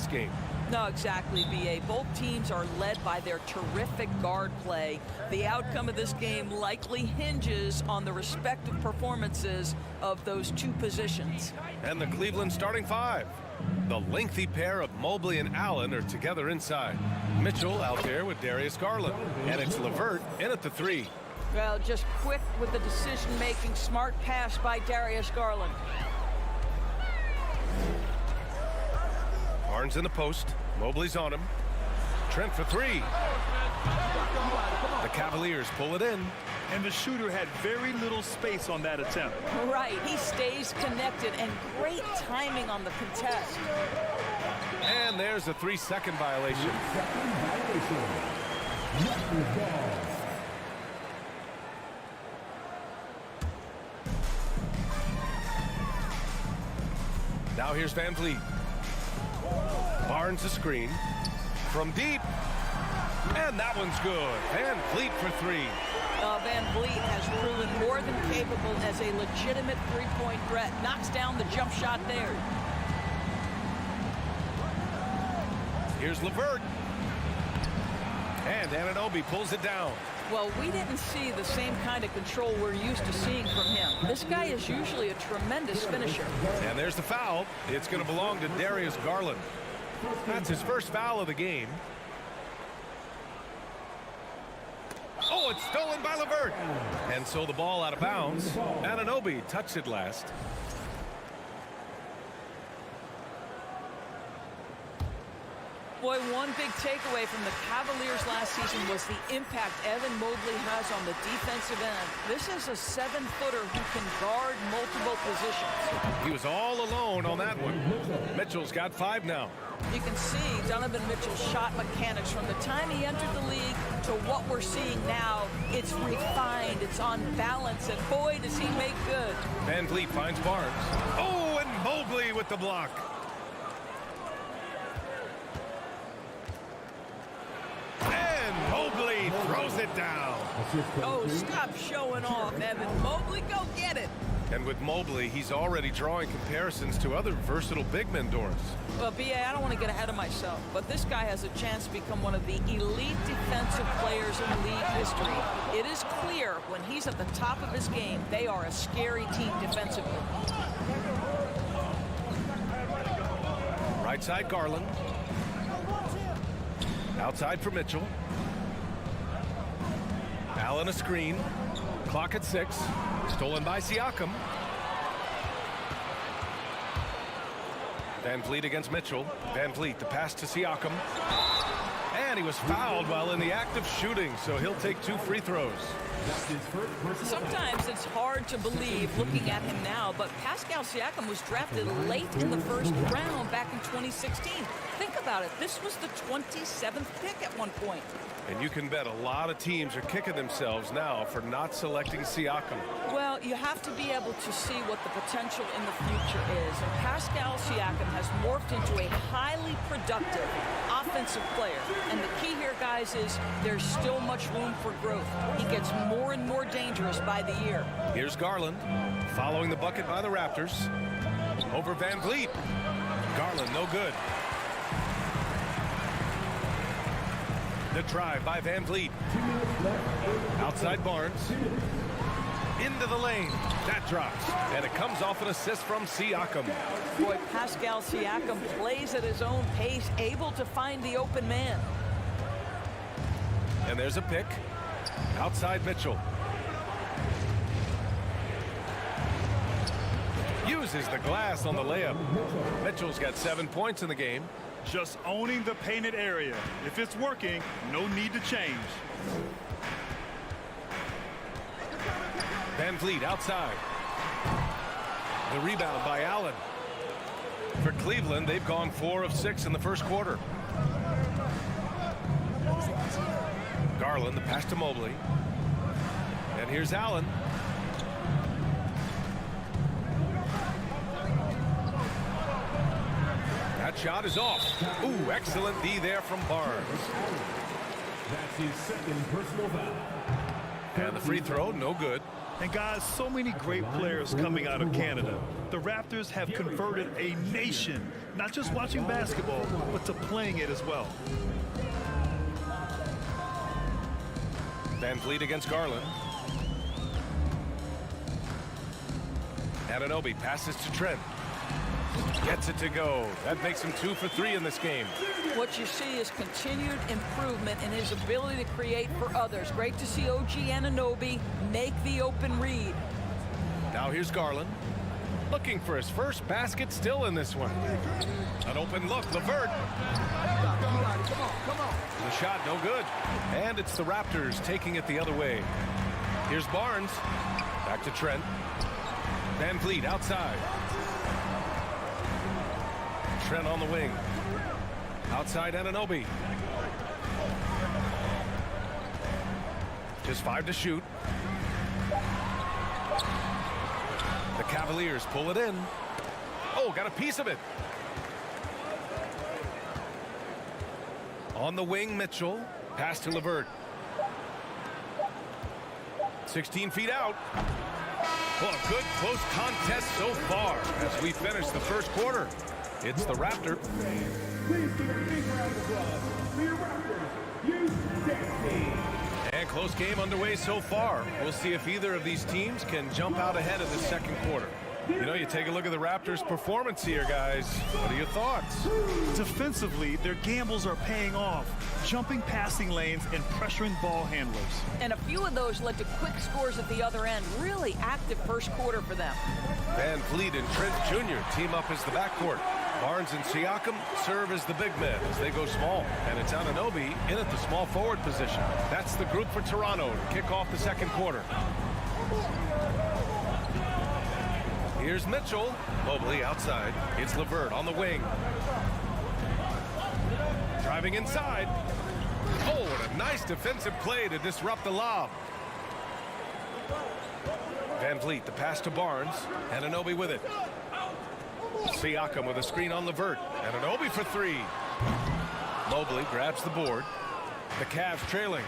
this game. No, exactly, B.A. Both teams are led by their terrific guard play. The outcome of this game likely hinges on the respective performances of those two positions. And the Cleveland starting five. The lengthy pair of Mobley and Allen are together inside. Mitchell out there with Darius Garland. And it's LeVert in at the three. Well, just quick with the decision-making, smart pass by Darius Garland. Barnes in the post. Mobley's on him. Trent for three. The Cavaliers pull it in. And the shooter had very little space on that attempt. Right, he stays connected, and great timing on the contest. And there's a 3-second violation. Now here's Van Vliet. Barnes the screen. From deep. And that one's good. Van Vliet for three. Van Vliet has proven more than capable as a legitimate three-point threat. Knocks down the jump shot there. Here's LeVert. And Anunoby pulls it down. Well, we didn't see the same kind of control we're used to seeing from him. This guy is usually a tremendous finisher. And there's the foul. It's going to belong to Darius Garland. That's his first foul of the game. Oh, it's stolen by LeVert. And so the ball out of bounds. Anunoby touched it last. Boy, one big takeaway from the Cavaliers last season was the impact Evan Mobley has on the defensive end. This is a 7-footer who can guard multiple positions. He was all alone on that one. Mitchell's got 5 now. You can see Donovan Mitchell's shot mechanics from the time he entered the league to what we're seeing now. It's refined, it's on balance, and boy, does he make good. Van Vliet finds Barnes. Oh, and Mobley with the block. And Mobley throws it down. Oh, stop showing off, Evan. Mobley, go get it. And with Mobley, he's already drawing comparisons to other versatile big men, Doris. Well, B.A., I don't want to get ahead of myself, but this guy has a chance to become one of the elite defensive players in league history. It is clear when he's at the top of his game, they are a scary team defensively. Right side, Garland. Outside for Mitchell. Allen a screen. Clock at 6. Stolen by Siakam. Van Vliet against Mitchell. Van Vliet, the pass to Siakam. And he was fouled while in the act of shooting, so he'll take 2 free throws. Sometimes it's hard to believe looking at him now, but Pascal Siakam was drafted late in the first round back in 2016. Think about it. This was the 27th pick at one point. And you can bet a lot of teams are kicking themselves now for not selecting Siakam. Well, you have to be able to see what the potential in the future is. And Pascal Siakam has morphed into a highly productive offensive player. And the key here, guys, is there's still much room for growth. He gets more and more dangerous by the year. Here's Garland, following the bucket by the Raptors. Over Van Vliet. Garland, no good. The drive by Van Vliet. Outside Barnes. Into the lane. That drops. And it comes off an assist from Siakam. Boy, Pascal Siakam plays at his own pace, able to find the open man. And there's a pick. Outside Mitchell. Uses the glass on the layup. Mitchell's got 7 points in the game. Just owning the painted area. If it's working, no need to change. Van Vliet outside. The rebound by Allen. For Cleveland, they've gone 4 of 6 in the first quarter. Garland, the pass to Mobley. And here's Allen. That shot is off. Ooh, excellent D there from Barnes. That's his second personal foul. And the free throw, no good. And guys, so many great players coming out of Canada. The Raptors have converted a nation, not just watching basketball, but to playing it as well. Van Vliet against Garland. Anunoby passes to Trent. Gets it to go. That makes him 2 for 3 in this game. What you see is continued improvement in his ability to create for others. Great to see OG Anunoby make the open read. Now here's Garland. Looking for his first basket still in this one. An open look, LeVert. The shot, no good. And it's the Raptors taking it the other way. Here's Barnes. Back to Trent. Van Vliet outside. Trent on the wing. Outside Anunoby. Just 5 to shoot. The Cavaliers pull it in. Oh, got a piece of it. On the wing, Mitchell. Pass to LeVert. 16 feet out. Well, a good close contest so far as we finish the first quarter. It's the Raptor. And close game underway so far. We'll see if either of these teams can jump out ahead of the second quarter. You know, you take a look at the Raptors' performance here, guys. What are your thoughts? Defensively, their gambles are paying off, jumping passing lanes and pressuring ball handlers. And a few of those led to quick scores at the other end. Really active first quarter for them. Van Vliet and Trent Jr. team up as the backcourt. Barnes and Siakam serve as the big men as they go small. And it's Anunoby in at the small forward position. That's the group for Toronto to kick off the second quarter. Here's Mitchell. Mobley outside. It's LeVert on the wing. Driving inside. Oh, what a nice defensive play to disrupt the lob. Van Vliet, the pass to Barnes. Anunoby with it. Siakam with a screen on LeVert. Anunoby for 3. Mobley grabs the board. The Cavs trailing.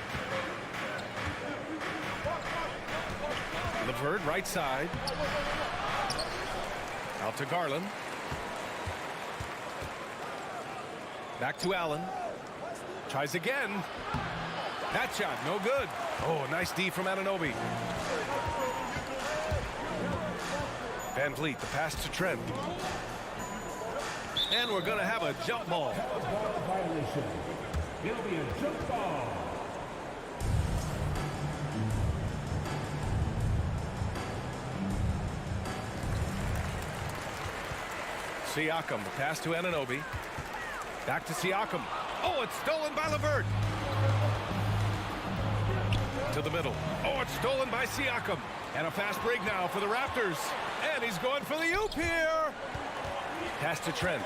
LeVert right side. Out to Garland. Back to Allen. Tries again. That shot, no good. Oh, nice D from Anunoby. Van Vliet, the pass to Trent. And we're going to have a jump ball. It'll be a jump ball. Siakam, the pass to Anunoby. Back to Siakam. Oh, it's stolen by LeVert. To the middle. Oh, it's stolen by Siakam. And a fast break now for the Raptors. And he's going for the oop here. Pass to Trent.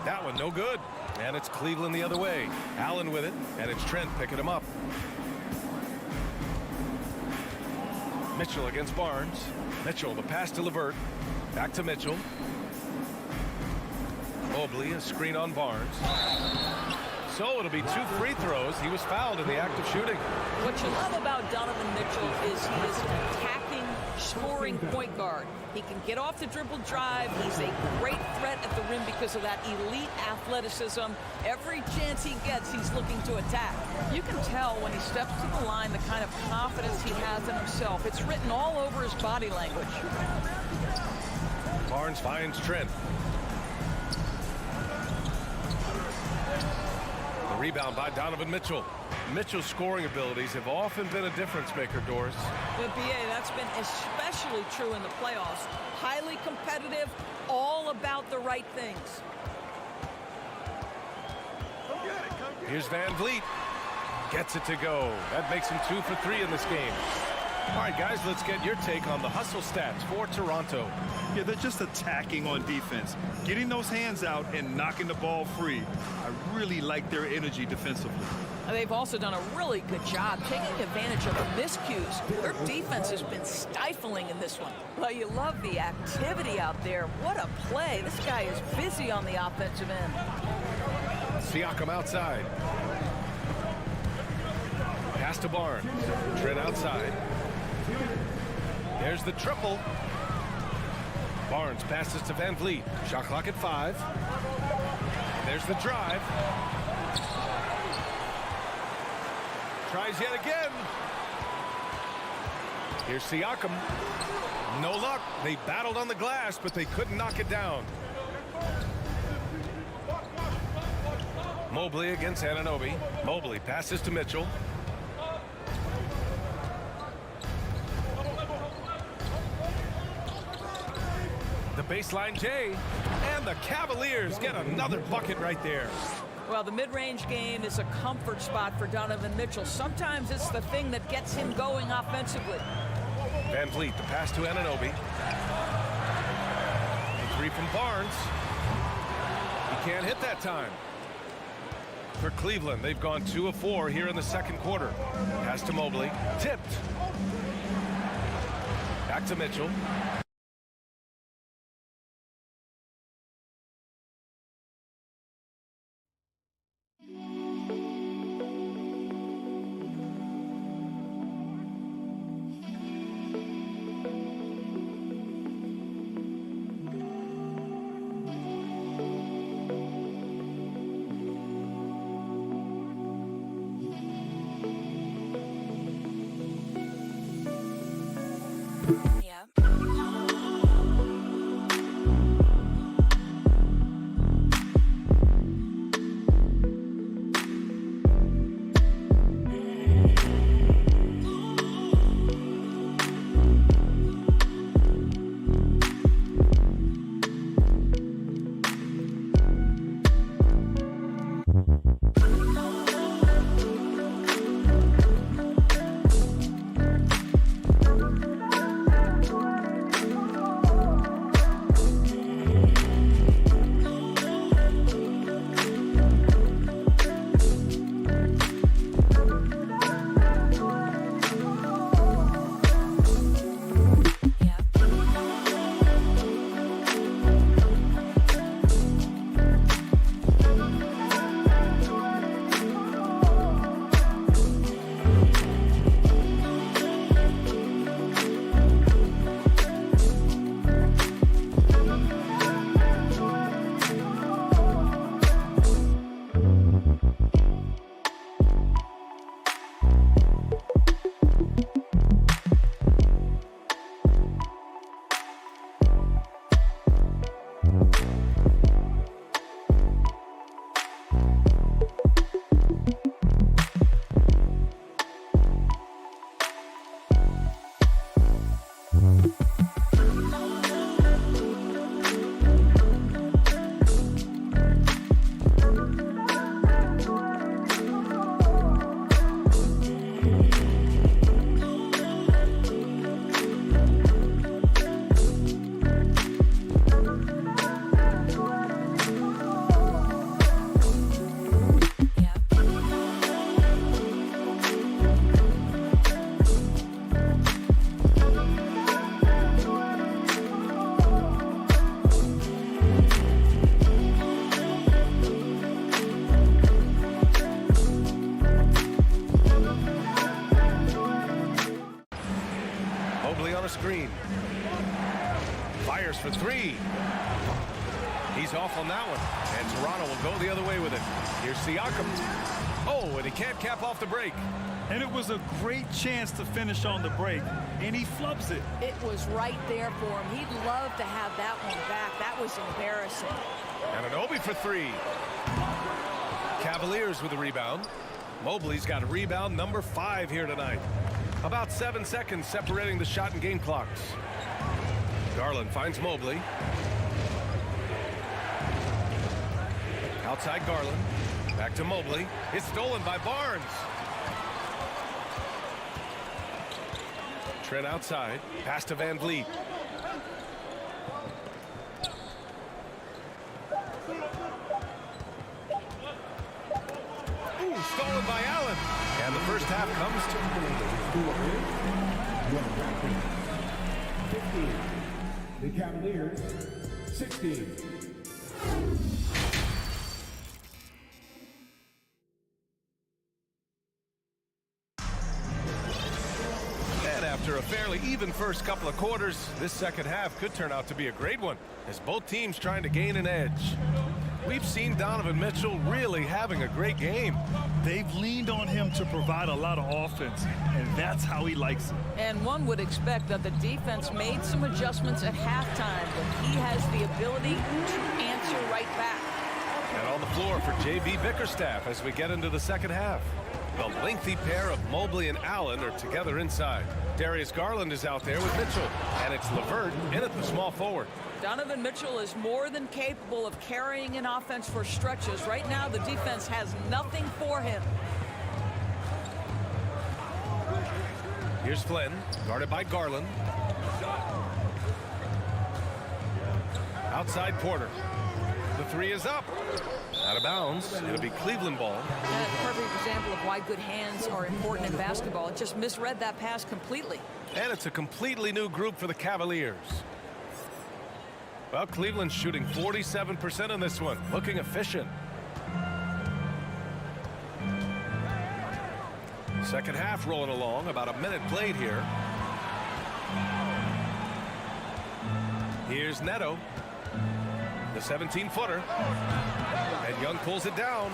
That one no good. And it's Cleveland the other way. Allen with it. And it's Trent picking him up. Mitchell against Barnes. Mitchell, the pass to LeVert. Back to Mitchell. Mobley, a screen on Barnes. So it'll be 2 free throws. He was fouled in the act of shooting. What you love about Donovan Mitchell is he is an attacking, scoring point guard. He can get off the dribble drive. He's a great threat at the rim because of that elite athleticism. Every chance he gets, he's looking to attack. You can tell when he steps to the line the kind of confidence he has in himself. It's written all over his body language. Barnes finds Trent. The rebound by Donovan Mitchell. Mitchell's scoring abilities have often been a difference maker, Doris. But BA, that's been especially true in the playoffs. Highly competitive, all about the right things. Here's Van Vliet. Gets it to go. That makes him 2 for 3 in this game. All right, guys, let's get your take on the hustle stats for Toronto. Yeah, they're just attacking on defense, getting those hands out and knocking the ball free. I really like their energy defensively. They've also done a really good job taking advantage of the miscues. Their defense has been stifling in this one. Well, you love the activity out there. What a play. This guy is busy on the offensive end. Siakam outside. Pass to Barnes. Trent outside. There's the triple. Barnes passes to Van Vliet. Shot clock at 5. There's the drive. Tries yet again. Here's Siakam. No luck. They battled on the glass, but they couldn't knock it down. Mobley against Anunoby. Mobley passes to Mitchell. The baseline J. And the Cavaliers get another bucket right there. Well, the mid-range game is a comfort spot for Donovan Mitchell. Sometimes it's the thing that gets him going offensively. Van Vliet, the pass to Anunoby. The three from Barnes. He can't hit that time. For Cleveland, they've gone 2 of 4 here in the second quarter. Pass to Mobley. Tipped. Back to Mitchell. Screen. Fires for 3. He's off on that one. And Toronto will go the other way with it. Here's Siakam. Oh, and he can't cap off the break. And it was a great chance to finish on the break, and he flubs it. It was right there for him. He'd love to have that one back. That was embarrassing. Anunoby for 3. Cavaliers with the rebound. Mobley's got a rebound number 5 here tonight. About 7 seconds separating the shot and game clocks. Garland finds Mobley. Outside Garland. Back to Mobley. It's stolen by Barnes. Trent outside. Pass to Van Vliet. Ooh, stolen by Allen. And the first half comes to the Cavaliers 16. a fairly even first couple of quarters, this second half could turn out to be a great one as both teams trying to gain an edge. We've seen Donovan Mitchell really having a great game. They've leaned on him to provide a lot of offense, and that's how he likes it. And one would expect that the defense made some adjustments at halftime, but he has the ability to answer right back. And on the floor for J.B. Bickerstaff as we get into the second half. The lengthy pair of Mobley and Allen are together inside. Darius Garland is out there with Mitchell, and it's LeVert in at the small forward. Donovan Mitchell is more than capable of carrying an offense for stretches. Right now, the defense has nothing for him. Here's Flynn, guarded by Garland. Outside Porter. The three is up. Out of bounds. It'll be Cleveland ball. That's a perfect example of why good hands are important in basketball. It just misread that pass completely. And it's a completely new group for the Cavaliers. Well, Cleveland's shooting 47% on this one, looking efficient. Second half rolling along, about a minute played here. Here's Neto, the 17-footer, and Young pulls it down.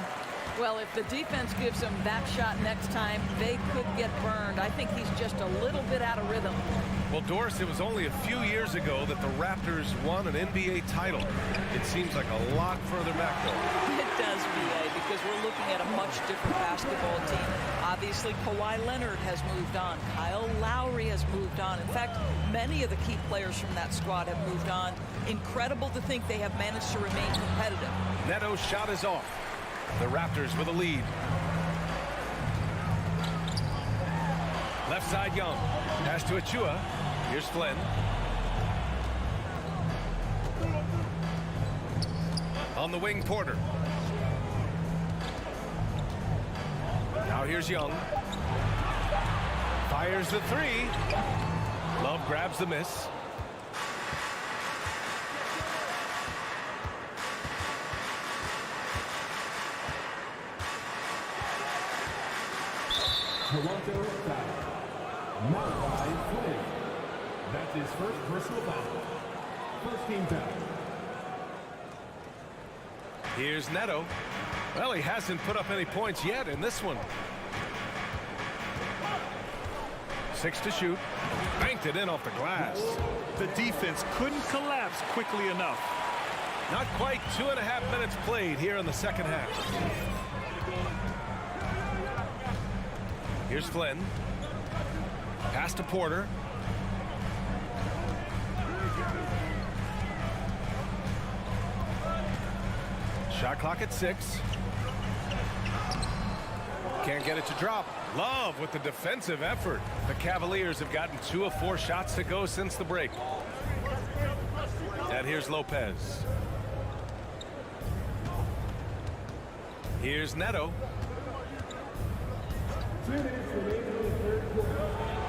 Well, if the defense gives him that shot next time, they could get burned. I think he's just a little bit out of rhythm. Well, Doris, it was only a few years ago that the Raptors won an NBA title. It seems like a lot further back, though. It does, B.A., because we're looking at a much different basketball team. Obviously, Kawhi Leonard has moved on. Kyle Lowry has moved on. In fact, many of the key players from that squad have moved on. Incredible to think they have managed to remain competitive. Neto's shot is off. The Raptors with a lead. Left side Young. Pass to Achua. Here's Flynn. On the wing, Porter. Now here's Young. Fires the three. Love grabs the miss. Toronto foul. Marked by Flynn. That's his first personal foul. First team foul. Here's Neto. Well, he hasn't put up any points yet in this one. 6 to shoot. Banked it in off the glass. The defense couldn't collapse quickly enough. Not quite 2.5 minutes played here in the second half. Here's Flynn. Pass to Porter. Shot clock at 6. Can't get it to drop. Love with the defensive effort. The Cavaliers have gotten 2 of 4 shots to go since the break. And here's Lopez. Here's Neto. 2 minutes remaining in the third quarter.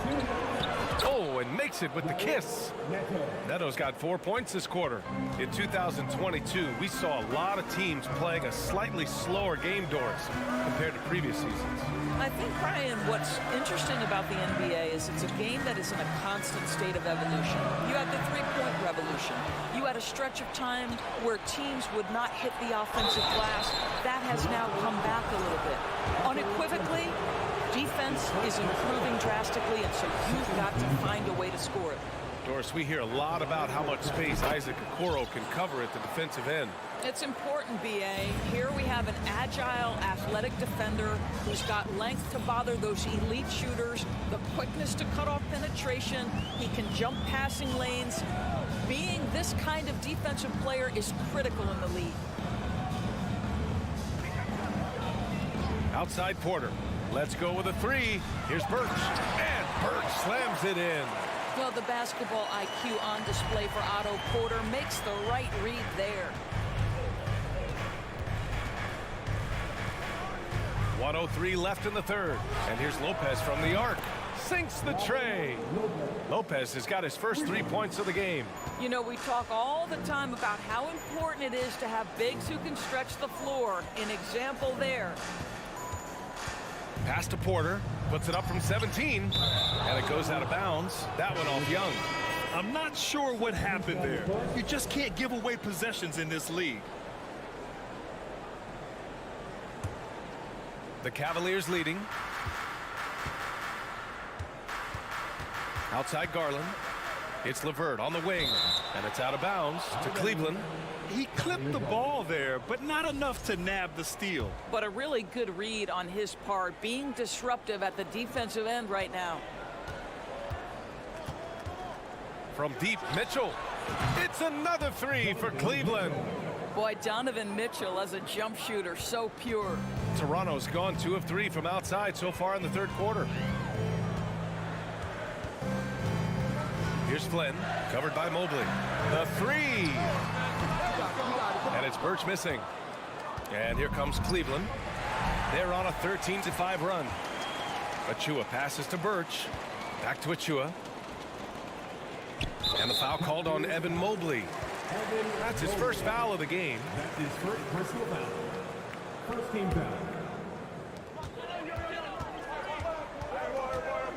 2 minutes. Oh, and makes it with the kiss. Neto's got 4 points this quarter. In 2022, we saw a lot of teams playing a slightly slower game, Doris, compared to previous seasons. I think, Brian, what's interesting about the NBA is it's a game that is in a constant state of evolution. You had the three-point revolution. You had a stretch of time where teams would not hit the offensive glass. That has now come back a little bit. Unequivocally, defense is improving drastically, and so you've got to find a way to score it. Doris, we hear a lot about how much space Isaac Okoro can cover at the defensive end. It's important, B.A. Here we have an agile, athletic defender who's got length to bother those elite shooters, the quickness to cut off penetration. He can jump passing lanes. Being this kind of defensive player is critical in the league. Outside Porter. Let's go with a 3. Here's Birch. And Birch slams it in. Well, the basketball IQ on display for Otto Porter makes the right read there. 1:03 left in the third. And here's Lopez from the arc. Sinks the tray. Lopez has got his first 3 points of the game. You know, we talk all the time about how important it is to have bigs who can stretch the floor. An example there. Pass to Porter. Puts it up from 17, and it goes out of bounds. That one off Young. I'm not sure what happened there. You just can't give away possessions in this league. The Cavaliers leading. Outside Garland. It's LeVert on the wing, and it's out of bounds to Cleveland. He clipped the ball there, but not enough to nab the steal. But a really good read on his part, being disruptive at the defensive end right now. From deep, Mitchell. It's another three for Cleveland. Boy, Donovan Mitchell as a jump shooter, so pure. Toronto's gone 2 of 3 from outside so far in the third quarter. Here's Flynn, covered by Mobley. The three. And it's Birch missing. And here comes Cleveland. They're on a 13-5 run. Achua passes to Birch. Back to Achua. And the foul called on Evan Mobley. That's his first foul of the game. That's his first personal foul. First team foul.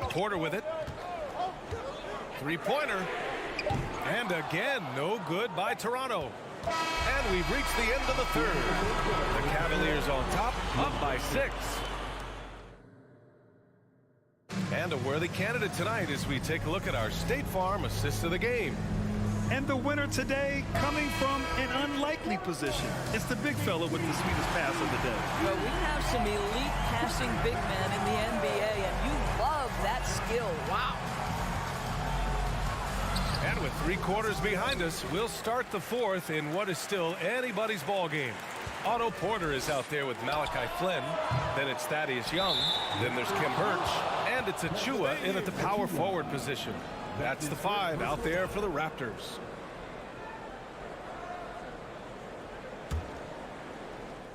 Porter with it. Three-pointer. And again, no good by Toronto. And we've reached the end of the third. The Cavaliers on top, up by 6. And a worthy candidate tonight as we take a look at our State Farm assist of the game. And the winner today coming from an unlikely position. It's the big fella with the sweetest pass of the day. Well, we have some elite passing big men in the NBA, and you love that skill. Wow. And with 3 quarters behind us, we'll start the fourth in what is still anybody's ball game. Otto Porter is out there with Malachi Flynn. Then it's Thaddeus Young. Then there's Kim Birch. And it's Achua in at the power forward position. That's the 5 out there for the Raptors.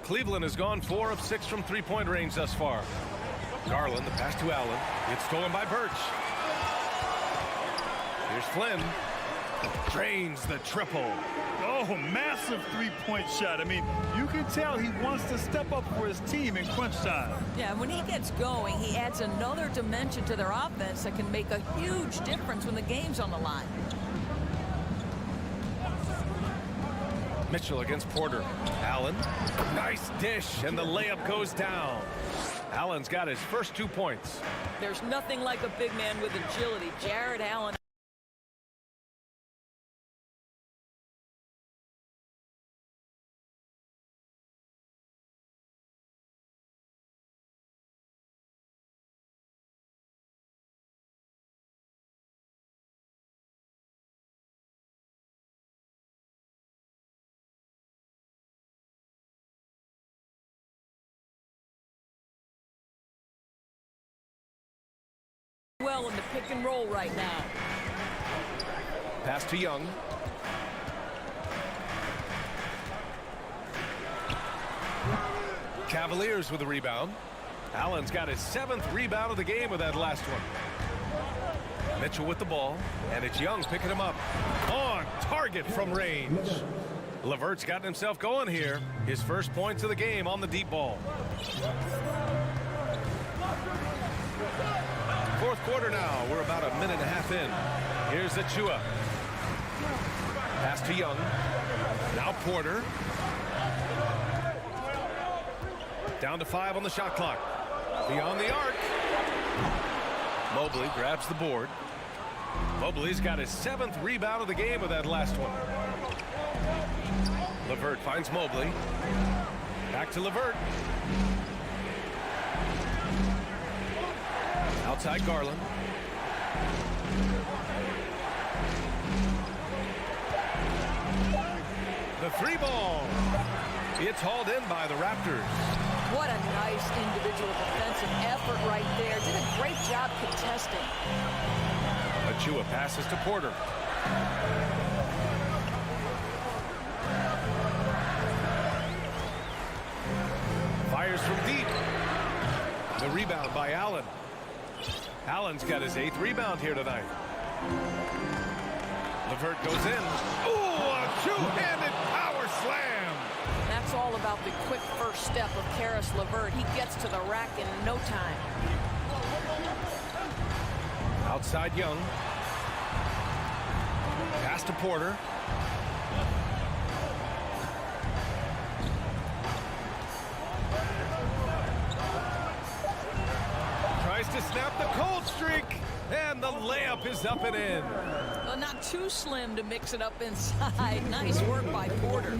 Cleveland has gone 4 of 6 from three-point range thus far. Garland, the pass to Allen. It's stolen by Birch. Here's Flynn. Drains the triple. Oh, massive three-point shot. I mean, you can tell he wants to step up for his team in crunch time. Yeah, when he gets going, he adds another dimension to their offense that can make a huge difference when the game's on the line. Mitchell against Porter. Allen. Nice dish, and the layup goes down. Allen's got his first 2 points. There's nothing like a big man with agility. Jared Allen. Well in the pick and roll right now. Pass to Young. Cavaliers with a rebound. Allen's got his 7th rebound of the game with that last one. Mitchell with the ball, and it's Young picking him up. On target from range. LeVert's gotten himself going here. His first points of the game on the deep ball. Fourth quarter now. We're about a minute and a half in. Here's Achua. Pass to Young. Now Porter. Down to 5 on the shot clock. Beyond the arc. Mobley grabs the board. Mobley's got his 7th rebound of the game with that last one. LeVert finds Mobley. Back to LeVert. Outside Garland. The 3 ball. It's hauled in by the Raptors. What a nice individual defensive effort right there. Did a great job contesting. Achua passes to Porter. Fires from deep. The rebound by Allen. Allen's got his 8th rebound here tonight. LeVert goes in. Ooh, a 2-handed power slam. That's all about the quick first step of Karis LeVert. He gets to the rack in no time. Outside Young. Pass to Porter. Tries to snap the cold streak. And the layup is up and in. Well, not too slim to mix it up inside. Nice work by Porter.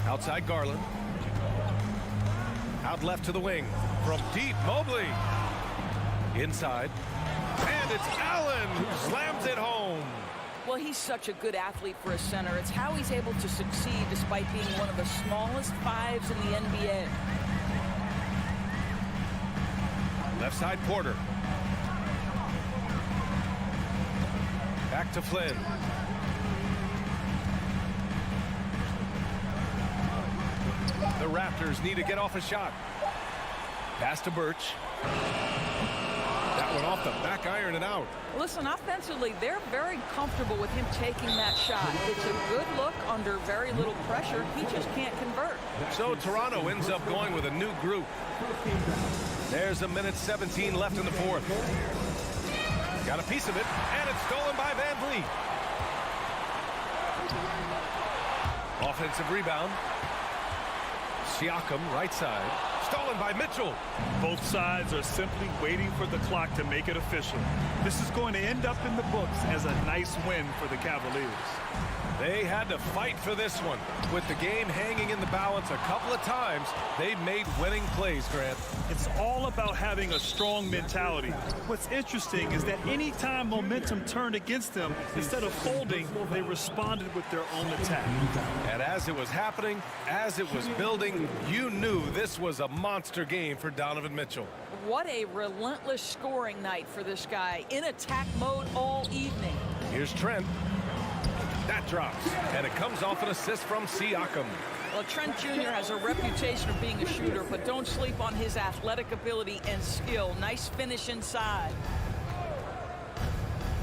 Outside Garland. Out left to the wing. From deep, Mobley. Inside. And it's Allen who slams it home. Well, he's such a good athlete for a center. It's how he's able to succeed despite being one of the smallest fives in the NBA. Left side Porter. Back to Flynn. The Raptors need to get off a shot. Pass to Birch. That one off the back iron and out. Listen, offensively, they're very comfortable with him taking that shot. It's a good look under very little pressure. He just can't convert. So Toronto ends up going with a new group. There's a minute 17 left in the fourth. Got a piece of it, and it's stolen by Van Vliet. Offensive rebound. Siakam, right side. Stolen by Mitchell. Both sides are simply waiting for the clock to make it official. This is going to end up in the books as a nice win for the Cavaliers. They had to fight for this one. With the game hanging in the balance a couple of times, they made winning plays, Grant. It's all about having a strong mentality. What's interesting is that anytime momentum turned against them, instead of folding, they responded with their own attack. And as it was happening, as it was building, you knew this was a monster game for Donovan Mitchell. What a relentless scoring night for this guy. In attack mode all evening. Here's Trent. That drops, and it comes off an assist from Siakam. Well, Trent Jr. has a reputation of being a shooter, but don't sleep on his athletic ability and skill. Nice finish inside.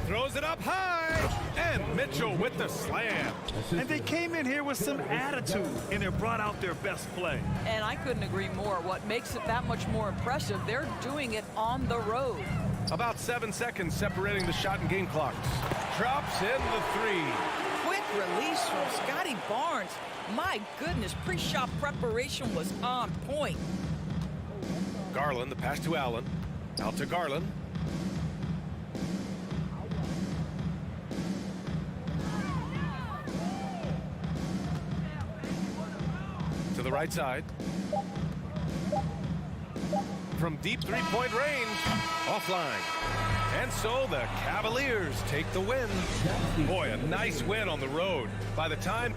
Throws it up high, and Mitchell with the slam. And they came in here with some attitude, and it brought out their best play. And I couldn't agree more. What makes it that much more impressive, they're doing it on the road. About 7 seconds separating the shot and game clocks. Drops in the three. Quick release from Scotty Barnes. My goodness, pre-shot preparation was on point. Garland, the pass to Allen. Out to Garland. To the right side. From deep three-point range. Offline. And so the Cavaliers take the win. Boy, a nice win on the road. By the time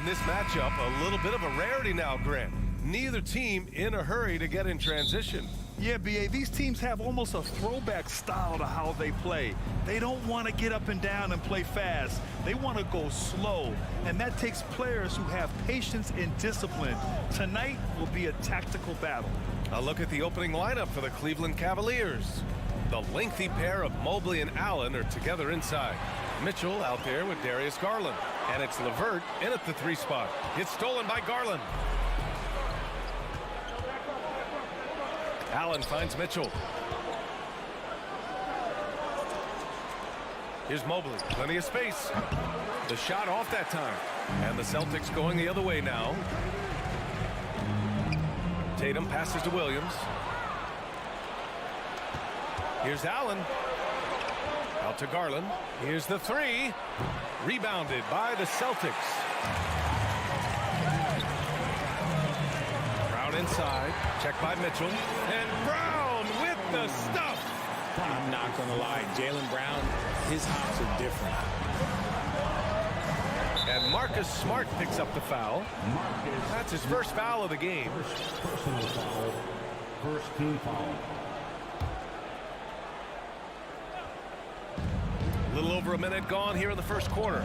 And this matchup, a little bit of a rarity now, Grant. Neither team in a hurry to get in transition. Yeah, B.A., these teams have almost a throwback style to how they play. They don't want to get up and down and play fast. They want to go slow, and that takes players who have patience and discipline. Tonight will be a tactical battle. A look at the opening lineup for the Cleveland Cavaliers. The lengthy pair of Mobley and Allen are together inside. Mitchell out there with Darius Garland. And it's LeVert in at the 3 spot. It's stolen by Garland. Allen finds Mitchell. Here's Mobley. Plenty of space. The shot off that time. And the Celtics going the other way now. Tatum passes to Williams. Here's Allen. Out to Garland. Here's the 3. Rebounded by the Celtics. Brown inside. Checked by Mitchell. And Brown with the stuff. I'm not going to lie. Jaylen Brown, his hops are different. And Marcus Smart picks up the foul. That's his first foul of the game. Personal foul. First team foul. A little over a minute gone here in the first quarter.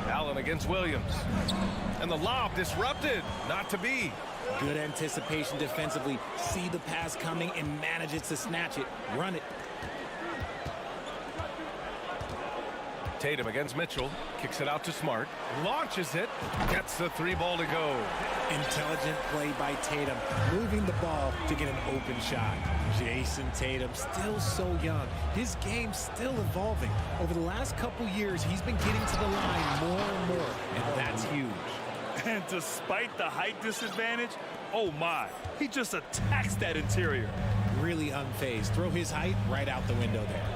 Allen against Williams. And the lob disrupted. Not to be. Good anticipation defensively. See the pass coming and manage it to snatch it. Run it. Tatum against Mitchell. Kicks it out to Smart. Launches it. Gets the 3 ball to go. Intelligent play by Tatum. Moving the ball to get an open shot. Jason Tatum, still so young. His game's still evolving. Over the last couple years, he's been getting to the line more and more, and that's huge. And despite the height disadvantage, oh my, he just attacks that interior. Really unfazed. Throw his height right out the window there.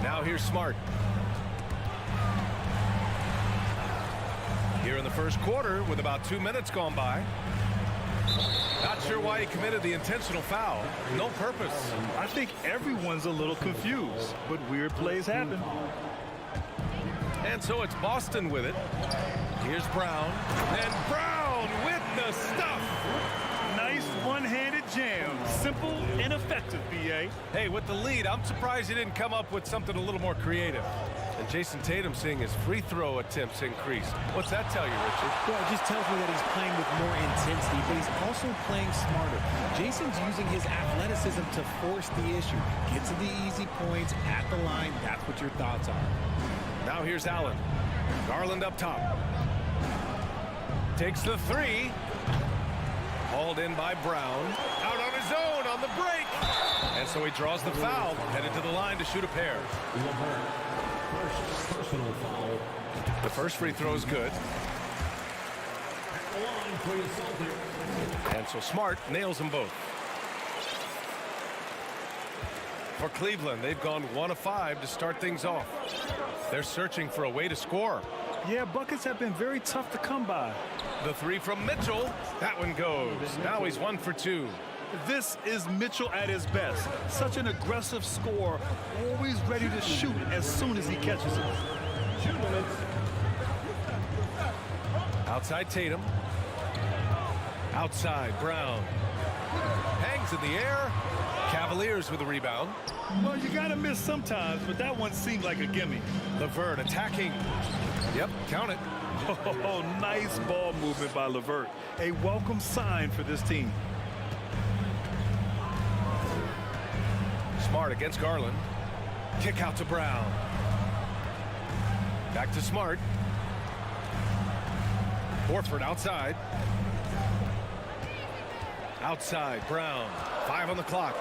Now here's Smart. Here in the first quarter with about 2 minutes gone by. Not sure why he committed the intentional foul. No purpose. I think everyone's a little confused, but weird plays happen. And so it's Boston with it. Here's Brown. And Brown with the stuff. Nice one-handed jam. Simple and effective, B.A. Hey, with the lead, I'm surprised he didn't come up with something a little more creative. And Jason Tatum seeing his free throw attempts increase. What's that tell you, Richard? Well, it just tells me that he's playing with more intensity, but he's also playing smarter. Jason's using his athleticism to force the issue. Get to the easy points at the line. That's what your thoughts are. Now here's Allen. Garland up top. Takes the 3. Hauled in by Brown. Out on his own on the break. And so he draws the foul. Headed to the line to shoot a pair. First personal foul. The first free throw is good. The line for the Celtics. And so Smart nails them both. For Cleveland, they've gone 1 of 5 to start things off. They're searching for a way to score. Yeah, buckets have been very tough to come by. The 3 from Mitchell. That one goes. Now he's 1 for 2. This is Mitchell at his best. Such an aggressive scorer, always ready to shoot as soon as he catches it. 2 minutes. Outside Tatum. Outside Brown. Hangs in the air. Cavaliers with the rebound. Well, you gotta miss sometimes, but that one seemed like a gimme. LeVert attacking. Yep, count it. Oh, nice ball movement by LeVert. A welcome sign for this team. Smart against Garland. Kick out to Brown. Back to Smart. Horford outside. Outside Brown. 5 on the clock.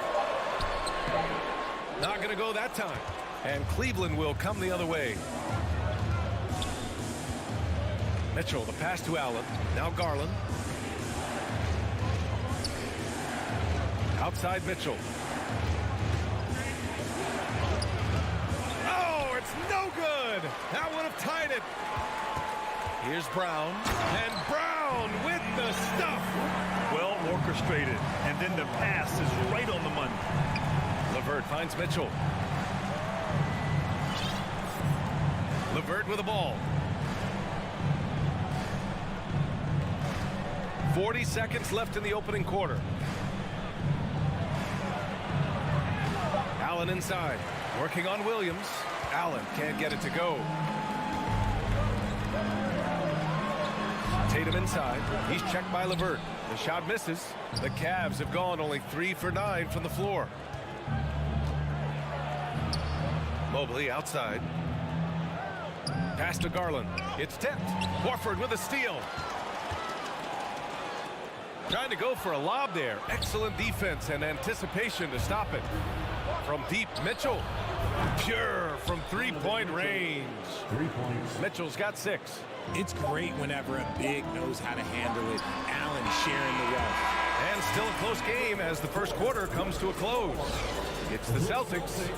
Not going to go that time. And Cleveland will come the other way. Mitchell, the pass to Allen. Now Garland. Outside Mitchell. Oh, it's no good. That would have tied it. Here's Brown. And Brown with the stuff. Well orchestrated. And then the pass is right on the money. LeVert finds Mitchell. LeVert LeVert with the ball. 40 seconds left in the opening quarter. Allen inside, working on Williams. Allen can't get it to go. Tatum inside. He's checked by LeVert. The shot misses. The Cavs have gone only 3 for 9 from the floor. Mobley outside. Pass to Garland. It's tipped. Horford with a steal. Trying to go for a lob there. Excellent defense and anticipation to stop it. From deep, Mitchell. Pure from three-point range. 3 points. Mitchell's got 6. It's great whenever a big knows how to handle it. Allen sharing the wealth. And still a close game as the first quarter comes to a close. It's the Celtics.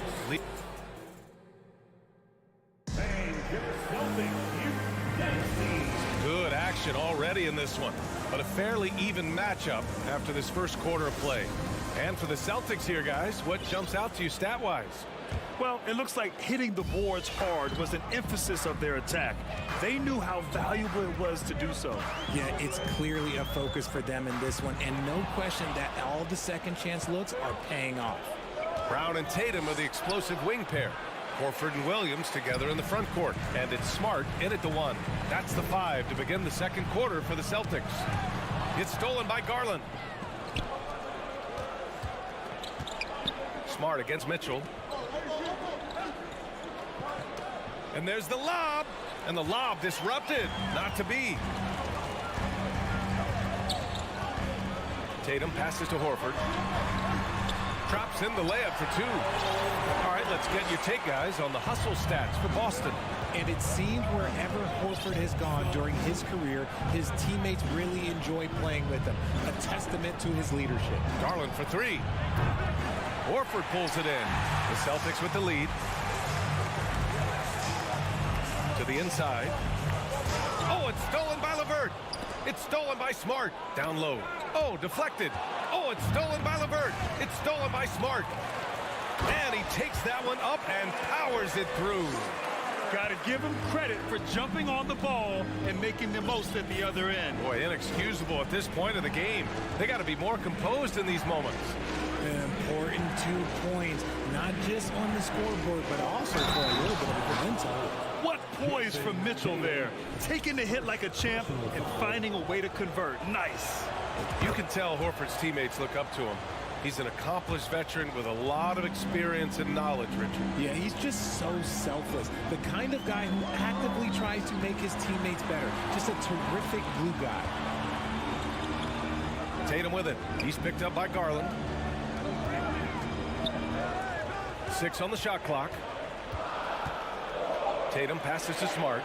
Good action already in this one, but a fairly even matchup after this first quarter of play. And for the Celtics here, guys, what jumps out to you stat-wise? Well, it looks like hitting the boards hard was an emphasis of their attack. They knew how valuable it was to do so. Yeah, it's clearly a focus for them in this one, and no question that all the second chance looks are paying off. Brown and Tatum are the explosive wing pair. Horford and Williams together in the front court. And it's Smart in at the 1. That's the 5 to begin the second quarter for the Celtics. It's stolen by Garland. Smart against Mitchell. And there's the lob. And the lob disrupted. Not to be. Tatum passes to Horford. Drops in the layup for 2. All right, let's get your take, guys, on the hustle stats for Boston. And it seems wherever Horford has gone during his career, his teammates really enjoy playing with him. A testament to his leadership. Garland for 3. Horford pulls it in. The Celtics with the lead. To the inside. Oh, it's stolen by LeVert. It's stolen by Smart. Down low. Oh, deflected. Oh, it's stolen by LeVert. It's stolen by Smart. And he takes that one up and powers it through. Got to give him credit for jumping on the ball and making the most at the other end. Boy, inexcusable at this point of the game. They got to be more composed in these moments. Important 2 points, not just on the scoreboard, but also for a little bit of momentum. What poise from Mitchell there. Taking the hit like a champ and finding a way to convert. Nice. You can tell Horford's teammates look up to him. He's an accomplished veteran with a lot of experience and knowledge, Richard. Yeah, he's just so selfless. The kind of guy who actively tries to make his teammates better. Just a terrific glue guy. Tatum with it. He's picked up by Garland. 6 on the shot clock. Tatum passes to Smart.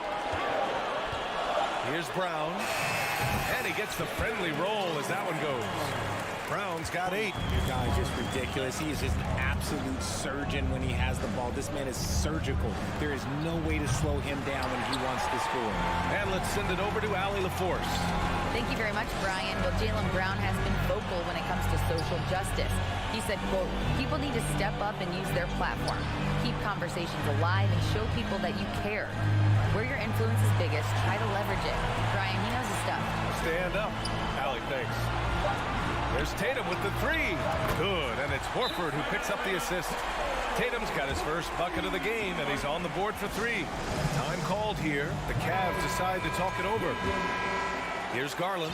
Here's Brown. And he gets the friendly roll as that one goes. Brown's got 8. Guy, just ridiculous. He is just an absolute surgeon when he has the ball. This man is surgical. There is no way to slow him down when he wants to score. And let's send it over to Allie LaForce. Thank you very much, Brian. Well, Jaylen Brown has been vocal when it comes to social justice. He said, quote, people need to step up and use their platform. Keep conversations alive and show people that you care. Where your influence is biggest, try to leverage it. Brian, he knows his stuff. Stand up. Allie, thanks. There's Tatum with the 3. Good, and it's Horford who picks up the assist. Tatum's got his first bucket of the game, and he's on the board for 3. Time called here. The Cavs decide to talk it over. Here's Garland.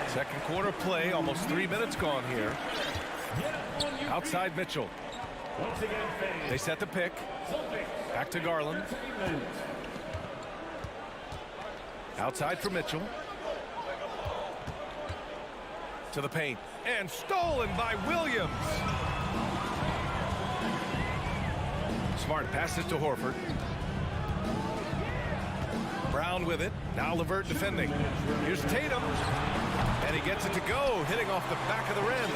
Second quarter play, almost 3 minutes gone here. Outside Mitchell. They set the pick. Back to Garland. Outside for Mitchell. To the paint. And stolen by Williams. Smart passes to Horford. Brown with it. Now LeVert defending. Here's Tatum. And he gets it to go, hitting off the back of the rim.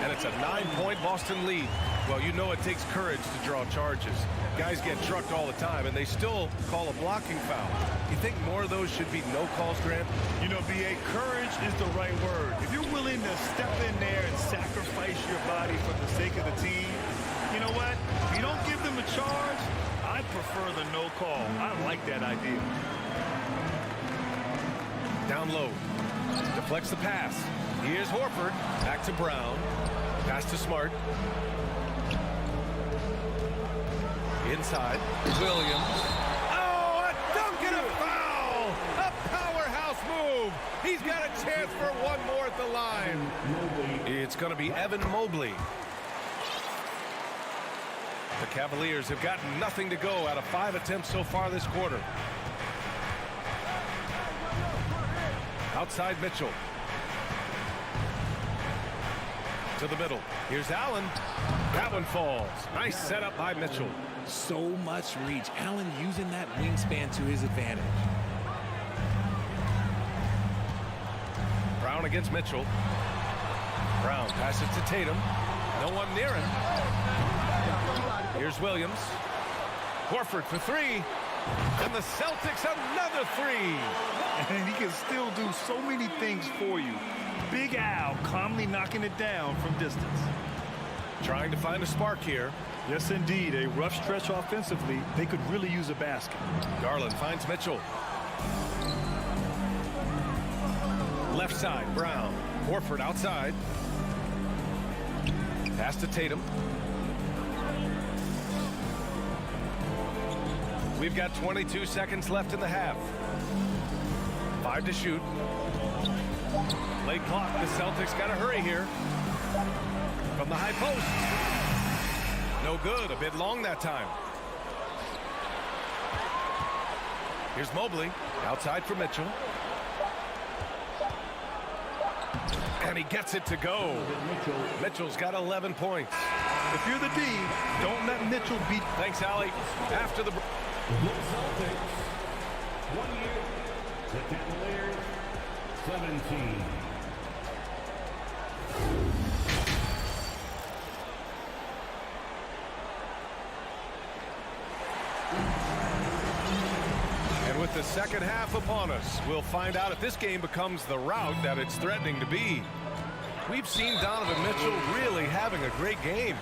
And it's a 9-point Boston lead. Well, you know it takes courage to draw charges. Guys get trucked all the time, and they still call a blocking foul. You think more of those should be no calls, Grant? You know, B.A., courage is the right word. If you're willing to step in there and sacrifice your body for the sake of the team, you know what? If you don't give them a charge, I'm prefer the no call. I like that idea. Down low. Deflects the pass. Here's Horford. Back to Brown. Pass to Smart. Inside. Williams. Oh, a dunk and a foul! A powerhouse move. He's got a chance for one more at the line. It's going to be Evan Mobley. The Cavaliers have gotten nothing to go out of 5 attempts so far this quarter. Outside Mitchell. To the middle. Here's Allen. That one falls. Nice setup by Mitchell. So much reach. Allen using that wingspan to his advantage. Brown against Mitchell. Brown passes to Tatum. No one near him. Here's Williams. Horford for three. And the Celtics another three. And he can still do so many things for you. Big Al calmly knocking it down from distance. Trying to find a spark here. Yes, indeed. A rough stretch offensively. They could really use a basket. Garland finds Mitchell. Left side, Brown. Horford outside. Pass to Tatum. We've got 22 seconds left in the half. 5 to shoot. Late clock. The Celtics got to hurry here. From the high post. No good. A bit long that time. Here's Mobley. Outside for Mitchell. And he gets it to go. Mitchell's got 11 points. If you're the D, don't let Mitchell beat. Thanks, Allie. After the... Celtics, 1 year. The Cavaliers, 17. And with the second half upon us, we'll find out if this game becomes the rout that it's threatening to be. We've seen Donovan Mitchell really having a great game.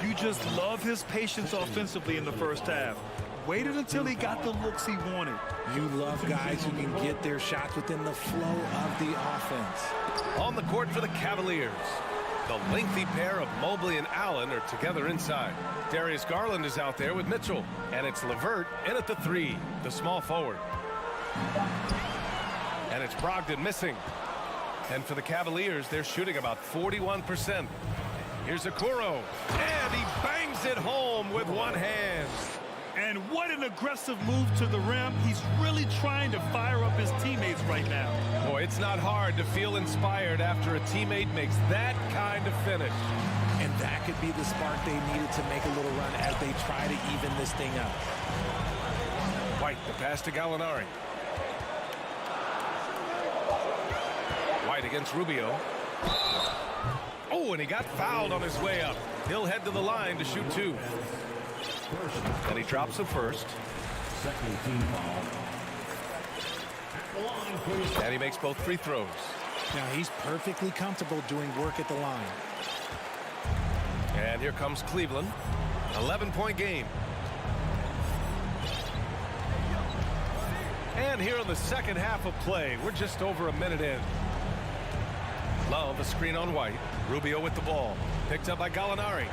You just love his patience offensively in the first half. Waited until he got the looks he wanted. You love guys who can get their shots within the flow of the offense. On the court for the Cavaliers. The lengthy pair of Mobley and Allen are together inside. Darius Garland is out there with Mitchell. And it's LeVert in at the three, the small forward. And it's Brogdon missing. And for the Cavaliers, they're shooting about 41%. Here's Okoro. And he bangs it home with one hand. And what an aggressive move to the rim. He's really trying to fire up his teammates right now. Boy, it's not hard to feel inspired after a teammate makes that kind of finish. And that could be the spark they needed to make a little run as they try to even this thing up. White, the pass to Gallinari. White against Rubio. Oh, and he got fouled on his way up. He'll head to the line to shoot two. And he drops the first. Second team foul. At the line, please. And he makes both free throws. Now he's perfectly comfortable doing work at the line. And here comes Cleveland. 11-point game. And here in the second half of play, we're just over a minute in. Love a screen on White. Rubio with the ball. Picked up by Gallinari.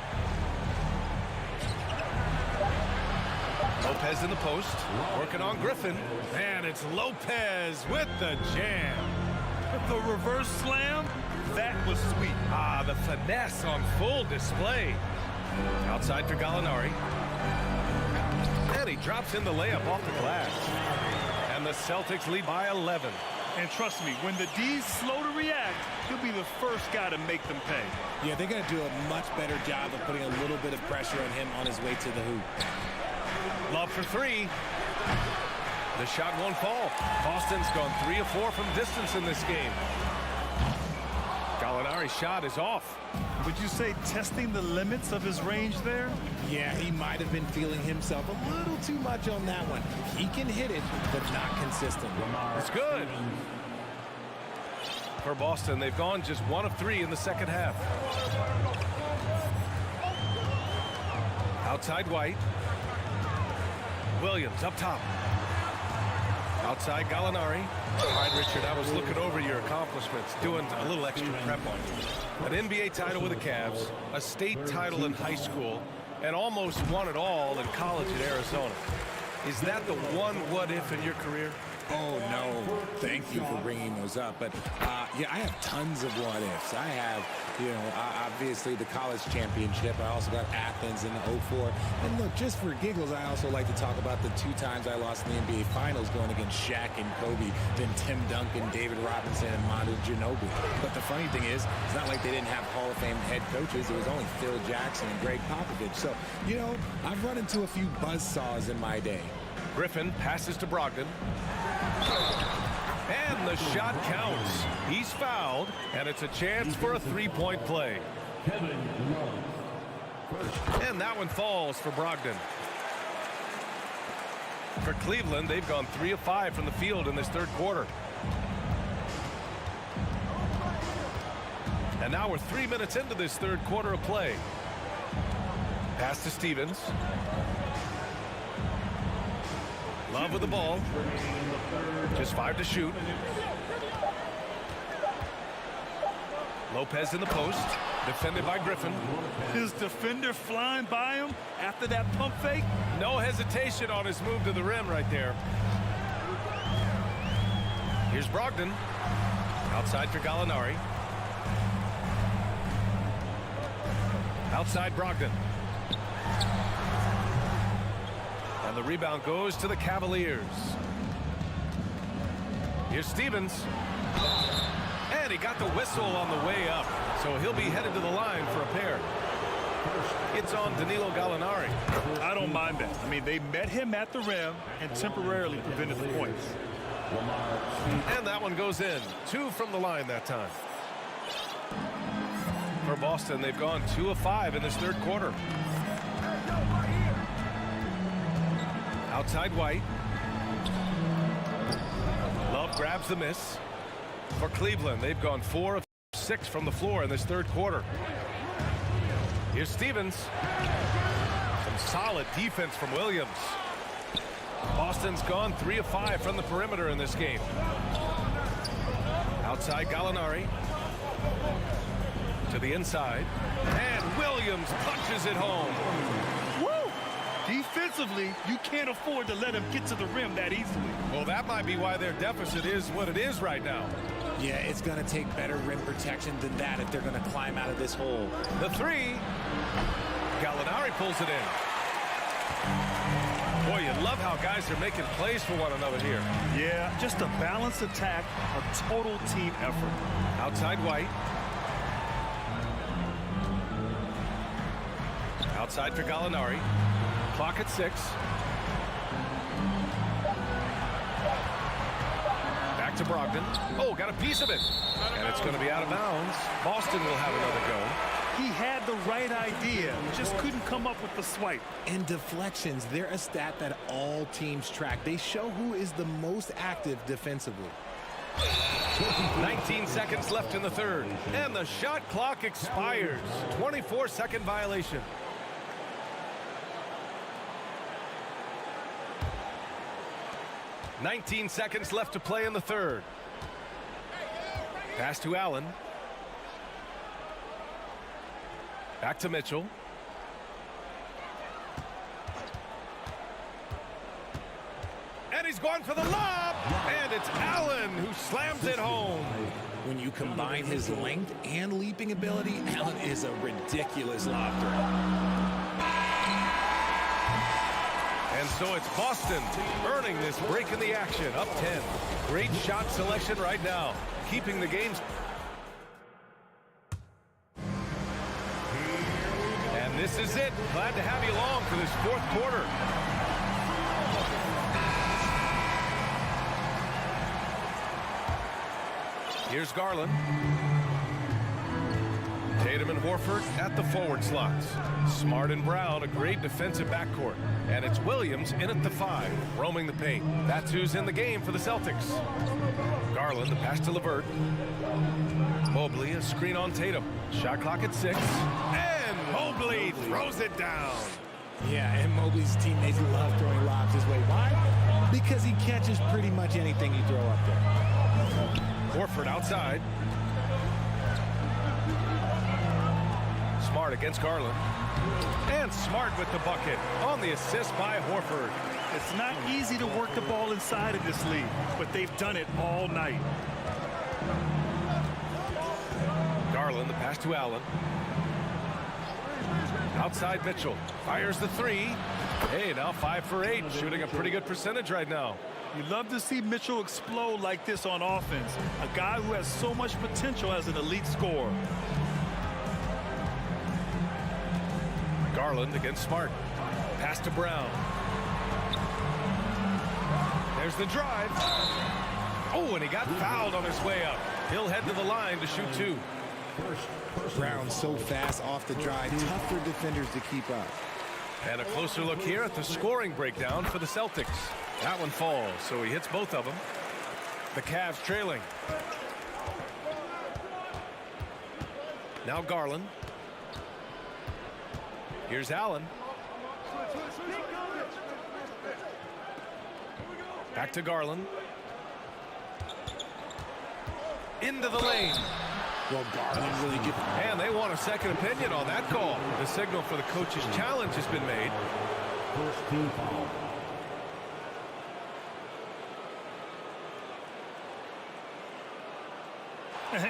Lopez in the post. Working on Griffin. And it's Lopez with the jam. The reverse slam, that was sweet. Ah, the finesse on full display. Outside for Gallinari. And he drops in the layup off the glass. And the Celtics lead by 11. And trust me, when the D's slow to react, he'll be the first guy to make them pay. Yeah, they're going to do a much better job of putting a little bit of pressure on him on his way to the hoop. Love for three. The shot won't fall. Boston's gone 3 of 4 from distance in this game. Gallinari's shot is off. Would you say testing the limits of his range there? Yeah, he might have been feeling himself a little too much on that one. He can hit it, but not consistent. It's good. For Boston, they've gone just 1 of 3 in the second half. Outside White. Williams up top. Outside Gallinari. All right, Richard, I was looking over your accomplishments, doing a little extra prep on you. An NBA title with the Cavs, a state title in high school, and almost won it all in college in Arizona. Is that the one what-if in your career? Oh, no. Thank you for bringing those up. But, yeah, I have tons of what-ifs. I have, obviously the college championship. I also got Athens in the 04. And, look, just for giggles, I also like to talk about the 2 times I lost in the NBA Finals going against Shaq and Kobe, then Tim Duncan, David Robinson, and Manu Ginobili. But the funny thing is, it's not like they didn't have Hall of Fame head coaches. It was only Phil Jackson and Greg Popovich. So, I've run into a few buzzsaws in my day. Griffin passes to Brogdon. And the shot counts. He's fouled, and it's a chance for a 3-point play. And that one falls for Brogdon. For Cleveland, they've gone 3 of 5 from the field in this third quarter. And now we're 3 minutes into this third quarter of play. Pass to Stevens. Love with the ball. Just 5 to shoot. Lopez in the post. Defended by Griffin. His defender flying by him after that pump fake. No hesitation on his move to the rim right there. Here's Brogdon. Outside for Gallinari. Outside Brogdon. And the rebound goes to the Cavaliers. Here's Stevens. And he got the whistle on the way up. So he'll be headed to the line for a pair. It's on Danilo Gallinari. I don't mind that. I mean, they met him at the rim and temporarily prevented the points. And that one goes in. 2 from the line that time. For Boston, they've gone 2 of 5 in this third quarter. Outside White. Love grabs the miss. For Cleveland, they've gone 4 of 6 from the floor in this third quarter. Here's Stevens. Some solid defense from Williams. Boston's gone 3 of 5 from the perimeter in this game. Outside Gallinari. To the inside. And Williams punches it home. Woo! Defensively, you can't afford to let him get to the rim that easily. Well, that might be why their deficit is what it is right now. Yeah, it's going to take better rim protection than that if they're going to climb out of this hole. The 3. Gallinari pulls it in. Boy, you love how guys are making plays for one another here. Yeah, just a balanced attack, a total team effort. Outside White. Outside for Gallinari. Clock at 6. Back to Brogdon. Oh, got a piece of it. And it's going to be out of bounds. Boston will have another go. He had the right idea, just couldn't come up with the swipe. And deflections, they're a stat that all teams track. They show who is the most active defensively. 19 seconds left in the third. And the shot clock expires. 24-second violation. $19 seconds left to play in the third. Pass to Allen. Back to Mitchell. And he's going for the lob. And it's Allen who slams it home. When you combine his length and leaping ability, Allen is a ridiculous lob threat. And so it's Boston earning this break in the action, up 10. Great shot selection right now, keeping the games. And this is it. Glad to have you along for this fourth quarter. Here's Garland. Tatum and Horford at the forward slots. Smart and Brown, a great defensive backcourt. And it's Williams in at the 5, roaming the paint. That's who's in the game for the Celtics. Garland, the pass to LeVert. Mobley, a screen on Tatum. Shot clock at 6. And Mobley throws it down. Yeah, and Mobley's teammates love throwing lobs his way. Why? Because he catches pretty much anything you throw up there. Horford outside. Smart against Garland. And Smart with the bucket on the assist by Horford. It's not easy to work the ball inside of this league, but they've done it all night. Garland, the pass to Allen. Outside Mitchell. Fires the three. Hey, now 5 for 8. Shooting a pretty good percentage right now. You love to see Mitchell explode like this on offense. A guy who has so much potential as an elite scorer. Garland against Smart. Pass to Brown. There's the drive. Oh, and he got fouled on his way up. He'll head to the line to shoot 2. Brown so fast off the drive, tough for defenders to keep up. And a closer look here at the scoring breakdown for the Celtics. That one falls, so he hits both of them. The Cavs trailing. Now Garland. Here's Allen. Back to Garland. Into the lane. Well, Garland really get. And they want a second opinion on that call. The signal for the coach's challenge has been made. First team foul.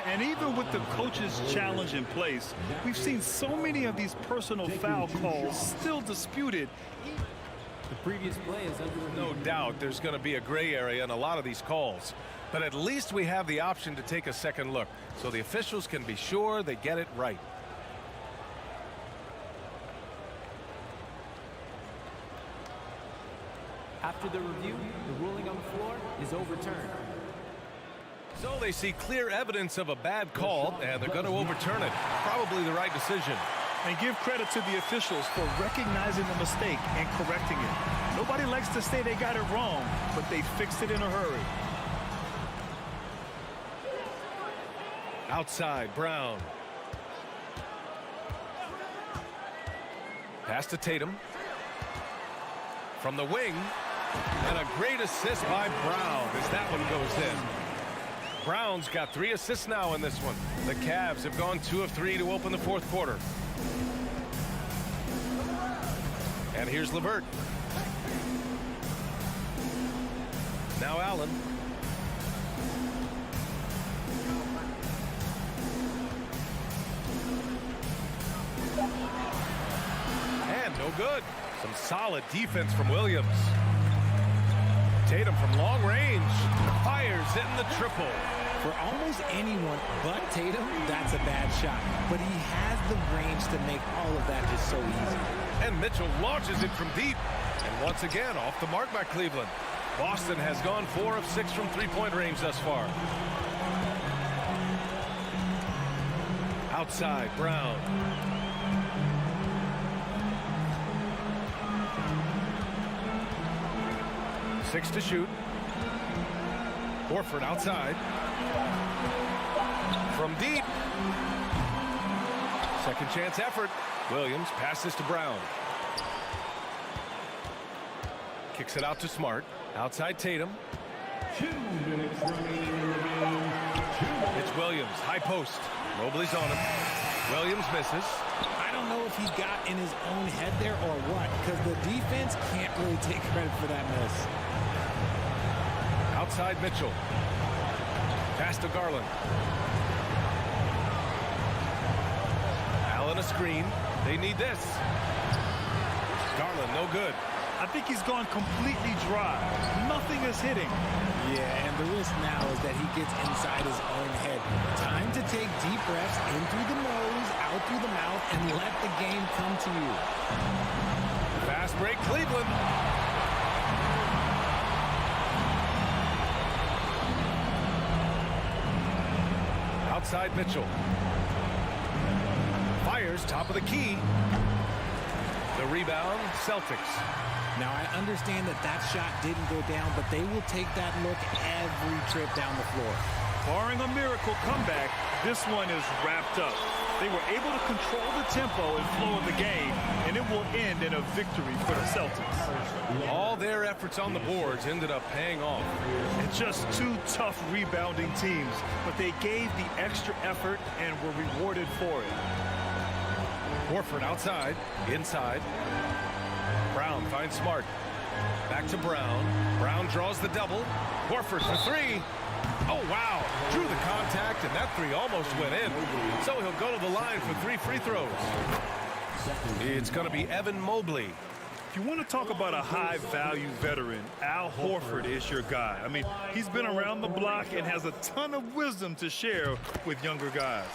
And even with the coach's challenge in place, we've seen so many of these personal foul calls still disputed. The previous play is under review. No doubt there's going to be a gray area in a lot of these calls. But at least we have the option to take a second look, so the officials can be sure they get it right. After the review, the ruling on the floor is overturned. So they see clear evidence of a bad call, and they're going to overturn it. Probably the right decision. And give credit to the officials for recognizing the mistake and correcting it. Nobody likes to say they got it wrong, but they fixed it in a hurry. Outside, Brown. Pass to Tatum. From the wing. And a great assist by Brown as that one goes in. Brown's got 3 assists now in this one. The Cavs have gone 2 of 3 to open the 4th quarter. And here's LeVert. Now Allen. And no good. Some solid defense from Williams. Tatum from long range fires in the triple. For almost anyone but Tatum, that's a bad shot. But he has the range to make all of that just so easy. And Mitchell launches it from deep. And once again, off the mark by Cleveland. Boston has gone 4 of 6 from three-point range thus far. Outside, Brown. Six to shoot. Horford outside. From deep. Second chance effort. Williams passes to Brown. Kicks it out to Smart. Outside Tatum. 2 minutes remaining in the game. It's Williams. High post. Mobley's on him. Williams misses. I don't know if he got in his own head there or what, because the defense can't really take credit for that miss. Outside Mitchell. Pass to Garland. Allen a screen. They need this. Garland no good. I think he's gone completely dry. Nothing is hitting. Yeah, and the risk now is that he gets inside his own head. Time to take deep breaths in through the nose, out through the mouth, and let the game come to you. Fast break, Cleveland. Outside Mitchell. Fires top of the key. The rebound, Celtics. Now, I understand that that shot didn't go down, but they will take that look every trip down the floor. Barring a miracle comeback, this one is wrapped up. They were able to control the tempo and flow of the game, and it will end in a victory for the Celtics. All their efforts on the boards ended up paying off. It's just two tough rebounding teams, but they gave the extra effort and were rewarded for it. Horford outside, inside. Brown finds Smart. Back to Brown. Brown draws the double. Horford for three. Oh, wow. Drew the contact, and that three almost went in. So he'll go to the line for 3 free throws. It's going to be Evan Mobley. If you want to talk about a high-value veteran, Al Horford is your guy. I mean, he's been around the block and has a ton of wisdom to share with younger guys.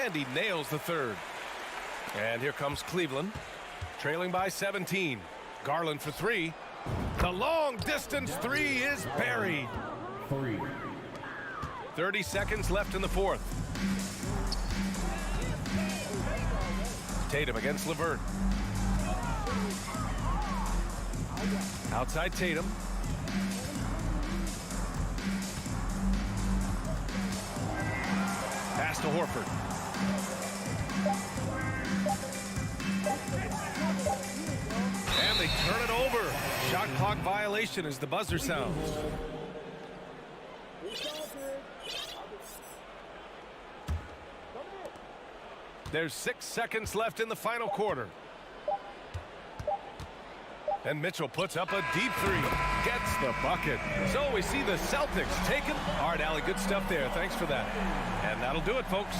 And he nails the third. And here comes Cleveland, trailing by 17. Garland for three. The long-distance three is buried. 30 seconds left in the fourth. Tatum against LeVert. Outside Tatum. Pass to Horford. And they turn it over. Shot clock violation as the buzzer sounds. There's 6 seconds left in the final quarter. And Mitchell puts up a deep three. Gets the bucket. So we see the Celtics taken. All right, Allie, good stuff there. Thanks for that. And that'll do it, folks.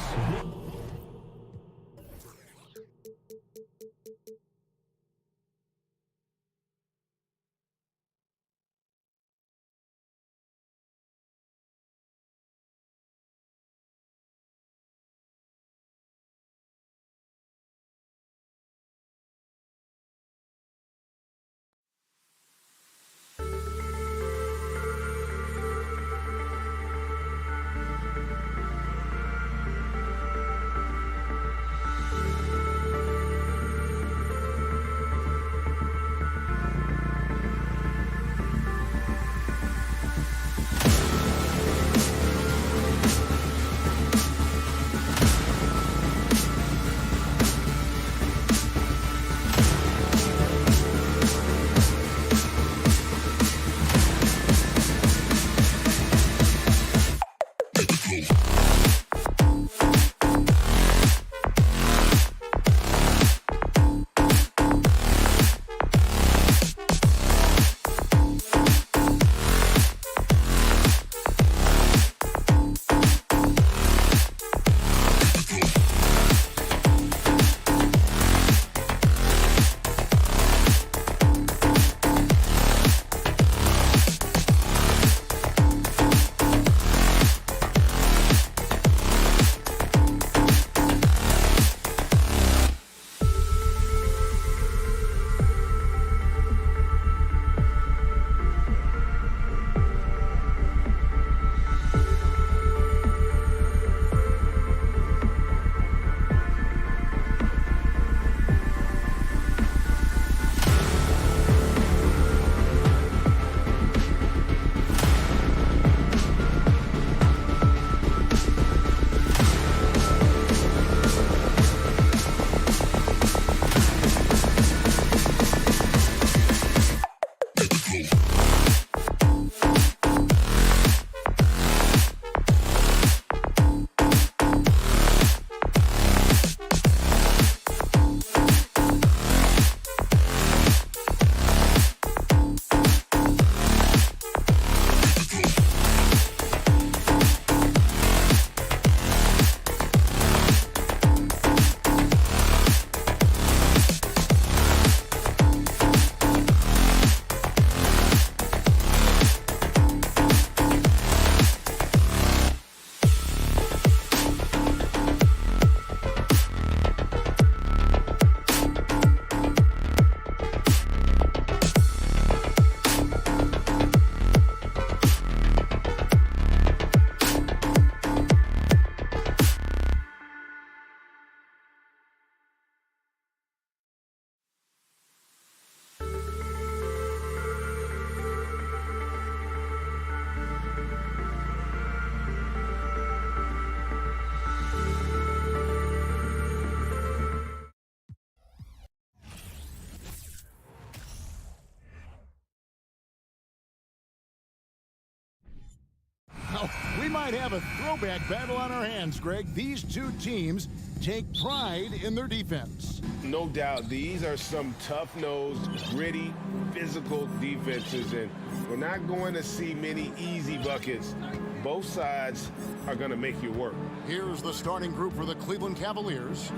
Well, we might have a throwback battle on our hands, Greg. These two teams take pride in their defense. No doubt, these are some tough-nosed, gritty, physical defenses, and we're not going to see many easy buckets. Both sides are going to make you work. Here's the starting group for the Cleveland Cavaliers.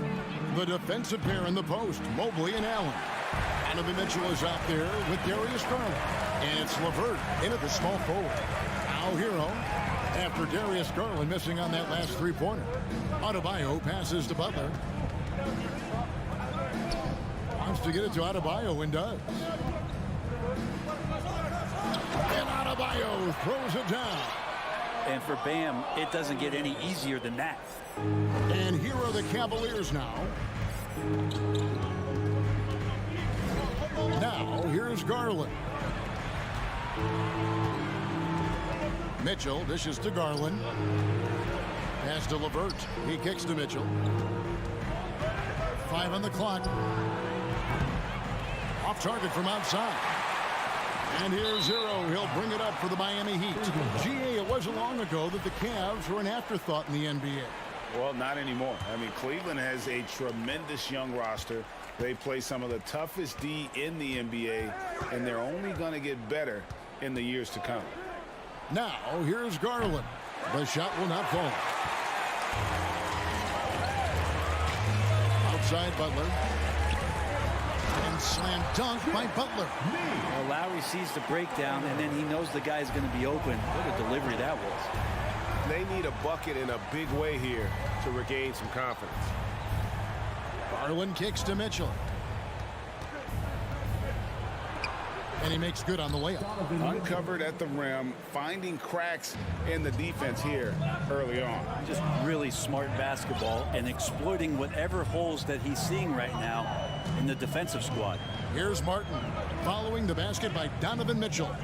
The defensive pair in the post, Mobley and Allen. Donovan Mitchell is out there with Darius Garland. And it's LeVert in at the small forward. Now Hero, after Darius Garland missing on that last three-pointer. Adebayo passes to Butler. Wants to get it to Adebayo and does. And Adebayo throws it down. And for Bam, it doesn't get any easier than that. And here are the Cavaliers now. Now, here's Garland. Mitchell dishes to Garland. Pass to LeVert. He kicks to Mitchell. 5 on the clock. Off target from outside. And here's Zero. He'll bring it up for the Miami Heat. GA, it wasn't long ago that the Cavs were an afterthought in the NBA. Well, not anymore. I mean, Cleveland has a tremendous young roster. They play some of the toughest D in the NBA, and they're only going to get better in the years to come. Now, here's Garland. The shot will not fall. Outside Butler. And slam dunk by Butler. Well, Lowry sees the breakdown, and then he knows the guy's going to be open. What a delivery that was. They need a bucket in a big way here to regain some confidence. Garland kicks to Mitchell. And he makes good on the layup. Uncovered at the rim, finding cracks in the defense here early on. Just really smart basketball and exploiting whatever holes that he's seeing right now in the defensive squad. Here's Martin following the basket by Donovan Mitchell.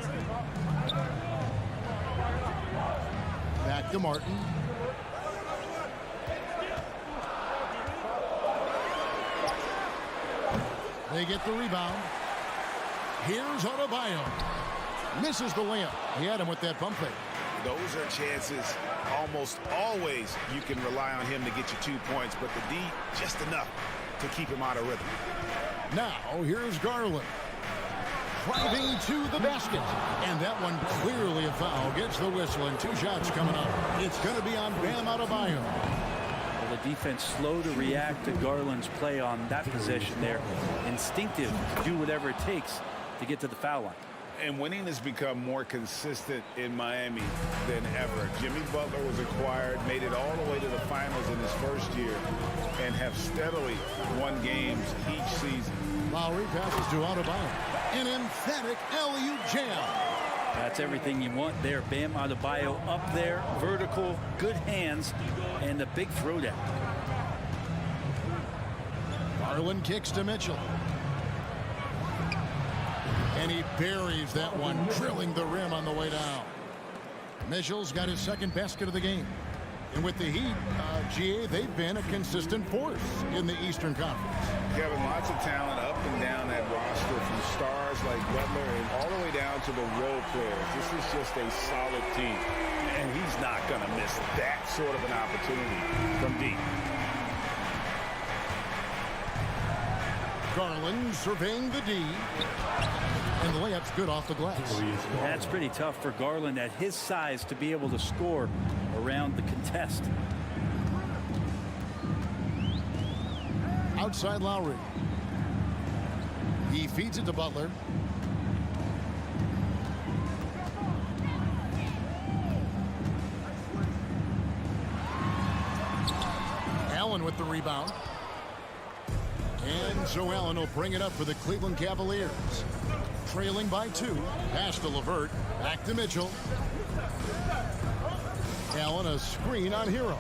Back to Martin. They get the rebound. Here's Adebayo. Misses the layup. He had him with that bump fake. Those are chances almost always you can rely on him to get you 2 points, but the D just enough to keep him out of rhythm. Now here's Garland. Driving to the basket. And that one clearly a foul. Gets the whistle and 2 shots coming up. It's going to be on Bam Adebayo. Well, the defense slow to react to Garland's play on that possession there. Instinctive, do whatever it takes to get to the foul line. And winning has become more consistent in Miami than ever. Jimmy Butler was acquired, made it all the way to the finals in his first year, and have steadily won games each season. Lowry passes to Adebayo. An emphatic alley-oop jam. That's everything you want there. Bam Adebayo up there, vertical, good hands, and a big throwdown. Garland kicks to Mitchell. And he buries that one, drilling the rim on the way down. Mitchell's got his second basket of the game. And with the Heat, GA, they've been a consistent force in the Eastern Conference. Kevin, lots of talent up and down that roster, from stars like Butler and all the way down to the role players. This is just a solid team. And he's not going to miss that sort of an opportunity from deep. Garland surveying the D. And the layup's good off the glass. That's pretty tough for Garland at his size to be able to score around the contest. Outside Lowry. He feeds it to Butler. Allen with the rebound. And so Allen will bring it up for the Cleveland Cavaliers. Trailing by 2. Pass to LeVert. Back to Mitchell. Allen a screen on Hero.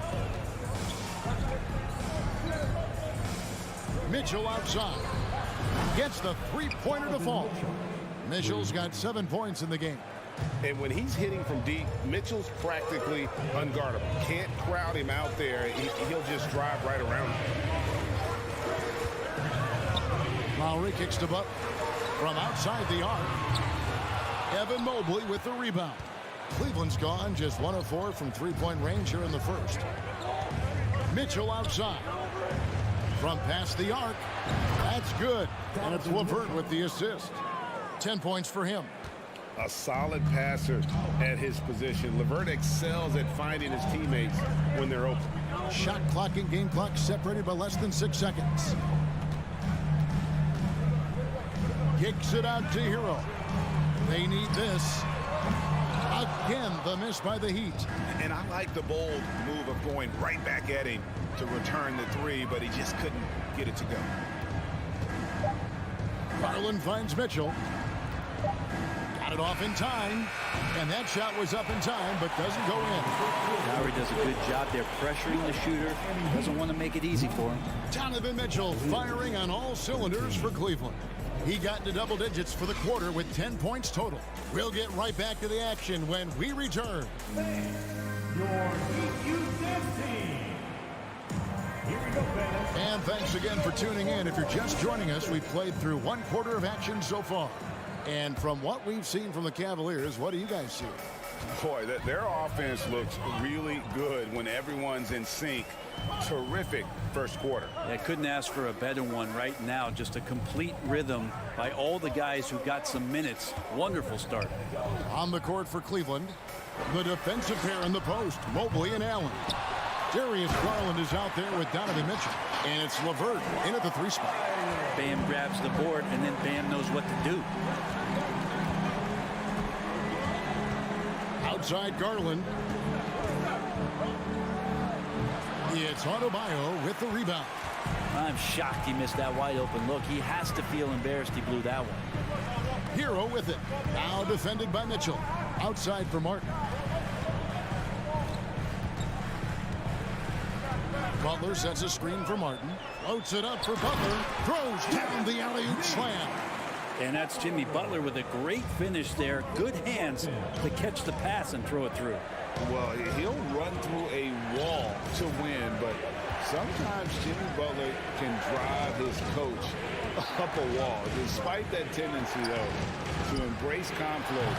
Mitchell outside. Gets the three-pointer to fall. Mitchell's got 7 points in the game. And when he's hitting from deep, Mitchell's practically unguardable. Can't crowd him out there. He'll just drive right around him. Lowry kicks to Butler from outside the arc. Evan Mobley with the rebound. Cleveland's gone just 1 of 4 from three-point range here in the first. Mitchell outside. From past the arc. That's good. And it's LeVert with the assist. 10 points for him. A solid passer at his position. LeVert excels at finding his teammates when they're open. Shot clock and game clock separated by less than 6 seconds. Kicks it out to Hero. They need this. Again, the miss by the Heat. And I like the bold move of going right back at him to return the three, but he just couldn't get it to go. Garland finds Mitchell. Got it off in time. And that shot was up in time, but doesn't go in. Lowry does a good job there pressuring the shooter. Doesn't want to make it easy for him. Donovan Mitchell firing on all cylinders for Cleveland. He got into double digits for the quarter with 10 points total. We'll get right back to the action when we return. And thanks again for tuning in. If you're just joining us, we've played through 1 quarter of action so far. And from what we've seen from the Cavaliers, what do you guys see? Boy, their offense looks really good when everyone's in sync. Terrific first quarter. I couldn't ask for a better one right now. Just a complete rhythm by all the guys who got some minutes. Wonderful start. On the court for Cleveland, the defensive pair in the post, Mobley and Allen. Darius Garland is out there with Donovan Mitchell. And it's LeVert in at the 3 spot. Bam grabs the board, and then Bam knows what to do. Outside Garland. It's Adebayo with the rebound. I'm shocked he missed that wide open look. He has to feel embarrassed he blew that one. Hero with it. Now defended by Mitchell. Outside for Martin. Butler sets a screen for Martin. Floats it up for Butler. Throws down the alley-oop slam. And that's Jimmy Butler with a great finish there. Good hands to catch the pass and throw it through. Well, he'll run through a wall to win, but sometimes Jimmy Butler can drive his coach up a wall. Despite that tendency, though, to embrace conflict,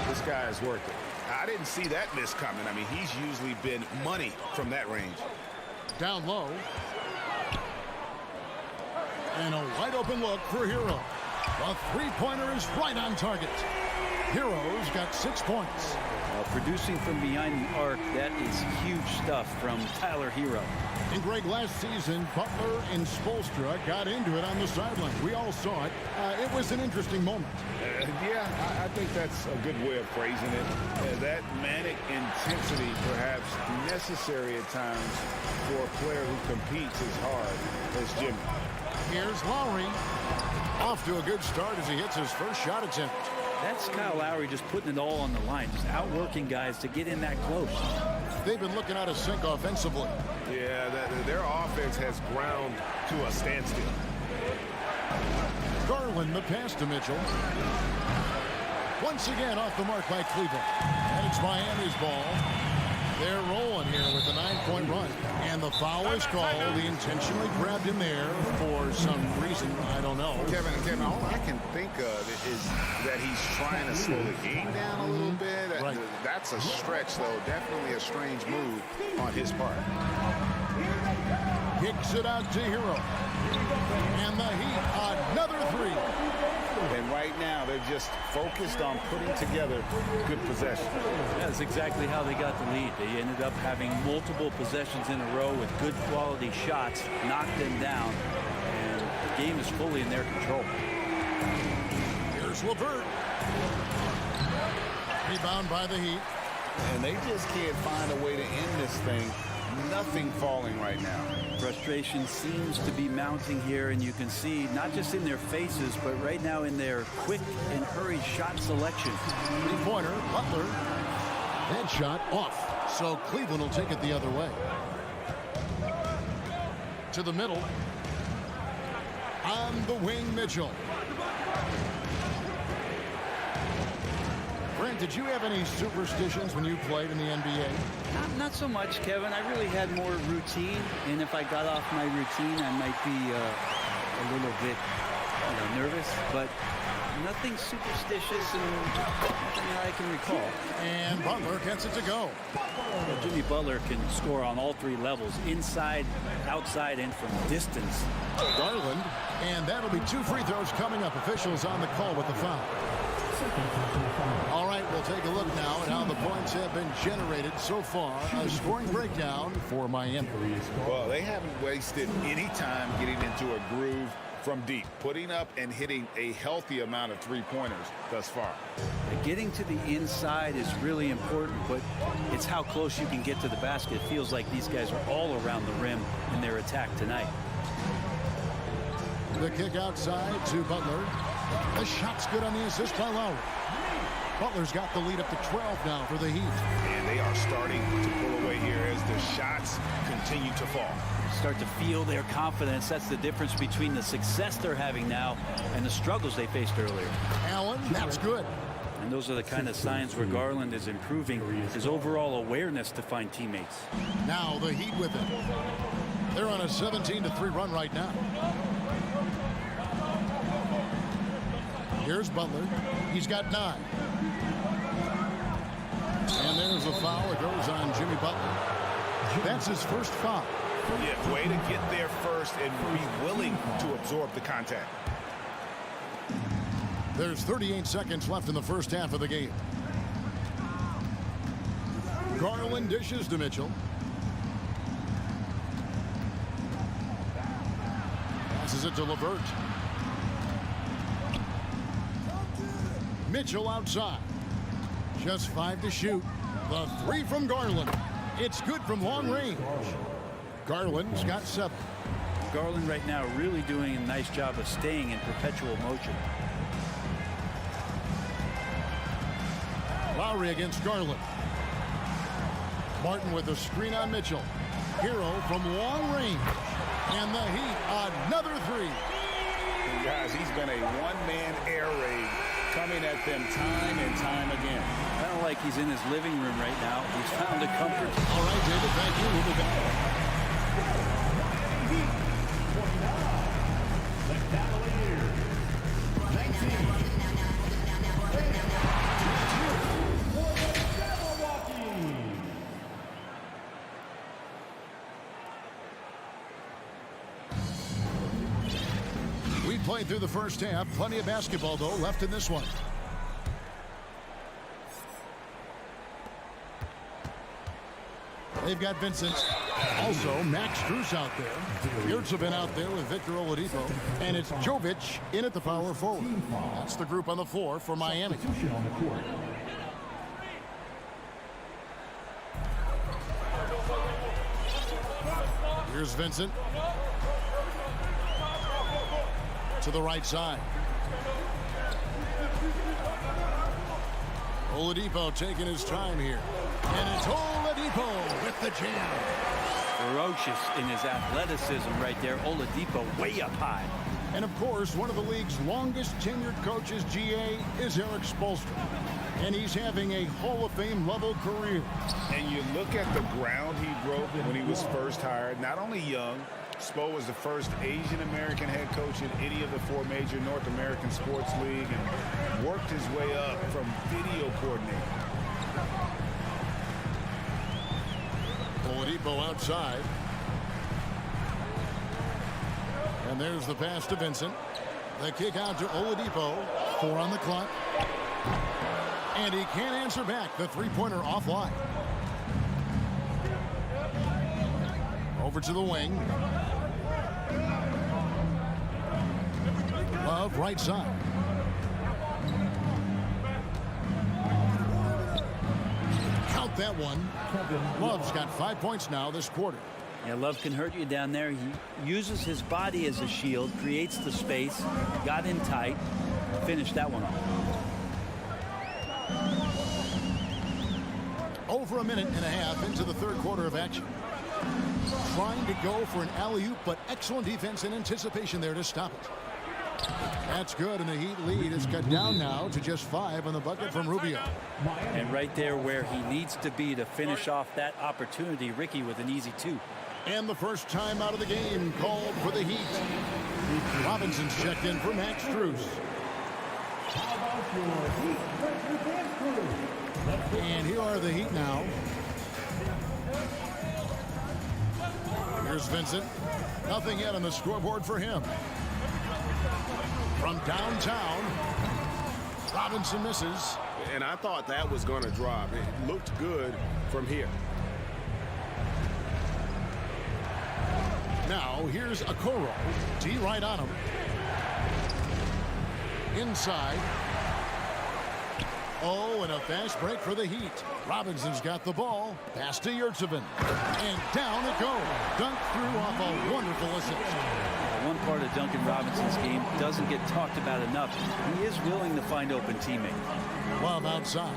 this guy is worth it. I didn't see that miss coming. I mean, he's usually been money from that range. Down low. And a wide open look for Hero. The three-pointer is right on target. Hero's got 6 points. Producing from behind the arc, that is huge stuff from Tyler Hero. And Greg, last season, Butler and Spoelstra got into it on the sideline. We all saw it. It was an interesting moment. Yeah, I think that's a good way of phrasing it. That manic intensity, perhaps necessary at times for a player who competes as hard as Jimmy. Here's Lowry. Off to a good start as he hits his first shot attempt. That's Kyle Lowry just putting it all on the line, just outworking guys to get in that close. They've been looking out of sync offensively. Yeah, their offense has ground to a standstill. Garland, the pass to Mitchell. Once again off the mark by Cleveland. And it's Miami's ball. They're rolling here with a 9-point run. And the foul is called. He intentionally grabbed him there for some reason. I don't know. Kevin, all I can think of is that he's trying to slow the game down a little bit. Right. That's a stretch, though. Definitely a strange move on his part. Kicks it out to Hero. And the Heat, another three. And right now, they're just focused on putting together good possession. That's exactly how they got the lead. They ended up having multiple possessions in a row with good quality shots, knocked them down, and the game is fully in their control. Here's LeVert. Rebound by the Heat. And they just can't find a way to end this thing. Nothing falling right now. Frustration seems to be mounting here, and you can see not just in their faces, but right now in their quick and hurried shot selection. Three-pointer, Butler. That shot off. So Cleveland will take it the other way. To the middle. On the wing, Mitchell. Brent, did you have any superstitions when you played in the NBA? Not so much, Kevin. I really had more routine, and if I got off my routine, I might be a little bit nervous. But Nothing superstitious and nothing that I can recall. And Butler gets it to go. Well, Jimmy Butler can score on all three levels, inside, outside, and from distance. Garland, and that'll be 2 free throws coming up. Officials on the call with the foul. All right, we'll take a look now at how the points have been generated so far. A scoring breakdown for Miami. Well, they haven't wasted any time getting into a groove from deep, putting up and hitting a healthy amount of three-pointers thus far. Getting to the inside is really important, but it's how close you can get to the basket. It feels like these guys are all around the rim in their attack tonight. The kick outside to Butler. The shot's good on the assist by Lowry. Butler's got the lead up to 12 now for the Heat. And they are starting to pull away here as the shots continue to fall. Start to feel their confidence. That's the difference between the success they're having now and the struggles they faced earlier. Allen, that's good. And those are the kind of signs where Garland is improving his overall awareness to find teammates. Now the Heat with it. They're on a 17-3 run right now. Here's Butler. He's got 9. And there's a foul. It goes on Jimmy Butler. That's his first foul. Yeah, way to get there first and be willing to absorb the contact. There's 38 seconds left in the first half of the game. Garland dishes to Mitchell. Passes it to LeVert. Mitchell outside. Just 5 to shoot. The 3 from Garland. It's good from long range. Garland's got 7. Garland right now really doing a nice job of staying in perpetual motion. Lowry against Garland. Martin with a screen on Mitchell. Hero from long range. And the Heat, another 3. And guys, he's been a one-man air raid coming at them time and time again. Kind of like he's in his living room right now. He's found a comfort. All right, David, thank you. We'll be back. The Cavaliers. 19. We played through the first half. Plenty of basketball, though, left in this one. They've got Vincent. Also, Max Strus out there. Yurts have been out there with Victor Oladipo. And it's Jovic in at the power forward. That's the group on the floor for Miami. Here's Vincent. To the right side. Oladipo taking his time here. And it's Oladipo with the jam. Ferocious in his athleticism right there. Oladipo way up high. And of course, one of the league's longest tenured coaches, GA, is Eric Spoelstra. And he's having a Hall of Fame level career. And you look at the ground he broke when he was first hired. Not only young, Spo was the first Asian American head coach in any of the 4 major North American sports league and worked his way up from video coordinator. Oladipo outside. And there's the pass to Vincent. The kick out to Oladipo. 4 on the clock. And he can't answer back. The three-pointer offline. Over to the wing. Love right side. Count that one. Love's got 5 points now this quarter. Yeah, Love can hurt you down there. He uses his body as a shield, creates the space, got in tight, finished that one off. Over a minute and a half into the third quarter of action. Trying to go for an alley-oop, but excellent defense and anticipation there to stop it. That's good, and the Heat lead is cut down now to just 5 on the bucket from Rubio. And right there where he needs to be to finish off that opportunity, Ricky with an easy 2. And the first time out of the game called for the Heat. Robinson's checked in for Max Strus. And here are the Heat now. Here's Vincent. Nothing yet on the scoreboard for him. From downtown, Robinson misses. And I thought that was going to drop. It looked good from here. Now here's Okoro. D right on him. Inside. Oh, and a fast break for the Heat. Robinson's got the ball. Pass to Yurtsevin. And down it goes. Dunk through off a wonderful assist. One part of Duncan Robinson's game doesn't get talked about enough. He is willing to find open teammates. Love outside.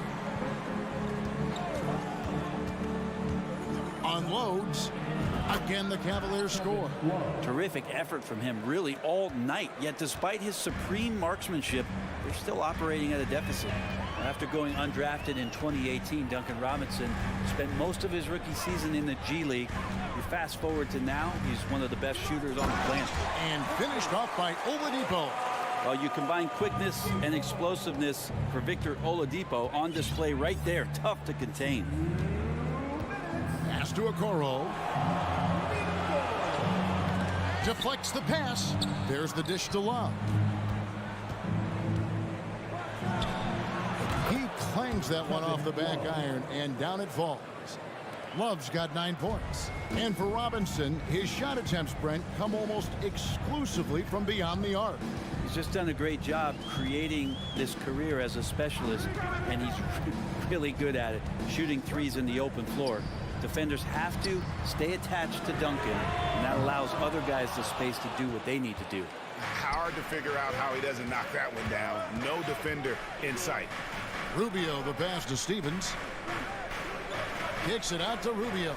Unloads. Again, the Cavaliers score. Terrific effort from him really all night. Yet despite his supreme marksmanship, they're still operating at a deficit. After going undrafted in 2018, Duncan Robinson spent most of his rookie season in the G League. You fast forward to now, he's one of the best shooters on the planet. And finished off by Oladipo. Well, you combine quickness and explosiveness for Victor Oladipo on display right there. Tough to contain. Pass to Okoro. Deflects the pass. There's the dish to Love. He clangs that one off the back iron, and down it falls. Love's got 9 points. And for Robinson, his shot attempts, Brent, come almost exclusively from beyond the arc. He's just done a great job creating this career as a specialist, and he's really good at it, shooting threes in the open floor. Defenders have to stay attached to Duncan, and that allows other guys the space to do what they need to do. Hard to figure out how he doesn't knock that one down. No defender in sight. Rubio, the pass to Stevens. Kicks it out to Rubio.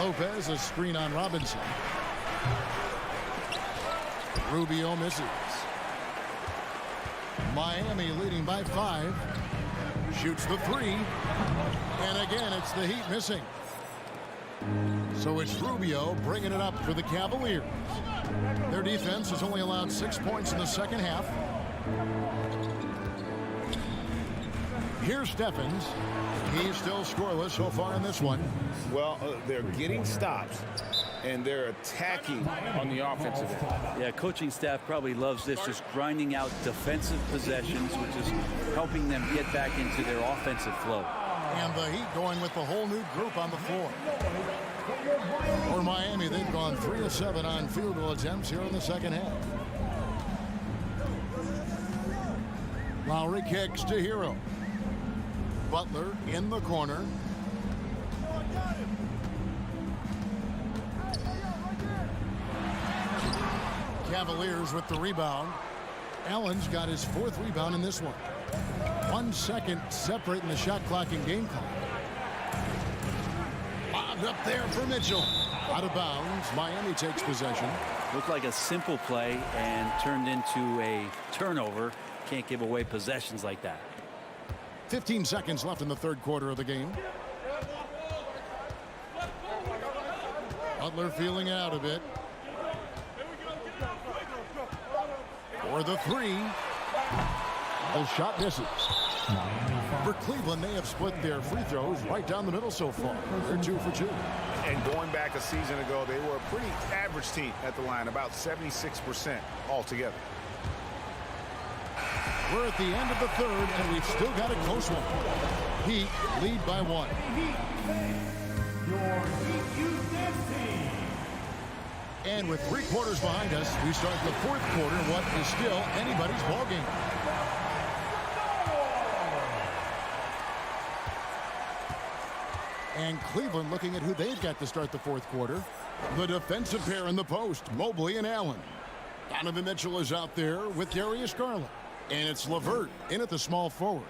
Lopez, a screen on Robinson. Rubio misses. Miami leading by 5. Shoots the 3. And again, it's the Heat missing. So it's Rubio bringing it up for the Cavaliers. Their defense has only allowed 6 points in the second half. Here's Stephens. He's still scoreless so far in this one. Well, they're getting stops, and they're attacking on the offensive end. Yeah, coaching staff probably loves this, just grinding out defensive possessions, which is helping them get back into their offensive flow. And the Heat going with the whole new group on the floor. For Miami, they've gone 3 of 7 on field goal attempts here in the second half. Lowry kicks to Hero. Butler in the corner. Cavaliers with the rebound. Allen's got his 4th rebound in this one. 1 second separating the shot clock and game clock. Lobbed up there for Mitchell. Out of bounds. Miami takes possession. Looked like a simple play and turned into a turnover. Can't give away possessions like that. 15 seconds left in the third quarter of the game. Butler feeling out a bit. For the 3. The shot misses. For Cleveland, they have split their free throws right down the middle so far. They're 2 for 2. And going back a season ago, they were a pretty average team at the line, about 76% altogether. We're at the end of the third, and we've still got a close one. Heat lead by 1. And with 3 quarters behind us, we start the 4th quarter, what is still anybody's ballgame. And Cleveland looking at who they've got to start the 4th quarter. The defensive pair in the post, Mobley and Allen. Donovan Mitchell is out there with Darius Garland. And it's LeVert in at the small forward.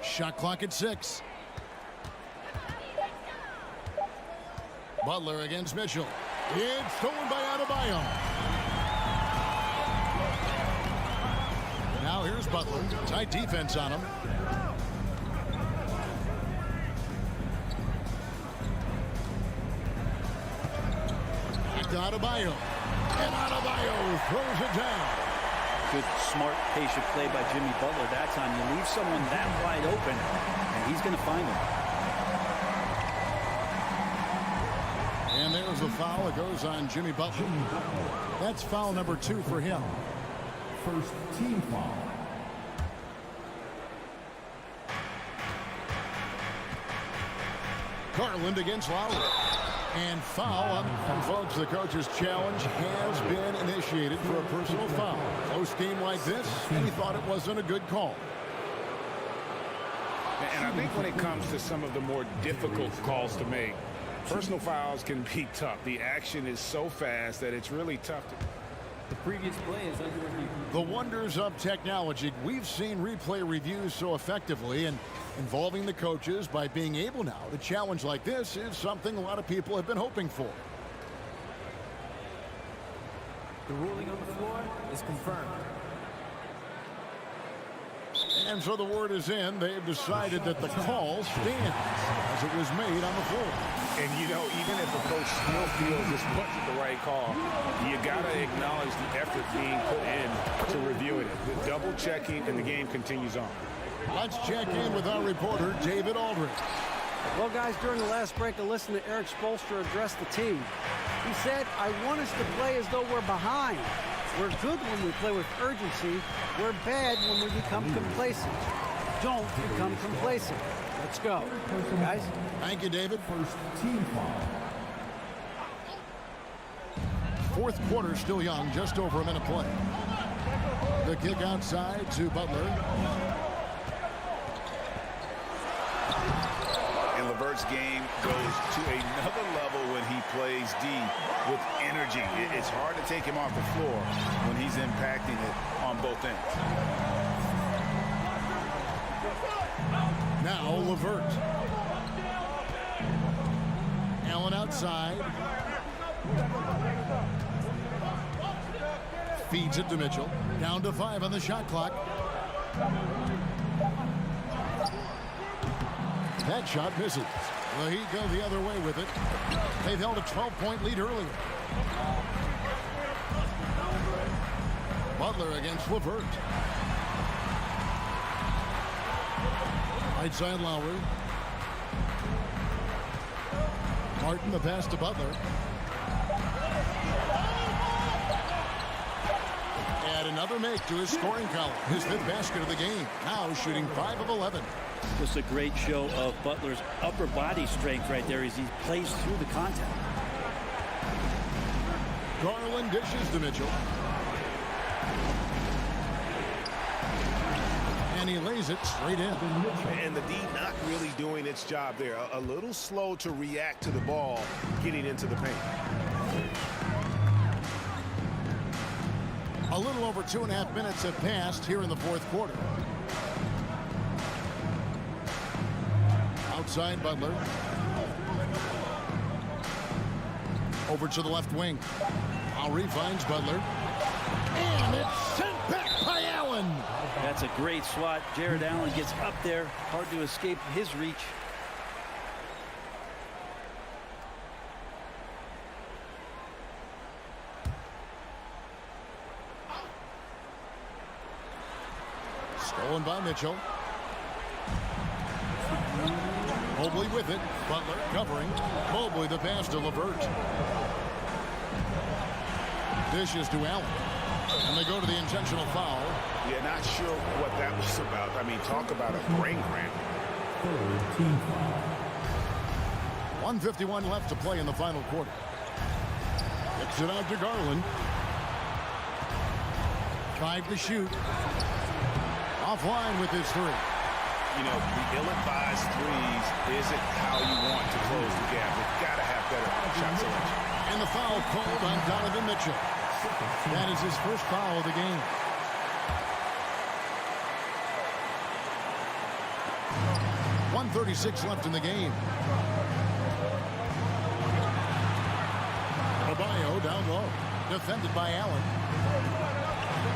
Shot clock at 6. Butler against Mitchell. It's stolen by Adebayo. Now here's Butler. Tight defense on him. Back to Adebayo. And Adebayo throws it down. Good, smart, patient play by Jimmy Butler that time. You leave someone that wide open, and he's going to find him. And there's the foul. It goes on Jimmy Butler. That's foul number 2 for him. First team foul. Garland against Lowry. And foul. And folks, the coach's challenge has been initiated for a personal foul. Close game like this, and he thought it wasn't a good call. And I think when it comes to some of the more difficult calls to make, personal fouls can be tough. The action is so fast that it's really tough to... The previous play is under review. The wonders of technology. We've seen replay reviews so effectively, and involving the coaches by being able now to challenge like this is something a lot of people have been hoping for. The ruling on the floor is confirmed. And so the word is in. They've decided that the call stands as it was made on the floor. And, you know, even if a coach still feels this wasn't the right call, you got to acknowledge the effort being put in to reviewing it. The double checking, and the game continues on. Let's check in with our reporter, David Aldridge. Well, guys, during the last break, I listened to Eric Spoelstra address the team. He said, I want us to play as though we're behind. We're good when we play with urgency. We're bad when we become complacent. Don't become complacent. Let's go. Guys? Thank you, David. First team foul. Fourth quarter still young, just over a minute play. The kick outside to Butler. And LeVert's game goes to another level when he plays D with energy. It's hard to take him off the floor when he's impacting it on both ends. Now LeVert. Allen outside. Feeds it to Mitchell. Down to 5 on the shot clock. That shot misses. The Heat go the other way with it. They've held a 12-point lead earlier. Butler against LeVert. Right side Lowry. Martin, the pass to Butler. And another make to his scoring column. His 5th basket of the game. Now shooting 5 of 11. Just a great show of Butler's upper body strength right there as he plays through the contact. Garland dishes to Mitchell. And he lays it straight in. And the D not really doing its job there. A little slow to react to the ball getting into the paint. A little over 2.5 minutes have passed here in the fourth quarter. Outside Butler. Over to the left wing. Lowry finds Butler. And it's sent back by Allen. That's a great swat. Jared Allen gets up there. Hard to escape his reach. Stolen by Mitchell. Mobley with it. Butler covering. Mobley the pass to LeVert. Dishes to Allen. And they go to the intentional foul. Yeah, not sure what that was about. I mean, talk about a brain cramp. Third team foul. 1:51 left to play in the final quarter. Kicks it out to Garland. 5 to shoot. Offline with his 3. You know, the ill-advised threes isn't how you want to close the gap. You've got to have better shot selection. And the foul called on Donovan Mitchell. That is his first foul of the game. .136 left in the game. Adebayo down low. Defended by Allen.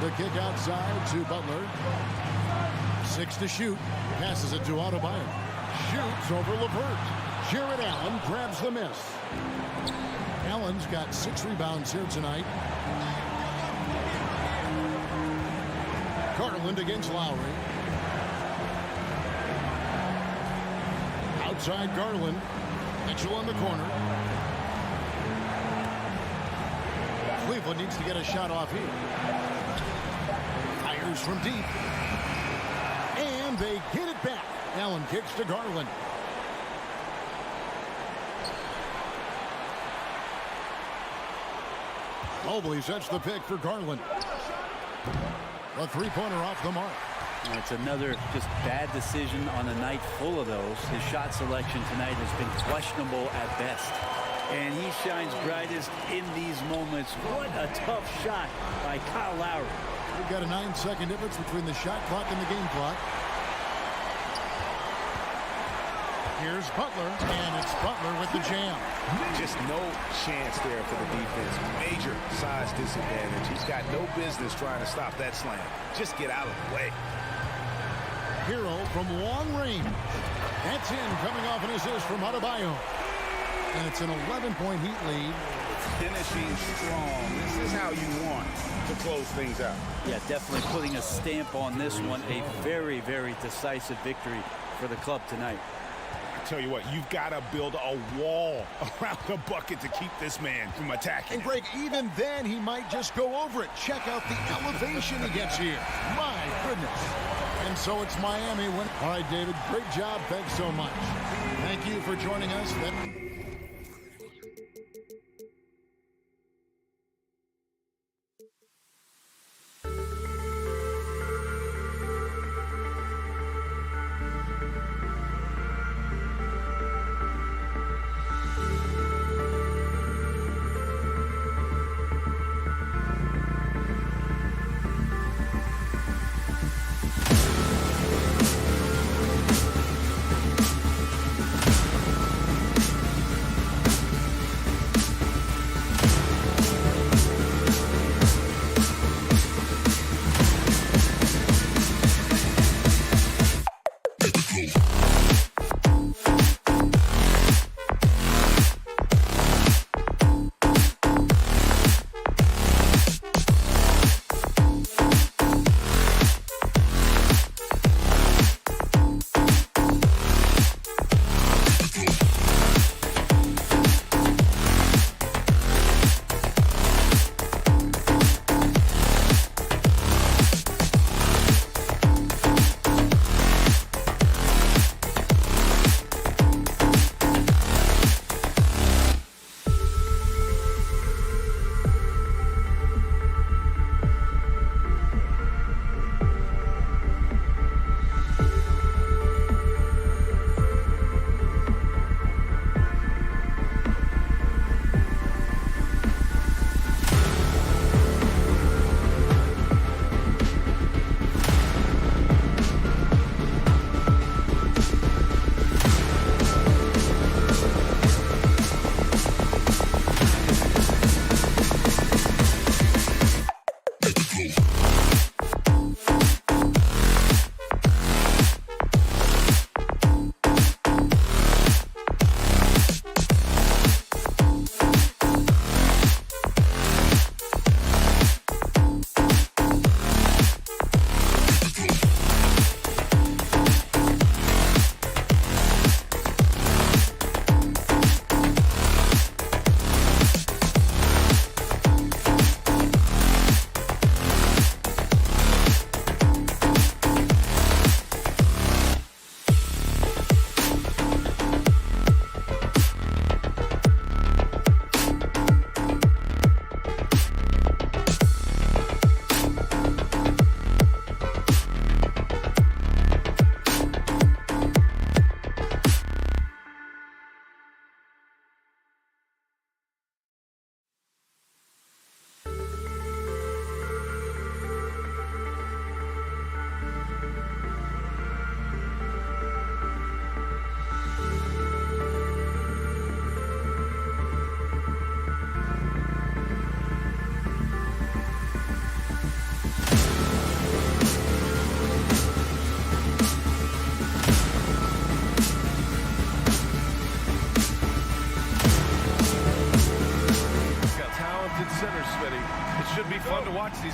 The kick outside to Butler. 6 to shoot. Passes it to Adebayo. Shoots over LeVert. Jared Allen grabs the miss. Allen's got 6 rebounds here tonight. Garland against Lowry. Outside Garland. Mitchell in the corner. Cleveland needs to get a shot off here. Fires from deep. And they get it back. Allen kicks to Garland. Mobley sets the pick for Garland. A three-pointer off the mark. It's another just bad decision on a night full of those. His shot selection tonight has been questionable at best. And he shines brightest in these moments. What a tough shot by Kyle Lowry. We've got a 9-second difference between the shot clock and the game clock. Here's Butler, and it's Butler with the jam. Just no chance there for the defense. Major size disadvantage. He's got no business trying to stop that slam. Just get out of the way. Hero from long range. That's in, coming off an assist from Adebayo. And it's an 11-point Heat lead. Finishing strong. This is how you want to close things out. Yeah, definitely putting a stamp on this one. A very, very decisive victory for the club tonight. Tell you what, you've got to build a wall around the bucket to keep this man from attacking. And Greg, even then he might just go over it. Check out the elevation he gets here. My goodness. And so it's Miami. All right, David, great job. Thanks so much. Thank you for joining us.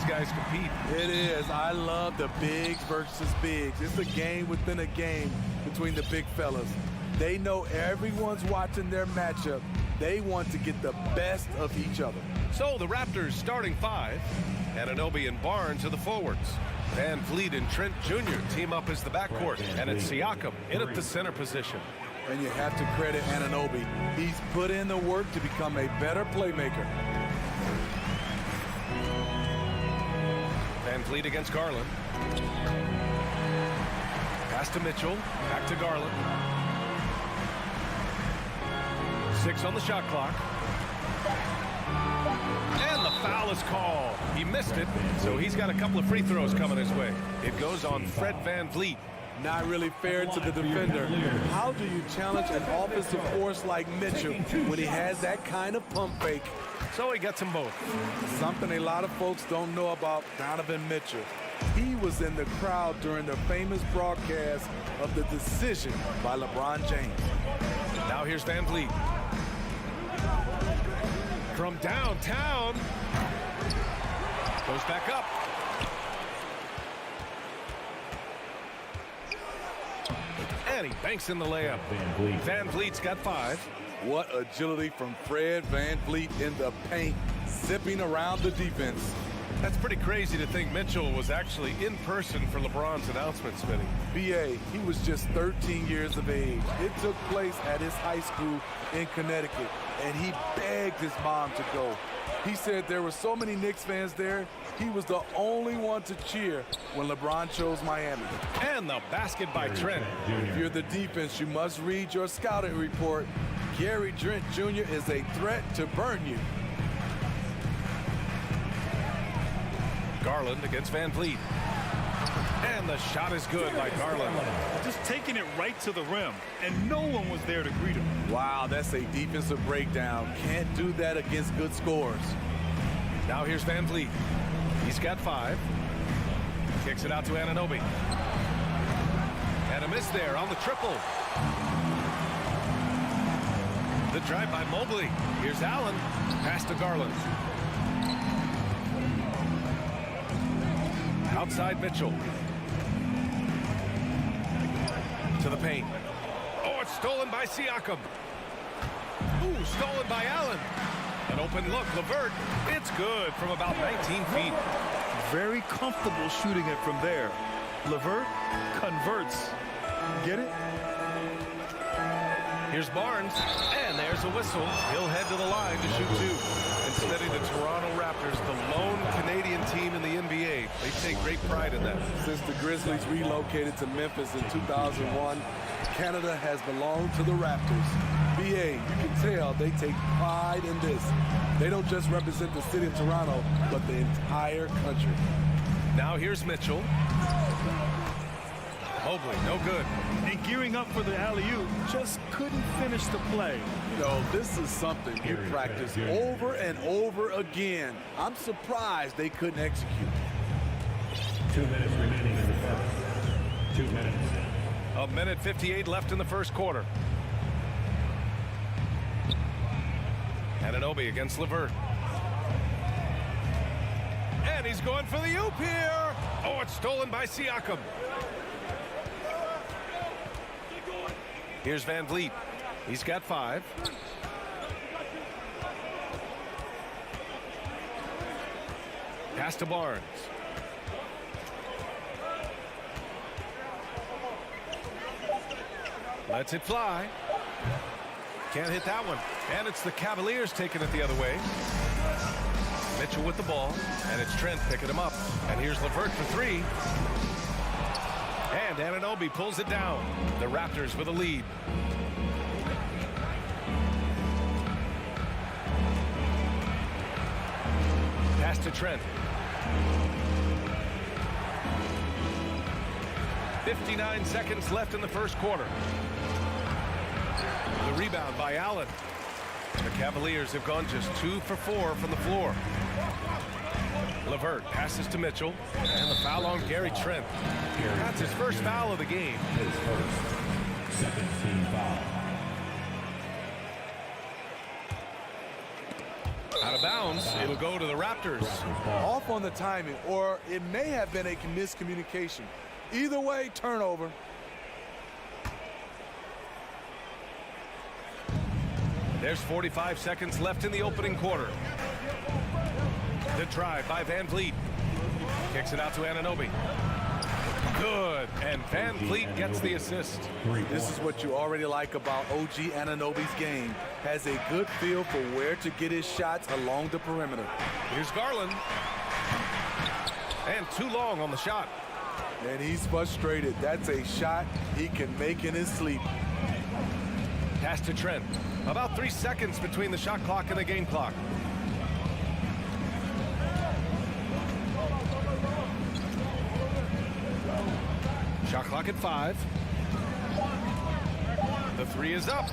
guys compete. It is. I love the bigs versus bigs. It's a game within a game between the big fellas. They know everyone's watching their matchup. They want to get the best of each other. So the Raptors starting five. Anunoby and Barnes are the forwards. Van Vliet and Trent Jr. team up as the backcourt. And it's Siakam in at the center position. And you have to credit Anunoby. He's put in the work to become a better playmaker. Van Vliet against Garland. Pass to Mitchell. Back to Garland. 6 on the shot clock. And the foul is called. He missed it, so he's got a couple of free throws coming his way. It goes on Fred Van Vliet. Not really fair to the defender. How do you challenge an offensive force like Mitchell when he has that kind of pump fake? So he gets them both. Something a lot of folks don't know about Donovan Mitchell. He was in the crowd during the famous broadcast of the decision by LeBron James. Now here's Van Vliet. From downtown. Goes back up. And he banks in the layup. Van Vliet's got 5. What agility from Fred Van Vliet in the paint, zipping around the defense. That's pretty crazy to think Mitchell was actually in person for LeBron's announcement, Smitty. B.A., he was just 13 years of age. It took place at his high school in Connecticut, and he begged his mom to go. He said there were so many Knicks fans there, he was the only one to cheer when LeBron chose Miami. And the basket by Trent. If you're the defense, you must read your scouting report. Gary Trent Jr. is a threat to burn you. Garland against Van Vliet. And the shot is good by Garland. Just taking it right to the rim, and no one was there to greet him. Wow, that's a defensive breakdown. Can't do that against good scores. Now here's Van Vliet. He's got 5. Kicks it out to Anunoby. And a miss there on the triple. The drive by Mobley. Here's Allen. Pass to Garland. Outside Mitchell. To the paint. Oh, it's stolen by Siakam. Ooh, stolen by Allen. An open look, LeVert. It's good from about 19 feet. Very comfortable shooting it from there. LeVert converts. Get it? Here's Barnes, and there's a whistle. He'll head to the line to shoot 2. Instead of the Toronto Raptors, the lone Canadian team in the NBA. They take great pride in that. Since the Grizzlies relocated to Memphis in 2001, Canada has belonged to the Raptors. BA, you can tell they take pride in this. They don't just represent the city of Toronto, but the entire country. Now here's Mitchell. Mobley, no good. And gearing up for the alley-oop, just couldn't finish the play. You know, this is something you practice over and over again. I'm surprised they couldn't execute. 2 minutes remaining in the first. 2 minutes. A minute 58 left in the first quarter. Anunoby against LeVert. And he's going for the oop here. Oh, it's stolen by Siakam. Here's Van Vliet. He's got 5. Pass to Barnes. Lets it fly. Can't hit that one. And it's the Cavaliers taking it the other way. Mitchell with the ball. And it's Trent picking him up. And here's LeVert for 3. And Anunoby pulls it down. The Raptors with a lead. Pass to Trent. 59 seconds left in the first quarter. The rebound by Allen. The Cavaliers have gone just 2 for 4 from the floor. LeVert passes to Mitchell, and the foul on Gary Trent. That's his first foul of the game. His first. Second team foul. Out of bounds. It'll go to the Raptors. Off on the timing, or it may have been a miscommunication. Either way, turnover. There's 45 seconds left in the opening quarter. The drive by Van Vliet. Kicks it out to Anunoby. Good, and Van Vliet gets the assist. This is what you already like about OG Anunoby's game. Has a good feel for where to get his shots along the perimeter. Here's Garland. And too long on the shot. And he's frustrated. That's a shot he can make in his sleep. Pass to Trent. About 3 seconds between the shot clock and the game clock. Shot clock at 5. The 3 is up.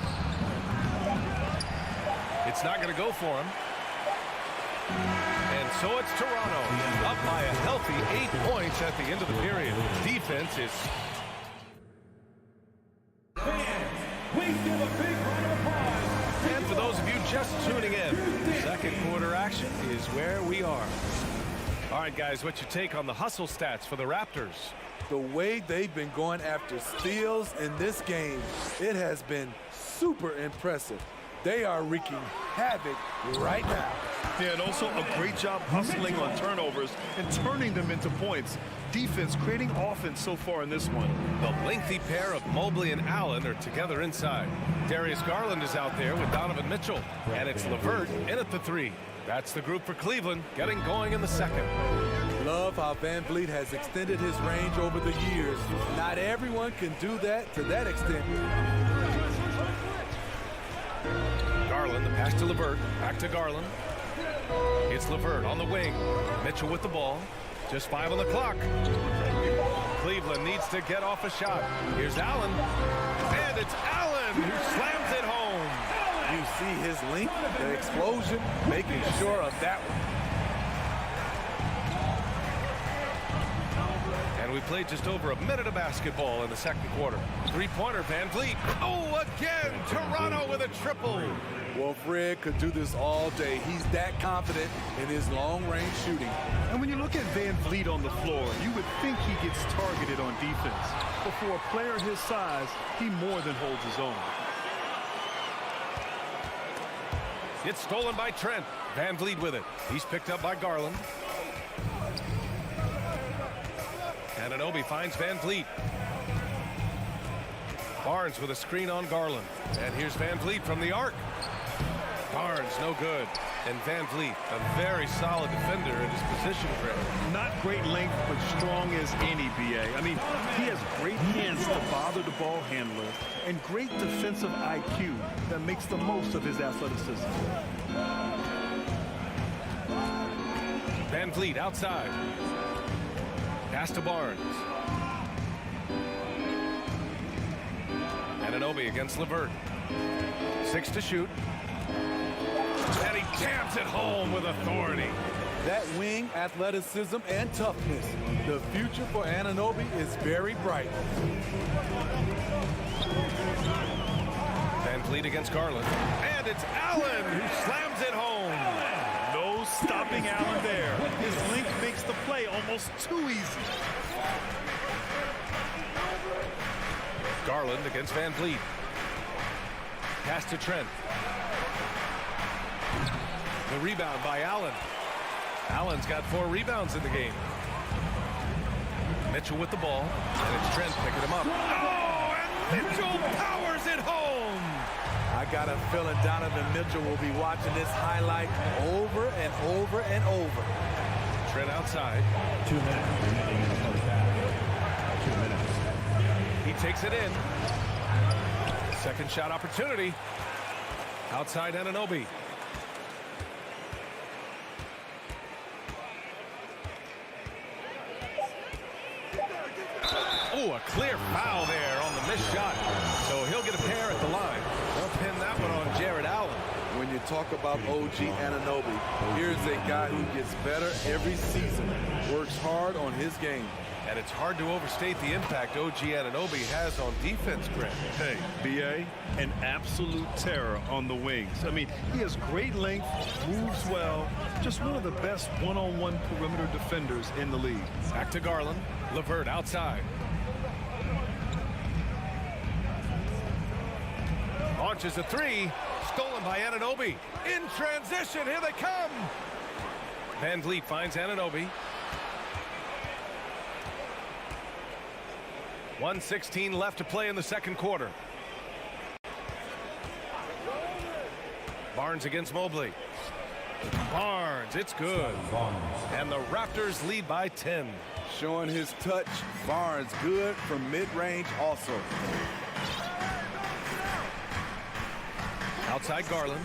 It's not going to go for him. And so it's Toronto up by a healthy 8 points at the end of the period. Defense is... Please give a big round of applause. And for those of you just tuning in, second quarter action is where we are. All right, guys, what's your take on the hustle stats for the Raptors? The way they've been going after steals in this game, it has been super impressive. They are wreaking havoc right now. Yeah, and also a great job hustling on turnovers and turning them into points. Defense creating offense so far in this one. The lengthy pair of Mobley and Allen are together inside. Darius Garland is out there with Donovan Mitchell. And it's LeVert in at the 3. That's the group for Cleveland, getting going in the second. Love how Van Vliet has extended his range over the years. Not everyone can do that to that extent. Garland, the pass to LeVert, back to Garland. It's LeVert on the wing. Mitchell with the ball. Just 5 on the clock. Cleveland needs to get off a shot. Here's Allen. And it's Allen who slams it home. You see his length, the explosion, making sure of that one. And we played just over a minute of basketball in the second quarter. Three-pointer, Van Vliet. Oh, again, Toronto with a triple. Well, Fred could do this all day. He's that confident in his long-range shooting. And when you look at Van Vliet on the floor, you would think he gets targeted on defense. But for a player his size, he more than holds his own. It's stolen by Trent. Van Vliet with it. He's picked up by Garland. Anunoby finds Van Vliet. Barnes with a screen on Garland. And here's Van Vliet from the arc. Barnes, no good. And Van Vliet, a very solid defender in his position grip. Not great length, but strong as any, B.A. I mean, he has great hands to bother the ball handler and great defensive IQ that makes the most of his athleticism. Van Vliet outside. Pass to Barnes. Anunoby against LeVert. 6 to shoot. And he jams it home with authority. That wing athleticism and toughness. The future for Anunoby is very bright. Van Vliet against Garland. And it's Allen who slams it home. No stopping Allen there. His length makes the play almost too easy. Garland against Van Vliet. Pass to Trent. The rebound by Allen. Allen's got 4 rebounds in the game. Mitchell with the ball. And it's Trent picking him up. Oh, and Mitchell powers it home. I got a feeling Donovan Mitchell will be watching this highlight over and over and over. Trent outside. 2 minutes remaining in the first half. 2 minutes. He takes it in. Second shot opportunity. Outside Anunoby. Oh, a clear foul there on the missed shot. So he'll get a pair at the line. They'll pin that one on Jared Allen. When you talk about OG Anunoby, here's a guy who gets better every season, works hard on his game. And it's hard to overstate the impact OG Anunoby has on defense, Grant. Hey, B.A., an absolute terror on the wings. I mean, he has great length, moves well, just one of the best one-on-one perimeter defenders in the league. Back to Garland. LeVert outside. Launches a three. Stolen by Anunoby. In transition. Here they come. Van Vliet finds Anunoby. 1:16 left to play in the second quarter. Barnes against Mobley. Barnes, it's good. And the Raptors lead by 10. Showing his touch. Barnes good from mid-range also. Outside Garland.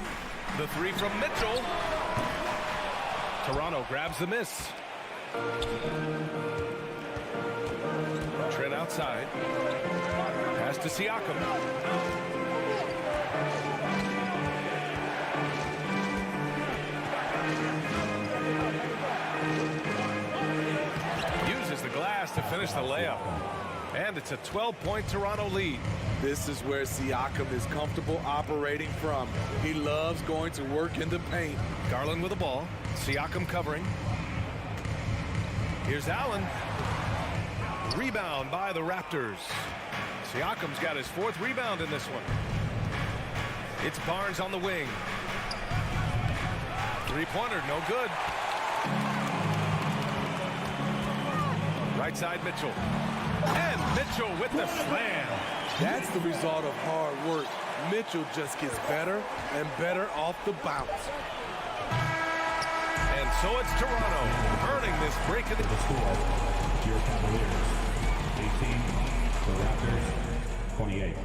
The three from Mitchell. Toronto grabs the miss. Trent outside. Pass to Siakam. Uses the glass to finish the layup. And it's a 12-point Toronto lead. This is where Siakam is comfortable operating from. He loves going to work in the paint. Garland with the ball. Siakam covering. Here's Allen. Rebound by the Raptors. Siakam's got his 4th rebound in this one. It's Barnes on the wing. Three-pointer, no good. Right side, Mitchell. And Mitchell with the slam. That's the result of hard work. Mitchell just gets better and better off the bounce. And so it's Toronto earning this break in the score. Your Cavaliers 18, the Raptors 28.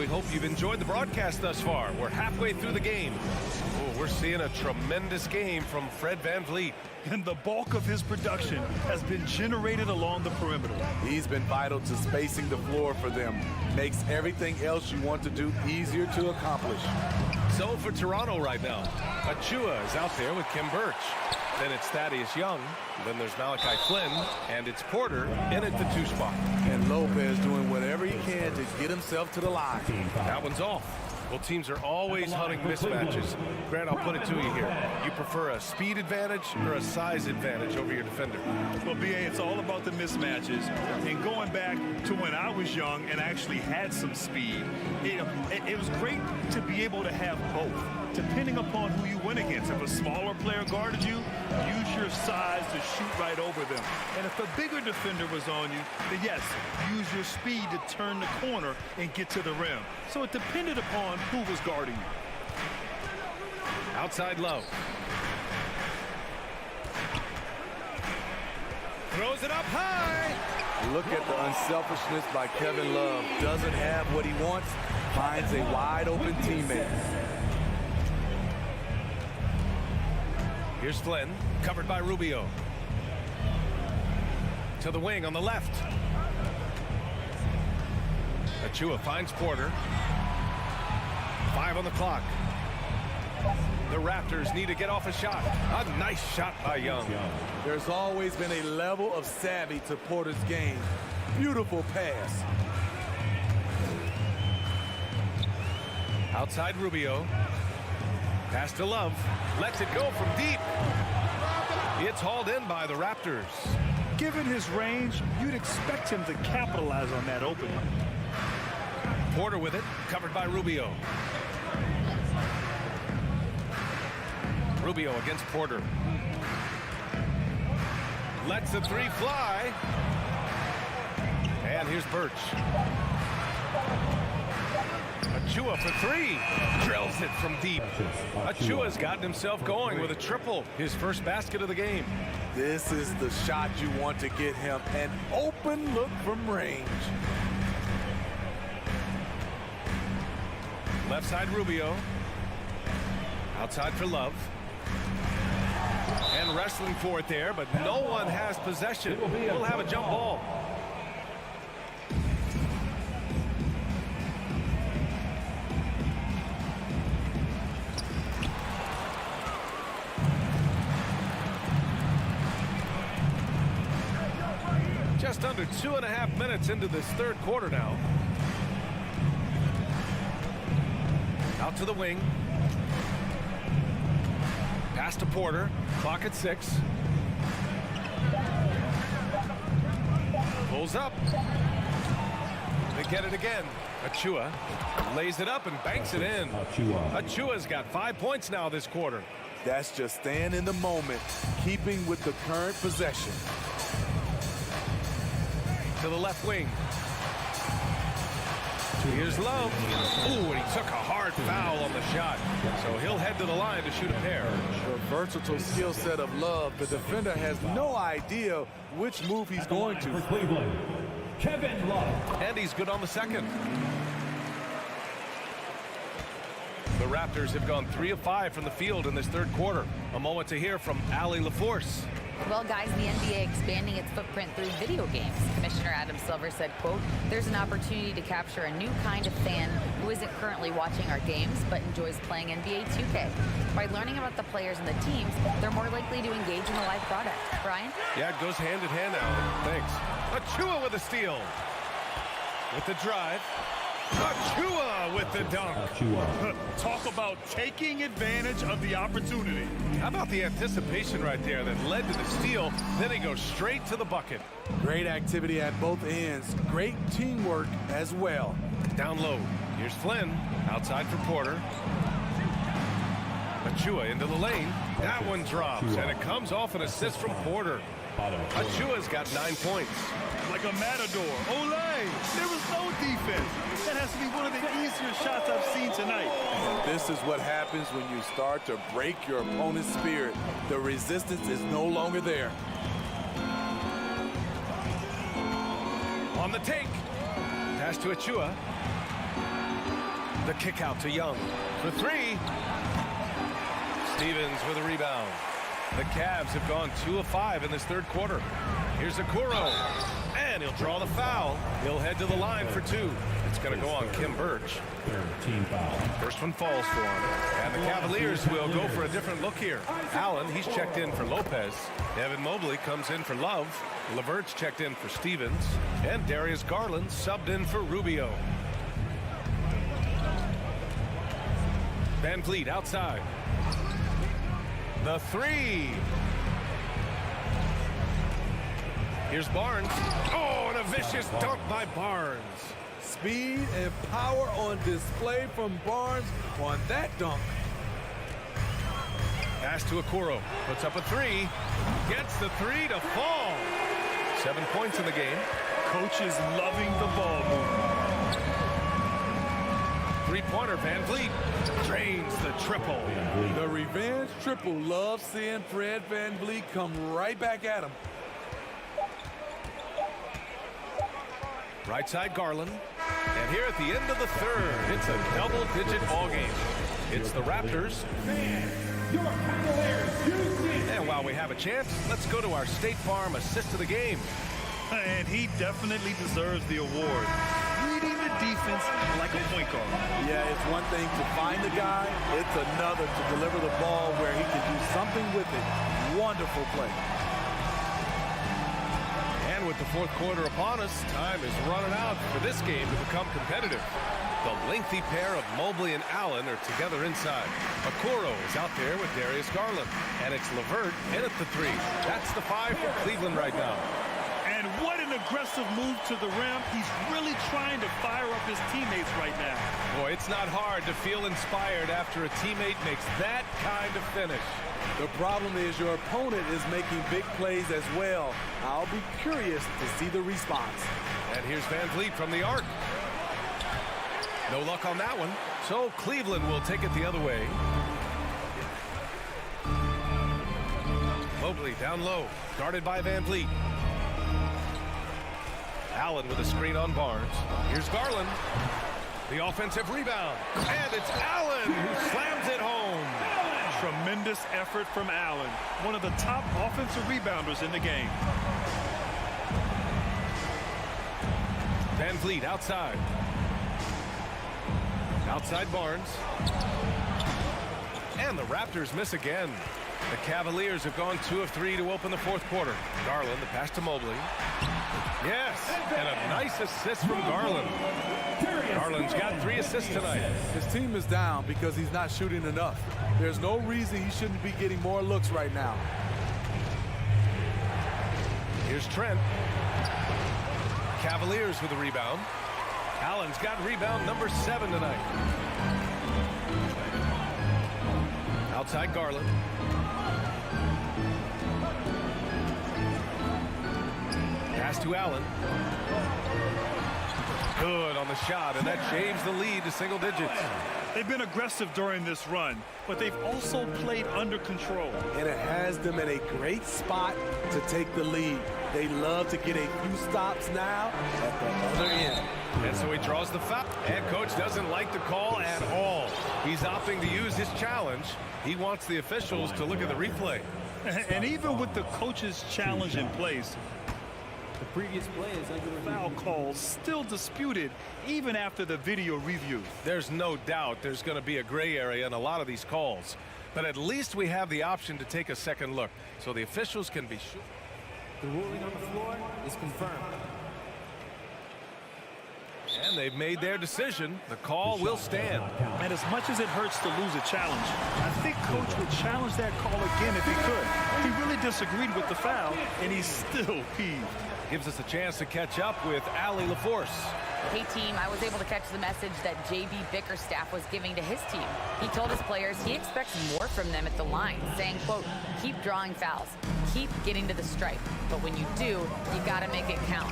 Hope you've enjoyed the broadcast thus far. We're halfway through the game. Oh, we're seeing a tremendous game from Fred VanVleet. And the bulk of his production has been generated along the perimeter. He's been vital to spacing the floor for them. Makes everything else you want to do easier to accomplish. So for Toronto right now, Achua is out there with Kim Birch. Then it's Thaddeus Young. Then there's Malachi Flynn. And it's Porter in at the 2 spot. And Lopez doing whatever he can to get himself to the line. That one's off. Well, teams are always hunting mismatches. Grant, I'll put it to you here. You prefer a speed advantage or a size advantage over your defender? Well, B.A., it's all about the mismatches. And going back to when I was young and actually had some speed, it was great to be able to have both, depending upon who you went against. If a smaller player guarded you, use your size to shoot right over them. And if a bigger defender was on you, then yes, use your speed to turn the corner and get to the rim. So it depended upon who was guarding you. Outside Love. Throws it up high. Look at the unselfishness by Kevin Love. Doesn't have what he wants, finds a wide open teammate. Here's Flynn, covered by Rubio. To the wing on the left. Achua finds Porter. 5 on the clock. The Raptors need to get off a shot. A nice shot by Young. There's always been a level of savvy to Porter's game. Beautiful pass. Outside Rubio. Pass to Love. Lets it go from deep. It's hauled in by the Raptors. Given his range, you'd expect him to capitalize on that opening. Porter with it, covered by Rubio. Rubio against Porter. Lets the three fly. And here's Birch. Achua for 3. Drills it from deep. Achua's gotten himself going with a triple. His first basket of the game. This is the shot you want to get him. An open look from range. Left side Rubio. Outside for Love. And wrestling for it there, but no one has possession. We'll have a jump ball. Just under 2.5 minutes into this third quarter now. Out to the wing. Pass to Porter. Clock at 6. Pulls up. They get it again. Achua lays it up and banks it in. Achua's got 5 points now this quarter. That's just staying in the moment, keeping with the current possession. To the left wing. Here's Love. Ooh, and he took a hard foul on the shot. So he'll head to the line to shoot a pair. The versatile skill set of Love, the defender has no idea which move he's going to. For Cleveland, Kevin Love. And he's good on the second. The Raptors have gone 3 of 5 from the field in this third quarter. A moment to hear from Allie LaForce. Well, guys, the NBA expanding its footprint through video games. Commissioner Adam Silver said, quote, there's an opportunity to capture a new kind of fan who isn't currently watching our games but enjoys playing NBA 2K. By learning about the players and the teams, they're more likely to engage in the live product. Brian? Yeah, it goes hand in hand now. Thanks. Achua with a steal. With the drive. Achua with the dunk. Talk about taking advantage of the opportunity. How about the anticipation right there that led to the steal? Then he goes straight to the bucket. Great activity at both ends. Great teamwork as well. Down low. Here's Flynn. Outside for Porter. Achua into the lane. That one drops, and it comes off an assist from Porter. Achua's got 9 points. Like a matador. Olay! There was no defense. That has to be one of the easier shots I've seen tonight. This is what happens when you start to break your opponent's spirit. The resistance is no longer there. On the take. Pass to Achua. The kick out to Young. For 3. Stevens with a rebound. The Cavs have gone 2 of 5 in this third quarter. Here's Okoro. And he'll draw the foul. He'll head to the line for 2. It's going to go on Kim Birch. Team foul. First one falls for him. And the Cavaliers will go for a different look here. Allen, he's checked in for Lopez. Evan Mobley comes in for Love. LeVert's checked in for Stevens. And Darius Garland subbed in for Rubio. Van Vliet outside. The 3. Here's Barnes. Oh, and a vicious dunk by Barnes. Speed and power on display from Barnes on that dunk. Pass to Okoro. Puts up a 3. Gets the 3 to fall. 7 points in the game. Coach is loving the ball movement. Three-pointer, Van Vliet drains the triple. The revenge triple. Loves seeing Fred Van Vliet come right back at him. Right side Garland. And here at the end of the third, it's a double-digit ball game. It's the Raptors. And while we have a chance, let's go to our State Farm assist of the game. And he definitely deserves the award. Reading the defense like a point guard. Yeah, it's one thing to find the guy. It's another to deliver the ball where he can do something with it. Wonderful play. And with the fourth quarter upon us, time is running out for this game to become competitive. The lengthy pair of Mobley and Allen are together inside. Okoro is out there with Darius Garland. And it's LeVert in at the 3. That's the 5 for Cleveland right now. And what an aggressive move to the rim. He's really trying to fire up his teammates right now. Boy, it's not hard to feel inspired after a teammate makes that kind of finish. The problem is your opponent is making big plays as well. I'll be curious to see the response. And here's Van Vliet from the arc. No luck on that one. So Cleveland will take it the other way. Mobley down low, guarded by Van Vliet. Allen with a screen on Barnes. Here's Garland. The offensive rebound. And it's Allen who slams it home. Tremendous effort from Allen. One of the top offensive rebounders in the game. Van Vliet outside. Outside Barnes. And the Raptors miss again. The Cavaliers have gone 2 of 3 to open the fourth quarter. Garland, the pass to Mobley. Yes, and a nice assist from Garland. Garland's got 3 assists tonight. His team is down because he's not shooting enough. There's no reason he shouldn't be getting more looks right now. Here's Trent. Cavaliers with a rebound. Allen's got rebound number 7 tonight. Outside Garland. Pass to Allen. Good on the shot, and that shaves the lead to single digits. They've been aggressive during this run, but they've also played under control. And it has them in a great spot to take the lead. They love to get a few stops now at the other end. And so he draws the foul. And coach doesn't like the call at all. He's opting to use his challenge. He wants the officials to look at the replay. And even with the coach's challenge in place, the previous play is under review. Foul calls still disputed even after the video review. There's no doubt there's going to be a gray area in a lot of these calls. But at least we have the option to take a second look so the officials can be sure. The ruling on the floor is confirmed. And they've made their decision. The call will stand. And as much as it hurts to lose a challenge, I think coach would challenge that call again if he could. He really disagreed with the foul, and he's still peeved. Gives us a chance to catch up with Allie LaForce. Hey, team, I was able to catch the message that J.B. Bickerstaff was giving to his team. He told his players he expects more from them at the line, saying, quote, keep drawing fouls, keep getting to the stripe. But when you do, you got to make it count.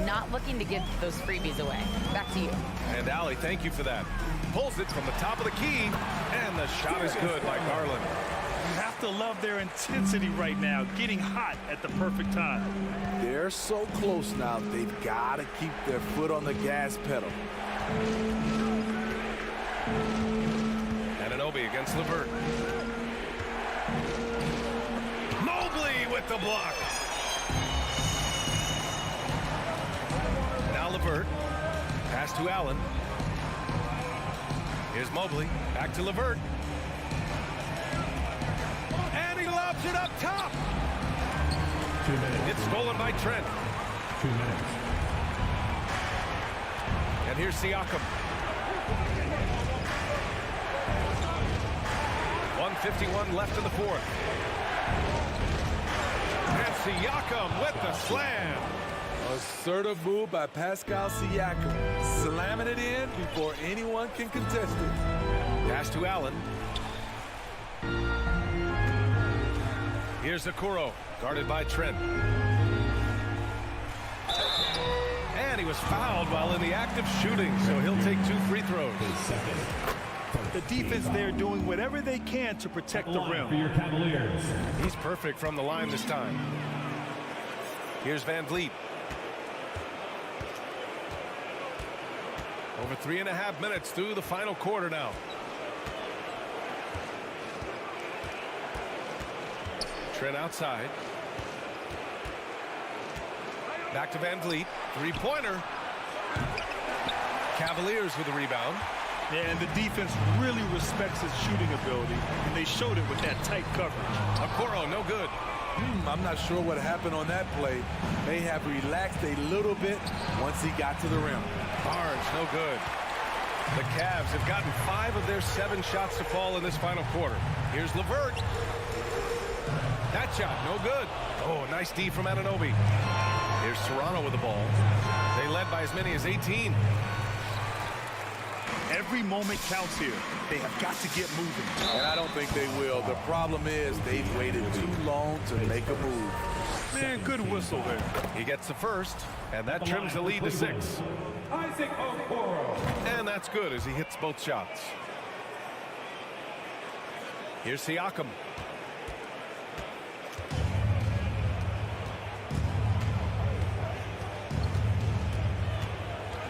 Not looking to give those freebies away. Back to you. And Allie, thank you for that. Pulls it from the top of the key, and the shot is good by Garland. You have to love their intensity right now, getting hot at the perfect time. They're so close now, they've got to keep their foot on the gas pedal. Anunoby against LeVert. Mobley with the block. Now LeVert. Pass to Allen. Here's Mobley. Back to LeVert. And he lobs it up top. 2 minutes. It's stolen by Trent. 2 minutes. And here's Siakam. 1:51 left in the fourth. And Siakam with the slam. Assertive move by Pascal Siakam. Slamming it in before anyone can contest it. Pass to Allen. Here's Okoro, guarded by Trent. And he was fouled while in the act of shooting, so he'll take 2 free throws. The defense there doing whatever they can to protect the rim. For your Cavaliers. He's perfect from the line this time. Here's Van Vliet. Over 3.5 minutes through the final quarter now. Trent outside. Back to Van Vliet. Three-pointer. Cavaliers with a rebound. Yeah, and the defense really respects his shooting ability, and they showed it with that tight coverage. Okoro, no good. I'm not sure what happened on that play. May have relaxed a little bit once he got to the rim. Barnes, no good. The Cavs have gotten 5 of their 7 shots to fall in this final quarter. Here's LeVert. That shot, no good. Oh, nice D from Anunoby. Here's Toronto with the ball. They led by as many as 18. Every moment counts here. They have got to get moving. And I don't think they will. The problem is they've waited too long to make a move. Man, good whistle there. He gets the first, and that trims the lead to 6. And that's good as he hits both shots. Here's Siakam.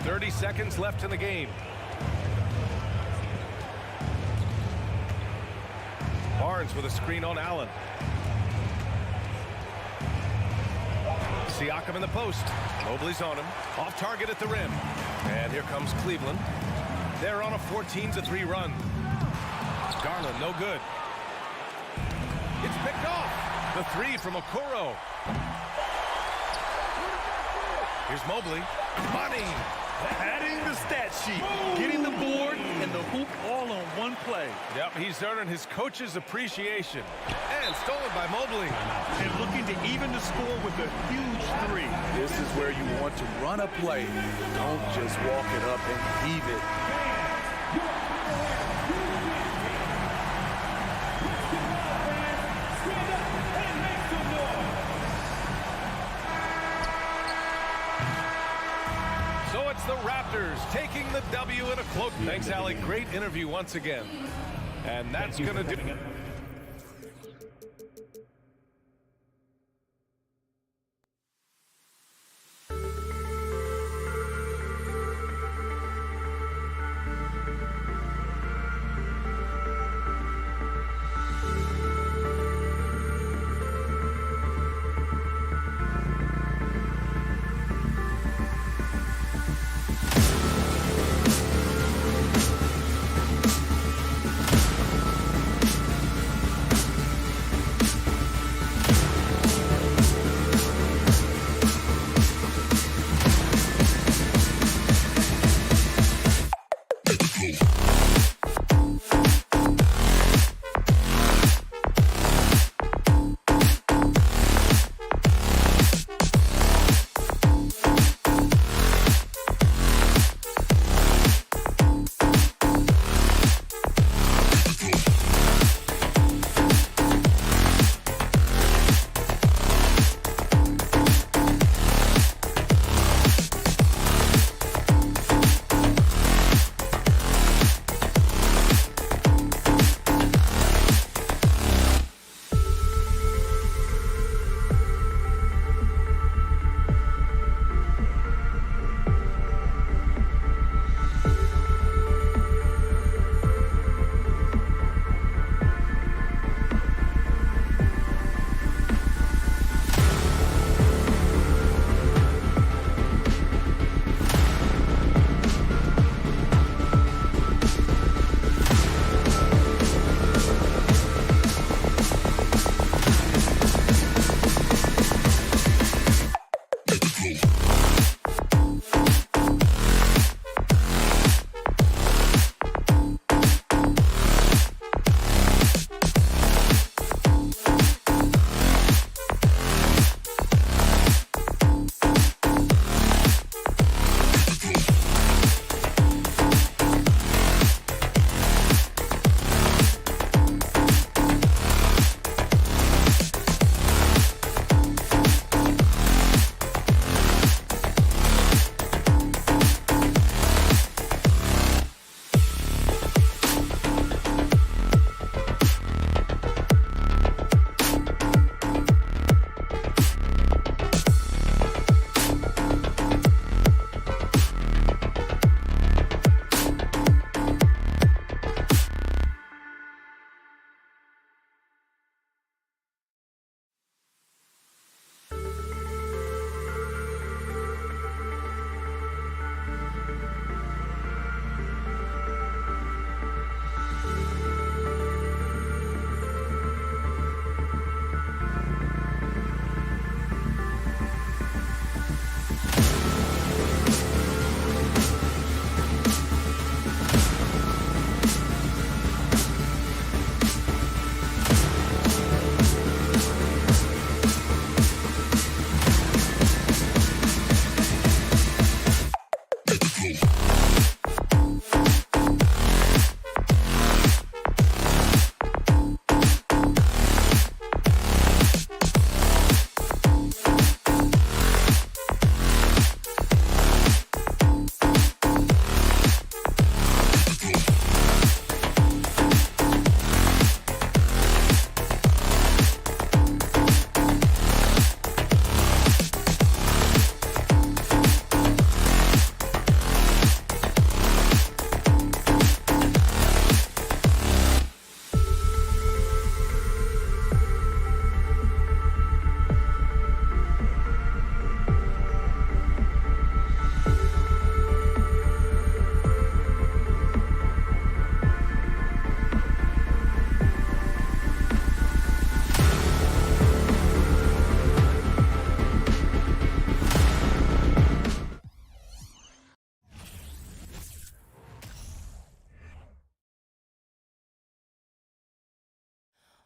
.30 seconds left in the game. Barnes with a screen on Allen. Siakam in the post. Mobley's on him. Off target at the rim. And here comes Cleveland. They're on a 14-3 run. Garland, no good. It's picked off. The three from Okoro. Here's Mobley. Money. Adding the stat sheet, getting the board and the hoop all on one play. Yep, he's earning his coach's appreciation. And stolen by Mobley. And looking to even the score with a huge three. This is where you want to run a play. Don't just walk it up and heave it. So it's the Raptors taking the W in a cloak. Thanks, Allie. Great interview once again. And that's going to do it.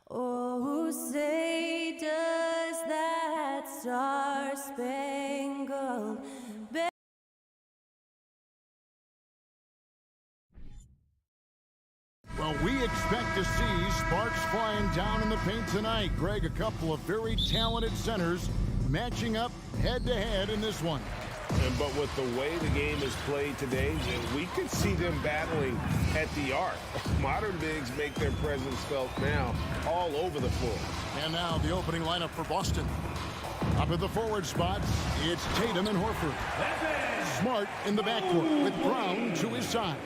Oh, say does that star-spangled banner. Well, we expect to see sparks flying down in the paint tonight. Greg, a couple of very talented centers matching up head-to-head in this one. But with the way the game is played today, we could see them battling at the arc. Modern bigs make their presence felt now all over the floor. And now the opening lineup for Boston. Up at the forward spots, it's Tatum and Horford. Smart in the backcourt with Brown to his side.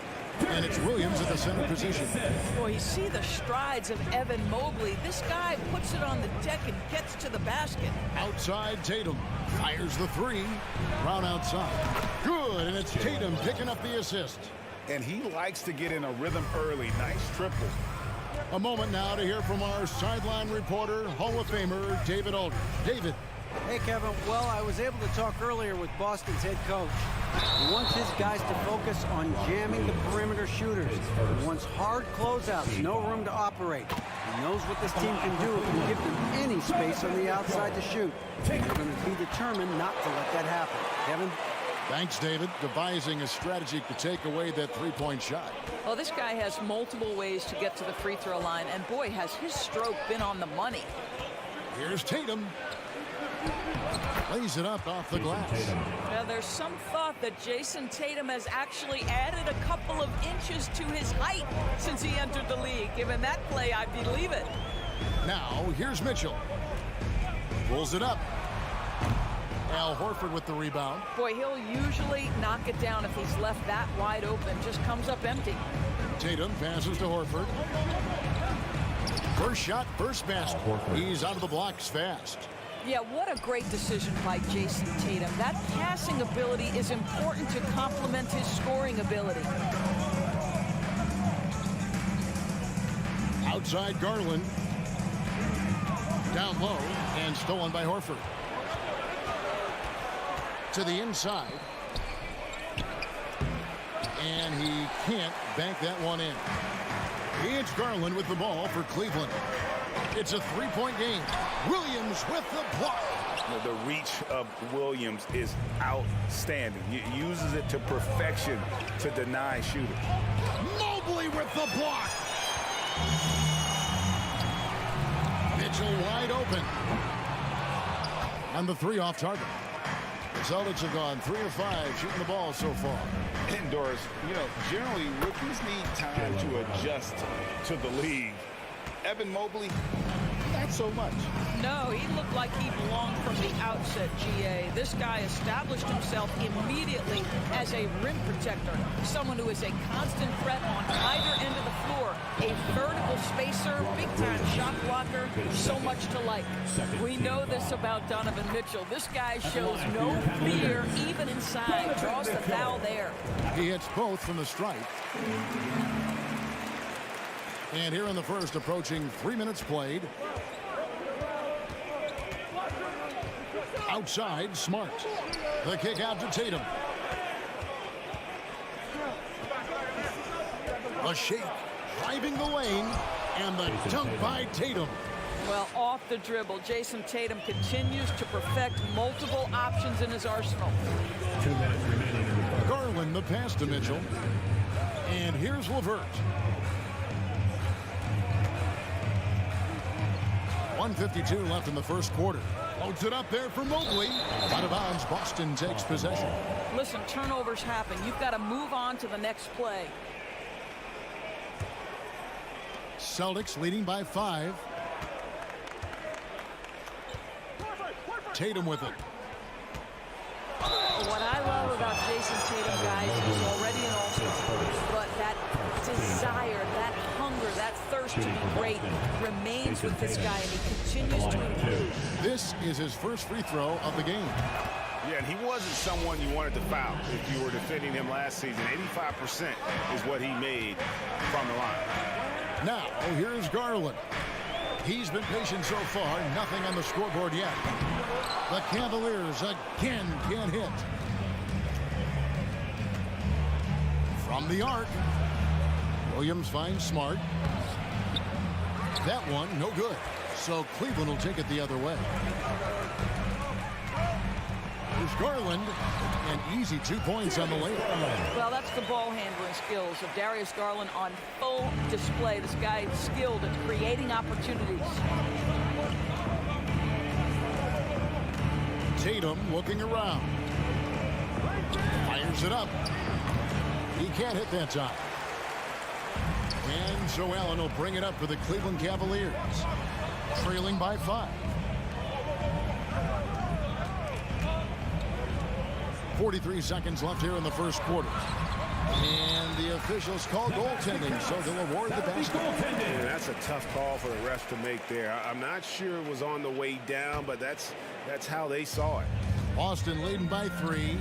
And it's Williams at the center position. Boy, you see the strides of Evan Mobley. This guy puts it on the deck and gets to the basket. Outside, Tatum fires the three. Brown outside. Good, and it's Tatum picking up the assist. And he likes to get in a rhythm early. Nice triple. A moment now to hear from our sideline reporter, Hall of Famer David Aldridge. David. Hey, Kevin. Well, I was able to talk earlier with Boston's head coach. He wants his guys to focus on jamming the perimeter shooters. He wants hard closeouts, no room to operate. He knows what this team can do if you give them any space on the outside to shoot. They're going to be determined not to let that happen. Kevin? Thanks, David. Devising a strategy to take away that three-point shot. Well, this guy has multiple ways to get to the free throw line, and boy, has his stroke been on the money. Here's Tatum. Lays it up off the glass. Now, there's some thought that Jason Tatum has actually added a couple of inches to his height since he entered the league. Given that play, I believe it. Now, here's Mitchell. Pulls it up. Al Horford with the rebound. Boy, he'll usually knock it down if he's left that wide open. Just comes up empty. Tatum passes to Horford. First shot, first basket. He's out of the blocks fast. Yeah, what a great decision by Jason Tatum. That passing ability is important to complement his scoring ability. Outside Garland. Down low and stolen by Horford. To the inside. And he can't bank that one in. It's Garland with the ball for Cleveland. It's a three-point game. Williams with the block. The reach of Williams is outstanding. He uses it to perfection to deny shooters. Mobley with the block. Mitchell wide open. And the three off target. The Celtics have gone 3 of 5 shooting the ball so far. And Doris, generally rookies need time to adjust to the league. Evan Mobley, not so much. No, he looked like he belonged from the outset, GA. This guy established himself immediately as a rim protector, someone who is a constant threat on either end of the floor, a vertical spacer, big-time shot blocker, so much to like. We know this about Donovan Mitchell. This guy shows no fear, even inside, draws the foul there. He hits both from the stripe. And here in the first, approaching 3 minutes played. Outside, Smart. The kick out to Tatum. A shake, driving the lane, and the dunk by Tatum. Well, off the dribble, Jason Tatum continues to perfect multiple options in his arsenal. 2 minutes remaining in the quarter. Garland the pass to Mitchell. And here's LeVert. 1:52 left in the first quarter. Loads it up there for Mobley. Out of bounds, Boston takes possession. Listen, turnovers happen. You've got to move on to the next play. Celtics leading by 5. Tatum with it. What I love about Jason Tatum, guys, he's already an all-star. But that desire, that hunger, that thirst to be great remains with this guy, and he continues to improve. This is his first free throw of the game. Yeah, and he wasn't someone you wanted to foul if you were defending him last season. 85% is what he made from the line. Now, here's Garland. He's been patient so far, nothing on the scoreboard yet. The Cavaliers again can't hit. From the arc, Williams finds Smart. That one, no good. So Cleveland will take it the other way. Here's Garland. An easy 2 points on the layup. Well, that's the ball handling skills of Darius Garland on full display. This guy is skilled at creating opportunities. Tatum looking around. Fires it up. He can't hit that time. And so Allen will bring it up for the Cleveland Cavaliers. Trailing by 5. 43 seconds left here in the first quarter. And the officials call goaltending, so they'll award the basketball. Yeah, that's a tough call for the refs to make there. I'm not sure it was on the way down, but that's how they saw it. Boston leading by 3.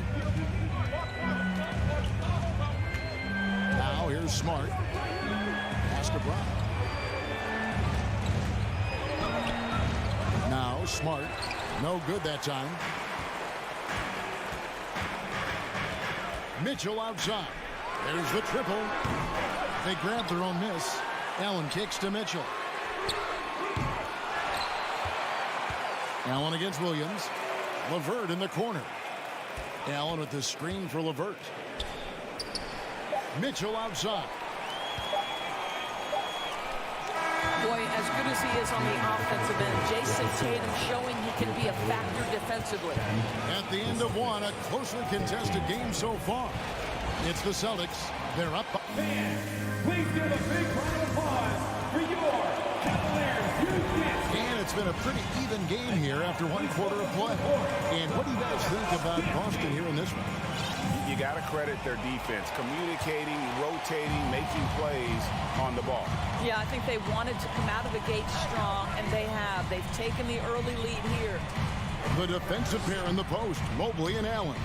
Now here's Smart. Pass to Brown. Now Smart. No good that time. Mitchell outside. There's the triple. They grab their own miss. Allen kicks to Mitchell. Allen against Williams. LeVert in the corner. Allen with the screen for LeVert. Mitchell outside. Boy, as good as he is on the offensive end, Jason Tatum showing he can be a factor defensively. At the end of one, a closely contested game so far. It's the Celtics. They're up. Fans, please give a big round of applause for your Cavaliers. And it's been a pretty even game here after one quarter of play. And what do you guys think about Boston here in this one? You got to credit their defense, communicating, rotating, making plays on the ball. Yeah, I think they wanted to come out of the gate strong, and they have. They've taken the early lead here. The defensive pair in the post, Mobley and Allen.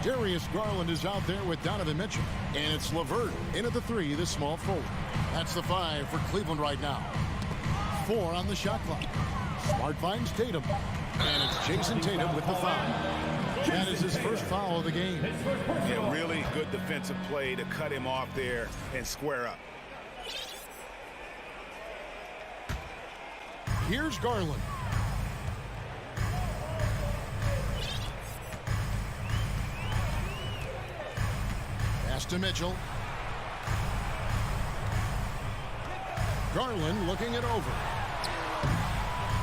Darius Garland is out there with Donovan Mitchell. And it's LeVert in at the 3, the small forward. That's the 5 for Cleveland right now. 4 on the shot clock. Smart finds Tatum. And it's Jason Tatum with the foul. That is his first foul of the game. Yeah, really good defensive play to cut him off there and square up. Here's Garland. Pass to Mitchell. Garland looking it over.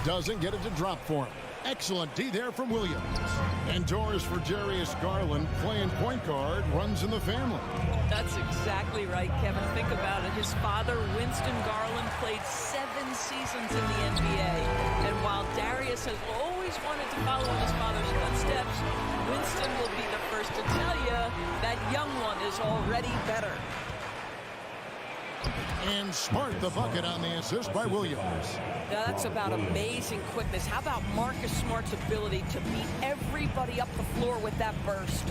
Doesn't get it to drop for him. Excellent D there from Williams. And doors for Darius Garland, playing point guard, runs in the family. That's exactly right, Kevin. Think about it. His father, Winston Garland, played 7 seasons in the NBA. And while Darius has always wanted to follow in his father's footsteps, Winston will be the first to tell you that young one is already better. And Smart the bucket on the assist by Williams. Now that's about amazing quickness. How about Marcus Smart's ability to beat everybody up the floor with that burst?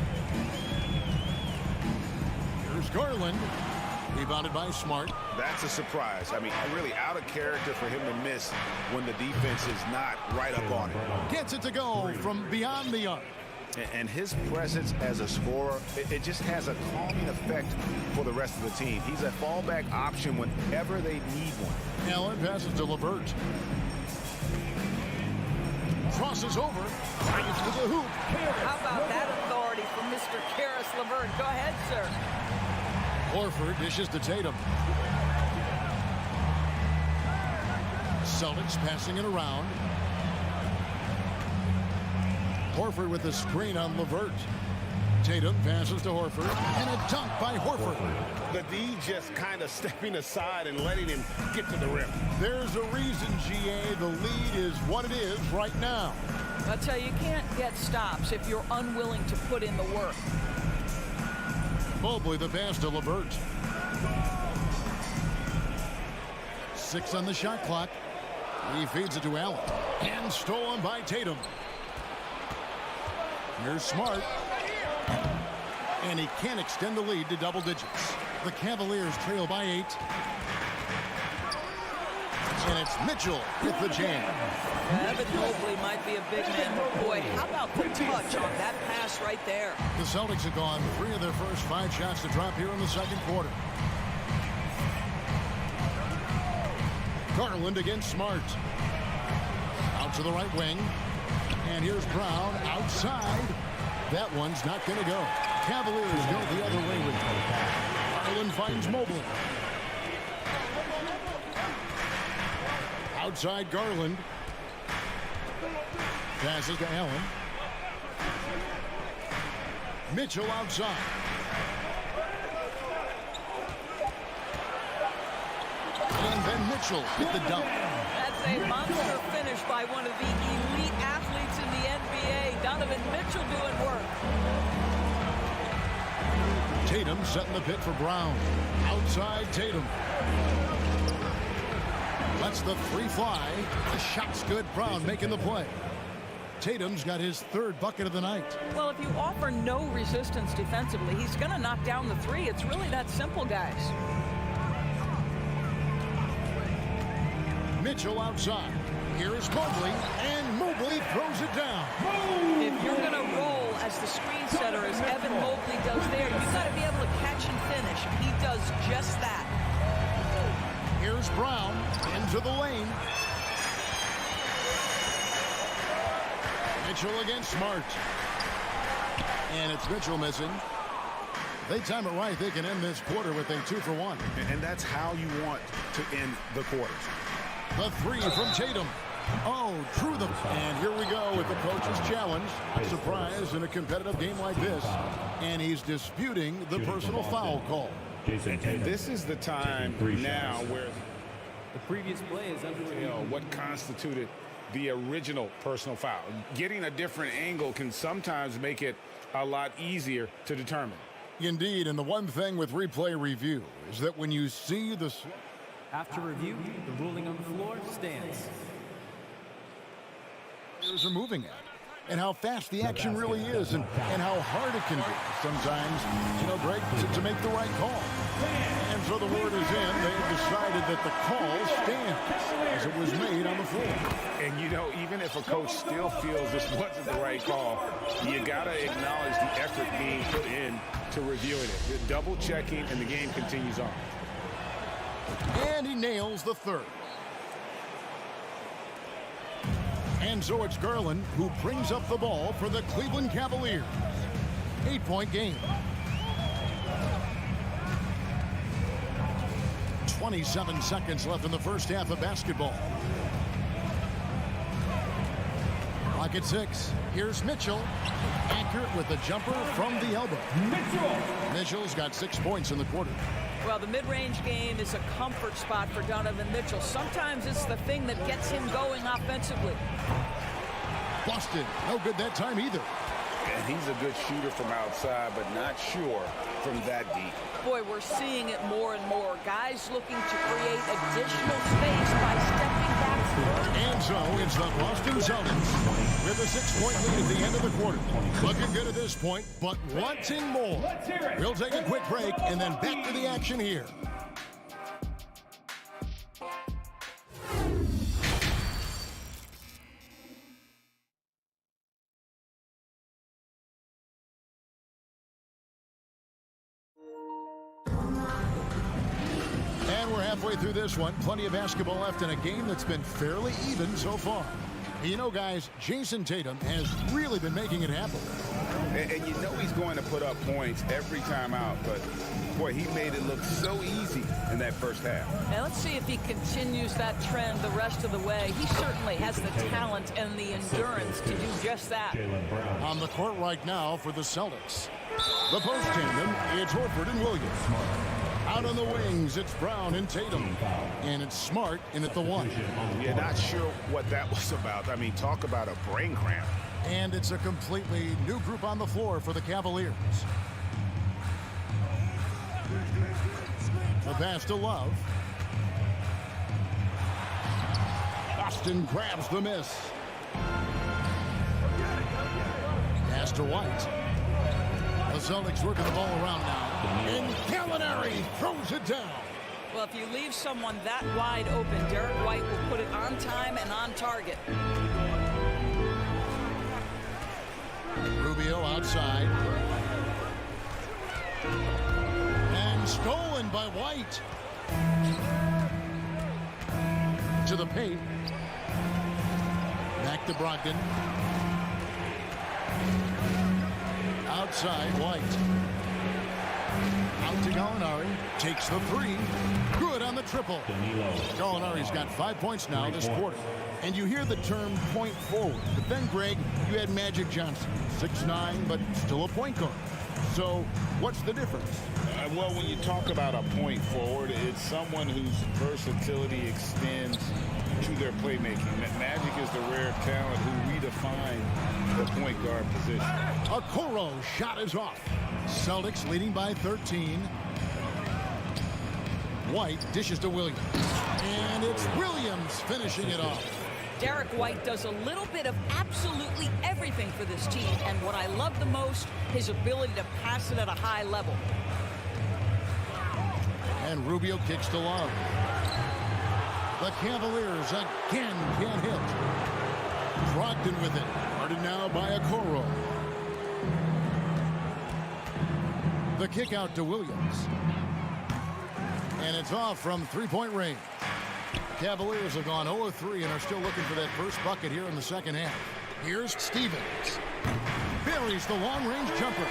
Here's Garland. Rebounded by Smart. That's a surprise. I mean, really out of character for him to miss when the defense is not right up on it. Gets it to go from beyond the arc. And his presence as a scorer, it just has a calming effect for the rest of the team. He's a fallback option whenever they need one. Allen passes to LeVert. Crosses over. Brings to the hoop. How about that authority from Mr. Karis LeVert? Go ahead, sir. Horford dishes to Tatum. Celtics passing it around. Horford with the screen on LeVert. Tatum passes to Horford, and a dunk by Horford. The D just kind of stepping aside and letting him get to the rim. There's a reason, GA, the lead is what it is right now. I tell you, you can't get stops if you're unwilling to put in the work. Mobley the pass to LeVert. 6 on the shot clock. He feeds it to Allen, and stolen by Tatum. Here's Smart. And he can't extend the lead to double digits. The Cavaliers trail by 8. And it's Mitchell with the jam. Evan Mobley might be a big man, but boy, how about the touch on that pass right there? The Celtics have gone 3 of their first 5 shots to drop here in the second quarter. Garland against Smart. Out to the right wing. And here's Brown outside. That one's not going to go. Cavaliers go the other way with it. Garland finds Mobley. Outside Garland. Passes to Allen. Mitchell outside. And then Mitchell hit the dunk. That's a monster finish by one of the elite athletes in the NBA. Donovan Mitchell doing work. Tatum setting the pit for Brown. Outside Tatum. Lets the three fly. The shot's good. Brown making the play. Tatum's got his third bucket of the night. Well, if you offer no resistance defensively, he's going to knock down the three. It's really that simple, guys. Mitchell outside. Here's Mobley, and Mobley throws it down. If you're going to roll as the screen setter, as Evan Mobley does there, you've got to be able to catch and finish. He does just that. Here's Brown into the lane. Mitchell against Smart. And it's Mitchell missing. They time it right. They can end this quarter with a 2-for-1. And that's how you want to end the quarters. The three from Tatum. Oh, through the... And here we go with the coach's challenge. Surprise in a competitive game like this. And he's disputing the personal foul call. And this is the time now where the previous play is under review. What constituted the original personal foul. Getting a different angle can sometimes make it a lot easier to determine. Indeed, and the one thing with replay review is that when you see the... After review, the ruling on the floor stands. Are moving at, and how fast the action really is, and how hard it can be sometimes, Greg, to make the right call. And so the word is in. They have decided that the call stands as it was made on the floor. And even if a coach still feels this wasn't the right call, you got to acknowledge the effort being put in to reviewing it. The double checking, and the game continues on. And he nails the third. And so it's Garland who brings up the ball for the Cleveland Cavaliers. 8-point game. 27 seconds left in the first half of basketball. Clock at 6. Here's Mitchell. Accurate with the jumper from the elbow. Mitchell's got 6 points in the quarter. Well, the mid-range game is a comfort spot for Donovan Mitchell. Sometimes it's the thing that gets him going offensively. Busted. No good that time either. And he's a good shooter from outside, but not sure from that deep. Boy, we're seeing it more and more. Guys looking to create additional space by stepping back. And so it's the Boston Celtics with a 6-point lead at the end of the quarter. Looking good at this point, but wanting more. We'll take a quick break and then back to the action here. Halfway through this one, plenty of basketball left in a game that's been fairly even so far. Guys, Jason Tatum has really been making it happen. And he's going to put up points every time out, but boy, he made it look so easy in that first half. Now let's see if he continues that trend the rest of the way. He certainly has the talent and the endurance to do just that. On the court right now for the Celtics. The post tandem, it's Horford and Williams. Out on the wings, it's Brown and Tatum. And it's Smart in at the 1. Yeah, not sure what that was about. I mean, talk about a brain cramp. And it's a completely new group on the floor for the Cavaliers. The pass to Love. Boston grabs the miss. Pass to White. The Celtics working the ball around now. And Gallinari throws it down. Well, if you leave someone that wide open, Derek White will put it on time and on target. Rubio outside. And stolen by White. To the paint. Back to Brogdon. Outside, White. Out to Gallinari. Takes the three. Good on the triple. Gallinari's got 5 points now this quarter. And you hear the term point forward. But then, Greg, you had Magic Johnson. 6'9", but still a point guard. So what's the difference? Well, when you talk about a point forward, it's someone whose versatility extends to their playmaking. Magic is the rare talent who redefined the point guard position. Okoro shot is off. Celtics leading by 13. White dishes to Williams. And it's Williams finishing it off. Derek White does a little bit of absolutely everything for this team, and what I love the most, his ability to pass it at a high level. And Rubio kicks to Love. The Cavaliers again can't hit. Brogdon with it. Guarded now by Okoro. The kick out to Williams. And it's off from three-point range. Cavaliers have gone 0-3 and are still looking for that first bucket here in the second half. Here's Stevens. Buries the long-range jumper.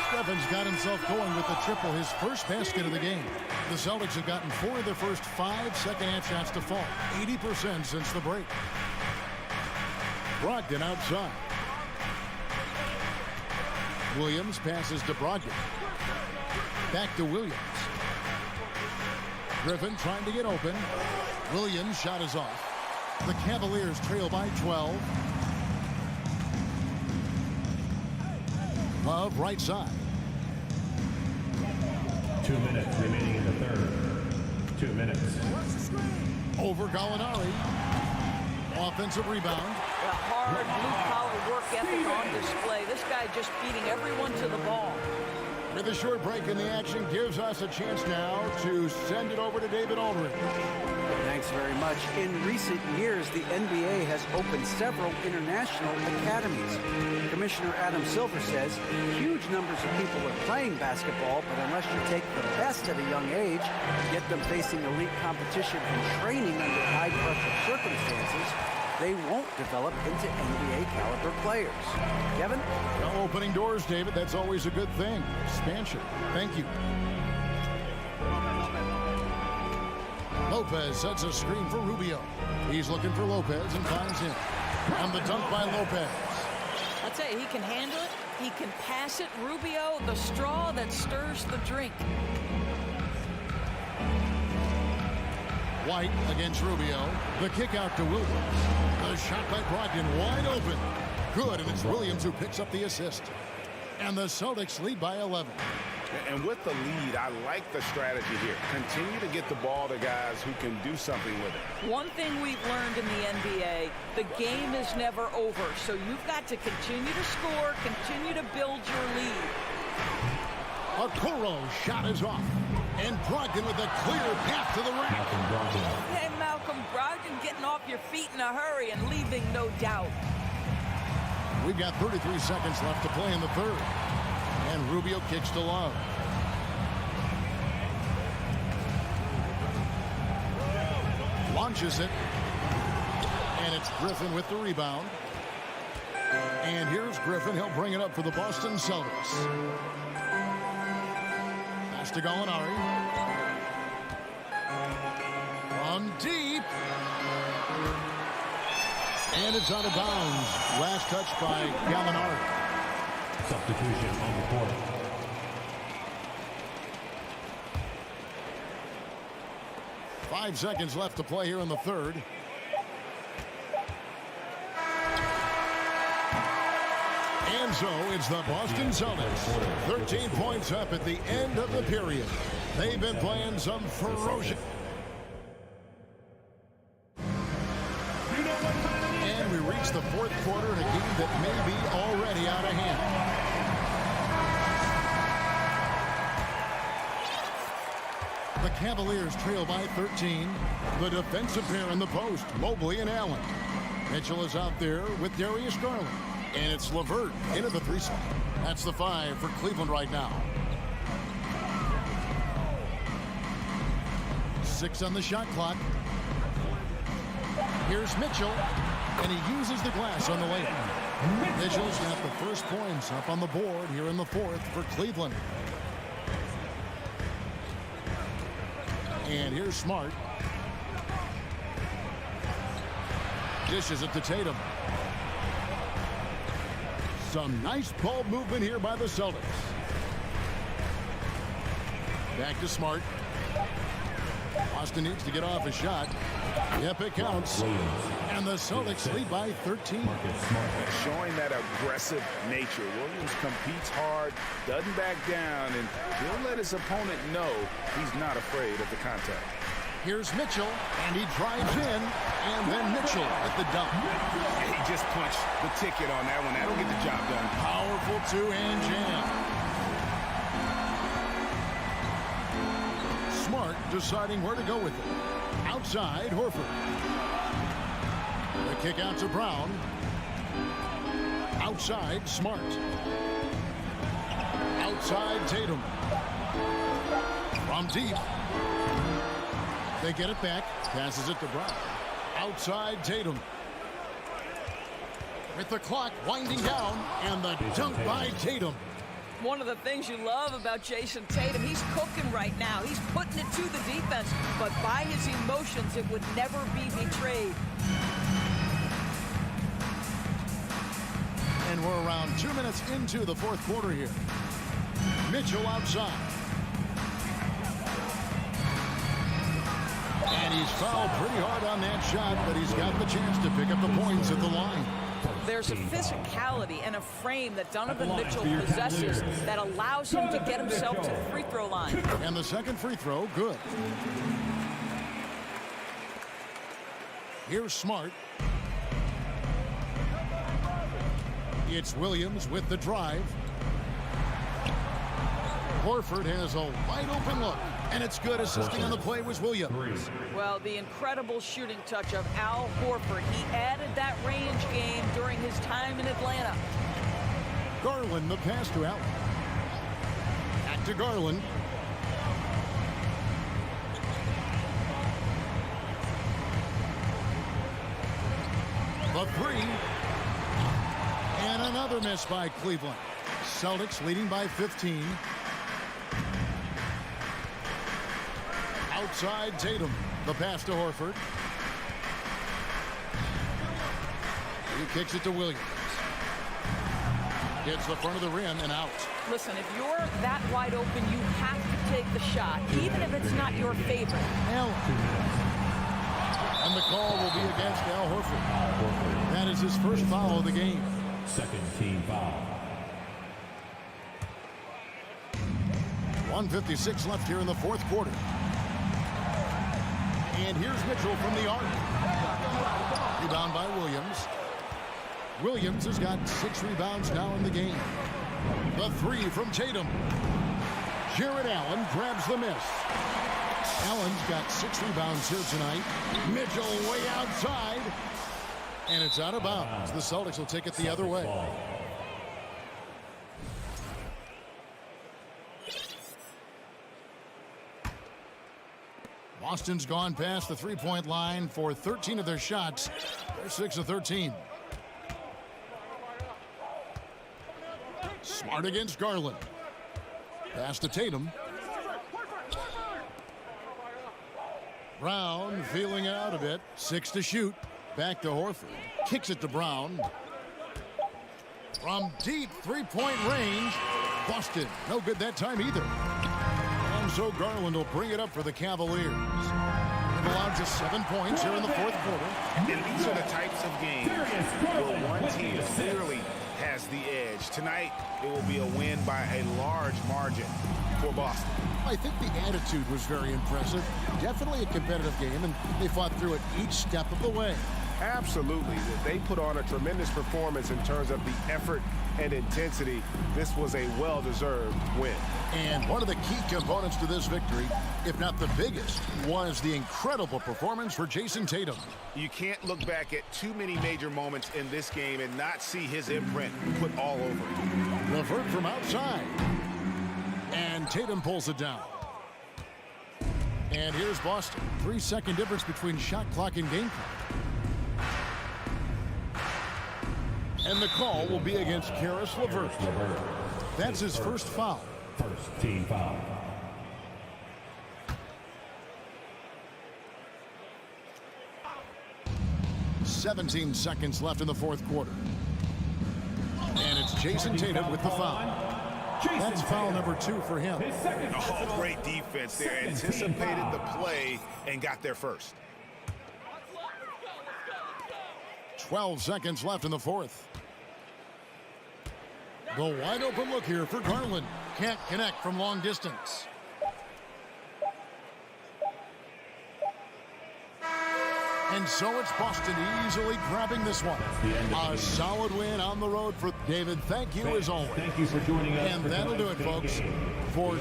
Stevens got himself going with the triple, his first basket of the game. The Celtics have gotten 4 of their first 5 second-half shots to fall. 80% since the break. Brogdon outside. Williams passes to Brogdon. Back to Williams. Griffin trying to get open. Williams' shot is off. The Cavaliers trail by 12. Love right side. 2 minutes remaining in the third. 2 minutes. Over Gallinari. Offensive rebound. A hard blue-collar work ethic on display. This guy just beating everyone to the ball. With a short break in the action gives us a chance now to send it over to David Aldridge. Thanks very much. In recent years, the NBA has opened several international academies. Commissioner Adam Silver says huge numbers of people are playing basketball, but unless you take the best at a young age, get them facing elite competition and training under high-pressure circumstances, they won't develop into NBA-caliber players. Kevin? No opening doors, David. That's always a good thing. Expansion. Thank you. Lopez sets a screen for Rubio. He's looking for Lopez and finds him. And the dunk by Lopez. I'll tell you, he can handle it. He can pass it. Rubio, the straw that stirs the drink. White against Rubio. The kick out to Williams. The shot by Brogdon wide open. Good, and it's Williams who picks up the assist. And the Celtics lead by 11. And with the lead, I like the strategy here. Continue to get the ball to guys who can do something with it. One thing we've learned in the NBA, the game is never over. So you've got to continue to score, continue to build your lead. Okoro's shot is off. And Brogdon with a clear path to the rack. Hey, Malcolm Brogdon getting off your feet in a hurry and leaving no doubt. We've got 33 seconds left to play in the third. And Rubio kicks to Love. Launches it. And it's Griffin with the rebound. And here's Griffin. He'll bring it up for the Boston Celtics. Pass to Gallinari. From deep. And it's out of bounds. Last touch by Gallinari. Substitution on the court. Five seconds left to play here in the third. And so it's the Boston Celtics. 13 points up at the end of the period. They've been playing some ferocious. And we reach the fourth quarter in a game that may be already out of hand. The Cavaliers trail by 13. The defensive pair in the post, Mobley and Allen. Mitchell is out there with Darius Garland. And it's LeVert into the three spot. That's the 5 for Cleveland right now. 6 on the shot clock. Here's Mitchell, and he uses the glass on the layup. Mitchell's got the first points up on the board here in the fourth for Cleveland. And here's Smart. Dishes it to Tatum. Some nice ball movement here by the Celtics. Back to Smart. Boston needs to get off a shot. Yep, it counts. And the Celtics lead by 13. Showing that aggressive nature. Williams competes hard, doesn't back down, and he'll let his opponent know he's not afraid of the contact. Here's Mitchell, and he drives in, and then Mitchell at the dunk. He just punched the ticket on that one. That'll get the job done. Powerful two-hand jam. Smart deciding where to go with it. Outside, Horford. The kick out to Brown. Outside, Smart. Outside, Tatum. From deep. They get it back. Passes it to Brown. Outside, Tatum. With the clock winding down, and the dunk by Tatum. One of the things you love about Jason Tatum, he's cooking right now. He's putting it to the defense, but by his emotions, it would never be betrayed. And we're around 2 minutes into the fourth quarter here. Mitchell outside. And he's fouled pretty hard on that shot, but he's got the chance to pick up the points at the line. There's a physicality and a frame that Donovan Mitchell possesses that allows him to get himself to the free throw line. And the second free throw, good. Here's Smart. It's Williams with the drive. Horford has a wide open look, and it's good. Assisting on the play was Williams. Well, the incredible shooting touch of Al Horford. He added that range game during his time in Atlanta. Garland, the pass to Allen. Back to Garland. The three. And another miss by Cleveland. Celtics leading by 15. Outside Tatum. The pass to Horford. He kicks it to Williams. Hits the front of the rim and out. Listen, if you're that wide open, you have to take the shot, even if it's not your favorite. And the call will be against Al Horford. That is his first foul of the game. Second team foul. 1:56 left here in the fourth quarter. And here's Mitchell from the arc. Rebound by Williams. Williams has got 6 rebounds now in the game. The three from Tatum. Jared Allen grabs the miss. Allen's got 6 rebounds here tonight. Mitchell way outside. And it's out of bounds. The Celtics will take it the other way. Boston's gone past the three-point line for 13 of their shots. They're 6 of 13. Smart against Garland. Pass to Tatum. Brown feeling it out a bit. 6 to shoot. Back to Horford. Kicks it to Brown. From deep three-point range. Boston. No good that time either. And so Garland will bring it up for the Cavaliers. They've allowed just 7 points here in the fourth quarter. And these are the types of games where one team clearly has the edge. Tonight, it will be a win by a large margin for Boston. I think the attitude was very impressive. Definitely a competitive game, and they fought through it each step of the way. Absolutely. They put on a tremendous performance in terms of the effort and intensity. This was a well-deserved win. And one of the key components to this victory, if not the biggest, was the incredible performance for Jason Tatum. You can't look back at too many major moments in this game and not see his imprint put all over it. LeVert from outside. And Tatum pulls it down. And here's Boston. 3-second difference between shot clock and game clock. And the call will be against Karis LeVert. That's his first foul. First team foul. "17 seconds left in the fourth quarter. And it's Jason Tatum with the foul. That's foul number 2 for him. Oh, great defense there. Anticipated the play and got there first. 12 seconds left in the fourth. The wide open look here for Garland. Can't connect from long distance. And so it's Boston easily grabbing this one. A solid win on the road for David. Thank you as always. Thank you for joining us. And that'll do it, folks, for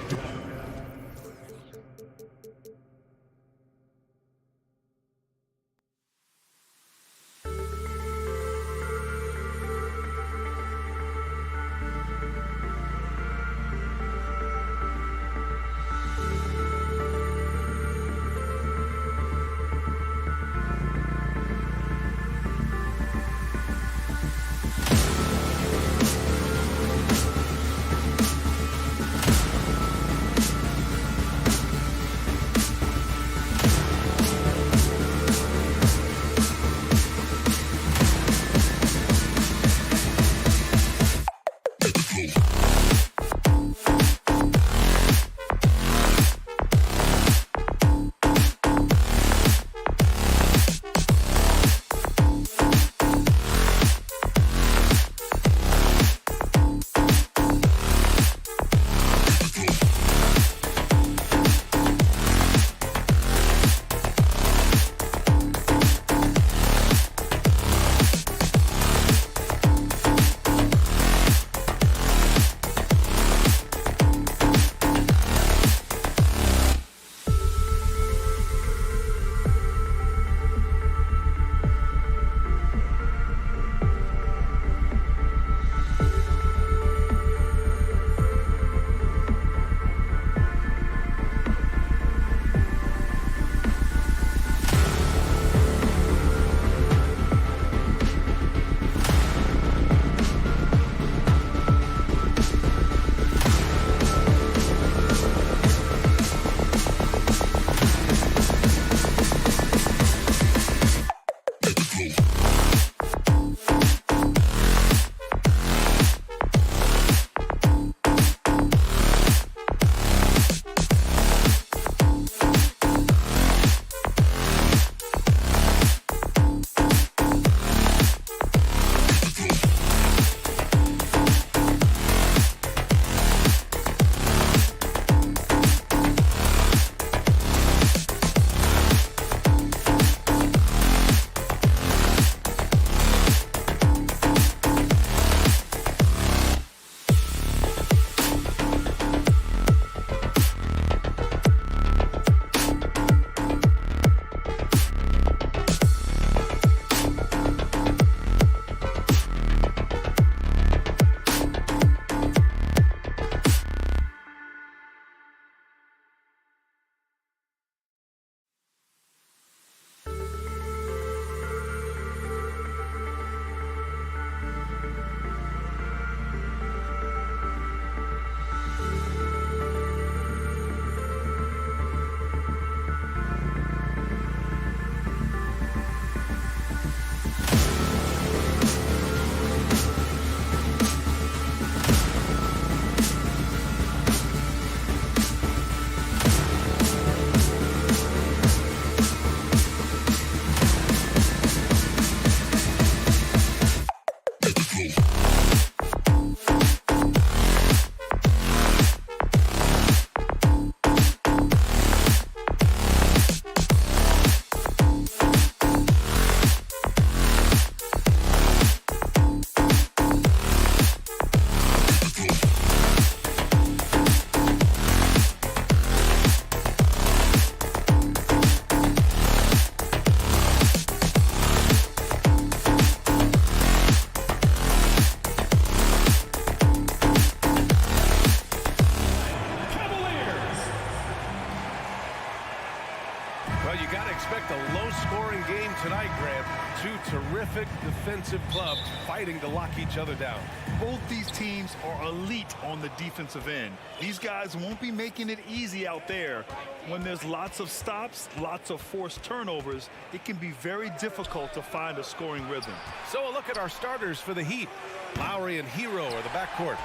right, Grant. Two terrific defensive clubs fighting to lock each other down. Both these teams are elite on the defensive end. These guys won't be making it easy out there. When there's lots of stops, lots of forced turnovers, it can be very difficult to find a scoring rhythm. So a look at our starters for the Heat. Lowry and Hero are the backcourt.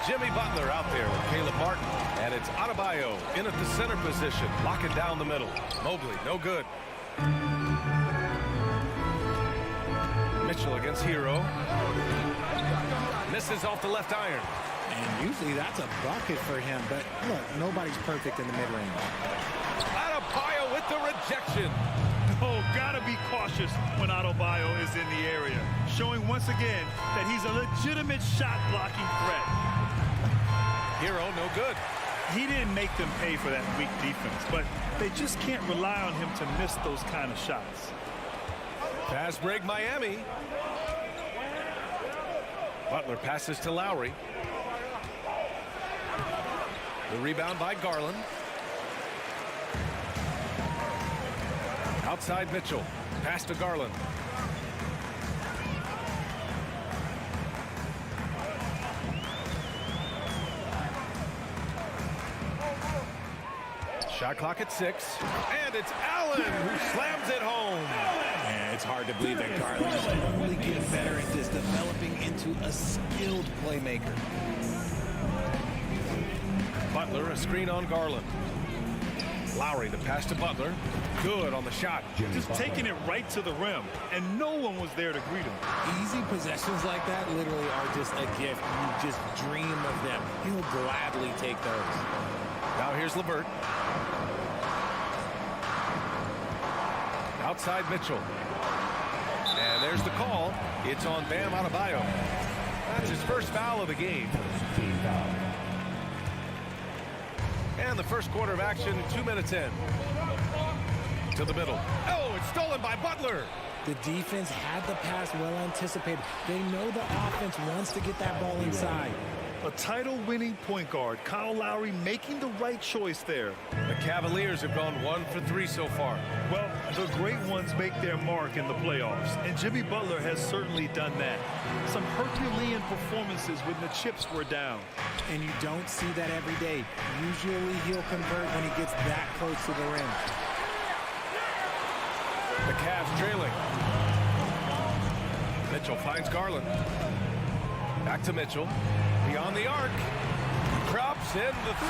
Jimmy Butler out there with Caleb Martin. And it's Adebayo in at the center position, locking down the middle. Mobley, no good. Mitchell against Hero. Misses off the left iron. And usually that's a bucket for him, but look, nobody's perfect in the mid-range. Adebayo with the rejection. Oh, gotta be cautious when Adebayo is in the area, showing once again that he's a legitimate shot-blocking threat. Hero, no good. He didn't make them pay for that weak defense, but they just can't rely on him to miss those kind of shots. Fast break, Miami. Butler passes to Lowry. The rebound by Garland. Outside Mitchell. Pass to Garland. Shot clock at 6. And it's Allen who slams it home. And it's hard to believe that Garland is only getting better at this, developing into a skilled playmaker. Butler, a screen on Garland. Lowry, the pass to Butler. Good on the shot. Just taking it right to the rim, and no one was there to greet him. Easy possessions like that literally are just a gift. You just dream of them. He'll gladly take those. Now here's LeVert. Outside Mitchell. And there's the call. It's on Bam Adebayo. That's his first foul of the game. And the first quarter of action, 2 minutes in. To the middle. Oh, it's stolen by Butler. The defense had the pass well anticipated. They know the offense wants to get that ball inside. A title-winning point guard, Kyle Lowry, making the right choice there. The Cavaliers have gone 1 for 3 so far. Well, the great ones make their mark in the playoffs, and Jimmy Butler has certainly done that. Some Herculean performances when the chips were down. And you don't see that every day. Usually he'll convert when he gets that close to the rim. The Cavs trailing. Mitchell finds Garland. Back to Mitchell. Beyond the arc. Drops in the 3.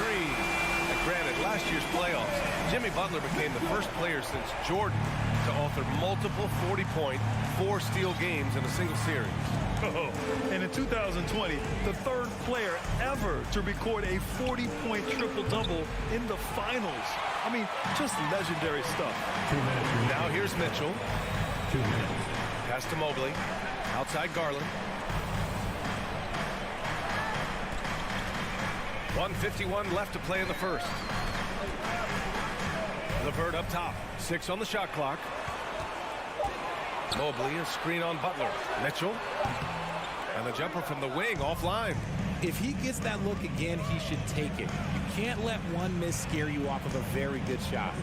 And granted, last year's playoffs, Jimmy Butler became the first player since Jordan to author multiple 40-point, 4-steal games in a single series. Oh, and in 2020, the third player ever to record a 40-point triple-double in the finals. I mean, just legendary stuff. Now here's Mitchell. Pass to Mobley. Outside Garland. 1:51 left to play in the first. LeVert up top. 6 on the shot clock. Mobley, a screen on Butler. Mitchell. And the jumper from the wing offline. If he gets that look again, he should take it. You can't let one miss scare you off of a very good shot.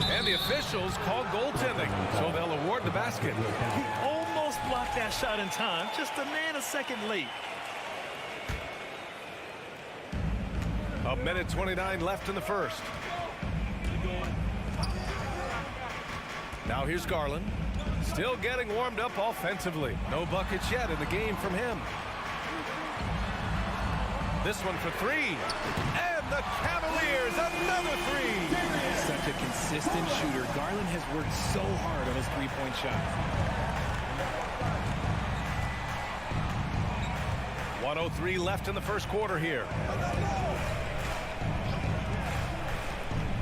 And the officials called goaltending, so they'll award the basket. He almost blocked that shot in time, just a nanosecond late. A minute 29 left in the first. Now here's Garland. Still getting warmed up offensively. No buckets yet in the game from him. This one for 3. And the Cavaliers, another 3. Such a consistent shooter. Garland has worked so hard on his three-point shot. 1:03 left in the first quarter here.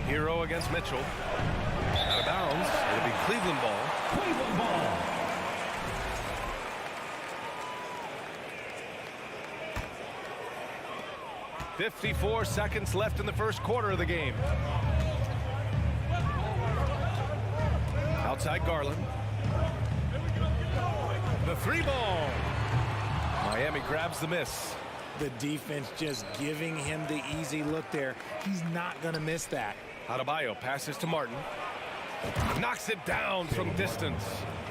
Hero against Mitchell. Out of bounds. It'll be Cleveland ball. Cleveland ball. .54 seconds left in the first quarter of the game. Outside Garland. The 3 ball. Miami grabs the miss. The defense just giving him the easy look there. He's not going to miss that. Adebayo passes to Martin. Knocks it down from distance.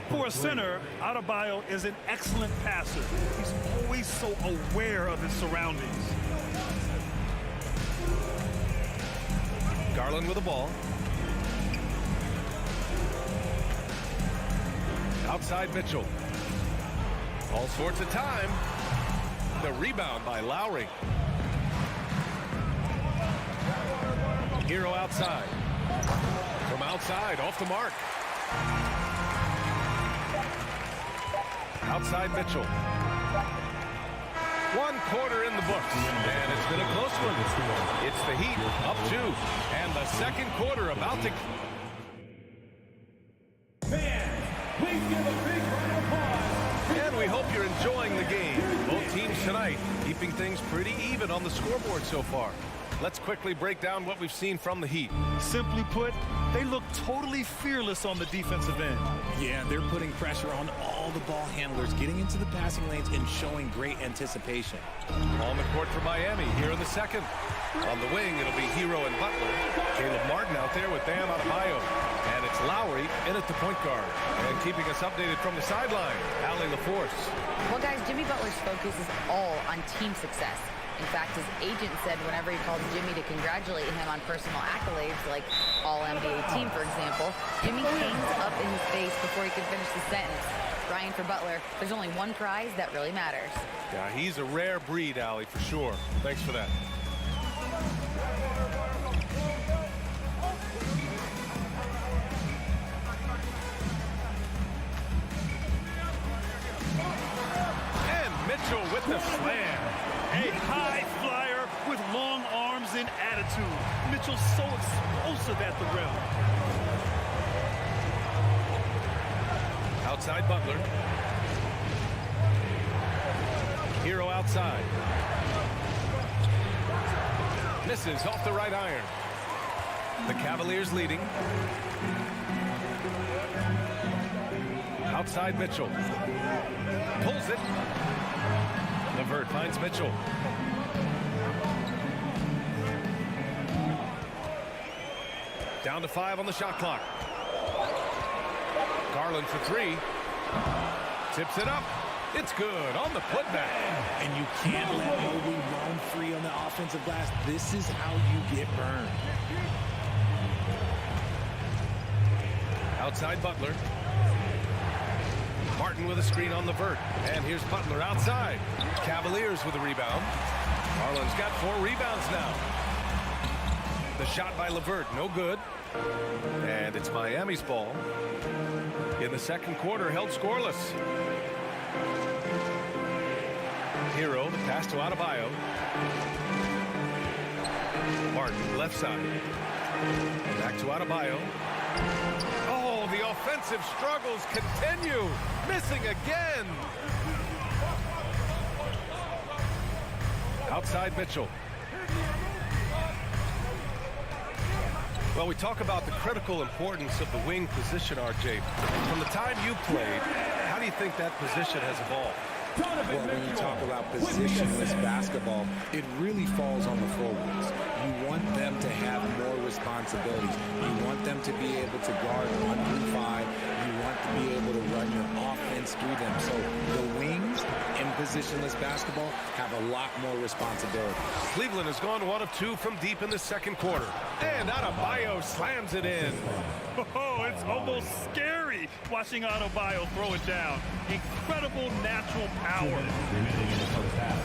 For a center, Adebayo is an excellent passer. He's always so aware of his surroundings. Garland with the ball. Outside Mitchell. All sorts of time. The rebound by Lowry. Hero outside. From outside, off the mark. Outside Mitchell. 1 quarter in the books. And it's been a close one. It's the Heat up 2. And the second quarter about to... Fans, please give a big round of applause. And we hope you're enjoying the game. Both teams tonight keeping things pretty even on the scoreboard so far. Let's quickly break down what we've seen from the Heat. Simply put, they look totally fearless on the defensive end. Yeah, they're putting pressure on all the ball handlers, getting into the passing lanes and showing great anticipation. On the court for Miami here in the second. On the wing, it'll be Hero and Butler. Caleb Martin out there with Bam Adebayo. And it's Lowry in at the point guard. And keeping us updated from the sideline, Allie LaForce. Well, guys, Jimmy Butler's focus is all on team success. In fact, his agent said whenever he called Jimmy to congratulate him on personal accolades, like All-NBA team, for example, Jimmy hangs up in his face before he can finish the sentence. Brian, for Butler, there's only one prize that really matters. Yeah, he's a rare breed, Allie, for sure. Thanks for that. And Mitchell with the slam. A high flyer with long arms and attitude. Mitchell's so explosive at the rim. Outside Butler. Hero outside. Misses off the right iron. The Cavaliers leading. Outside Mitchell. Pulls it. LeVert finds Mitchell. Down to 5 on the shot clock. Garland for 3. Tips it up. It's good on the putback. And you can't let Mobley roam free on the offensive glass. This is how you get burned. Outside Butler. Martin with a screen on LeVert. And here's Butler outside. Cavaliers with a rebound. Garland's got 4 rebounds now. The shot by LeVert, no good. And it's Miami's ball. In the second quarter, held scoreless. Hero, the pass to Adebayo. Martin, left side. Back to Adebayo. Oh, the offensive struggles continue. Missing again. Outside Mitchell. Well, we talk about the critical importance of the wing position, RJ. From the time you played, how do you think that position has evolved? Well, when you talk about positionless basketball, it really falls on the forwards. You want them to have more responsibilities. You want them to be able to guard 1 through 5. You want to be able to run your offense through them. So the wings in positionless basketball have a lot more responsibility. Cleveland has gone 1 of 2 from deep in the second quarter. And Adebayo slams it in. Oh, it's almost scary watching Adebayo throw it down. Incredible natural power. 2 minutes remaining in the first half.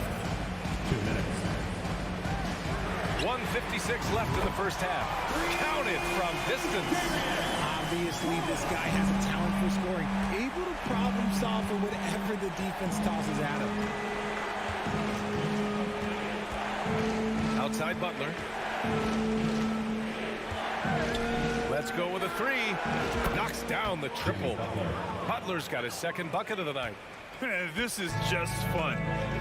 2 minutes. 1:56 left in the first half. Counted from distance. Obviously, this guy has a talent for scoring. Able to problem solve for whatever the defense tosses at him. Outside Butler. Let's go with a 3. Knocks down the triple. Butler's got his second bucket of the night. This is just fun.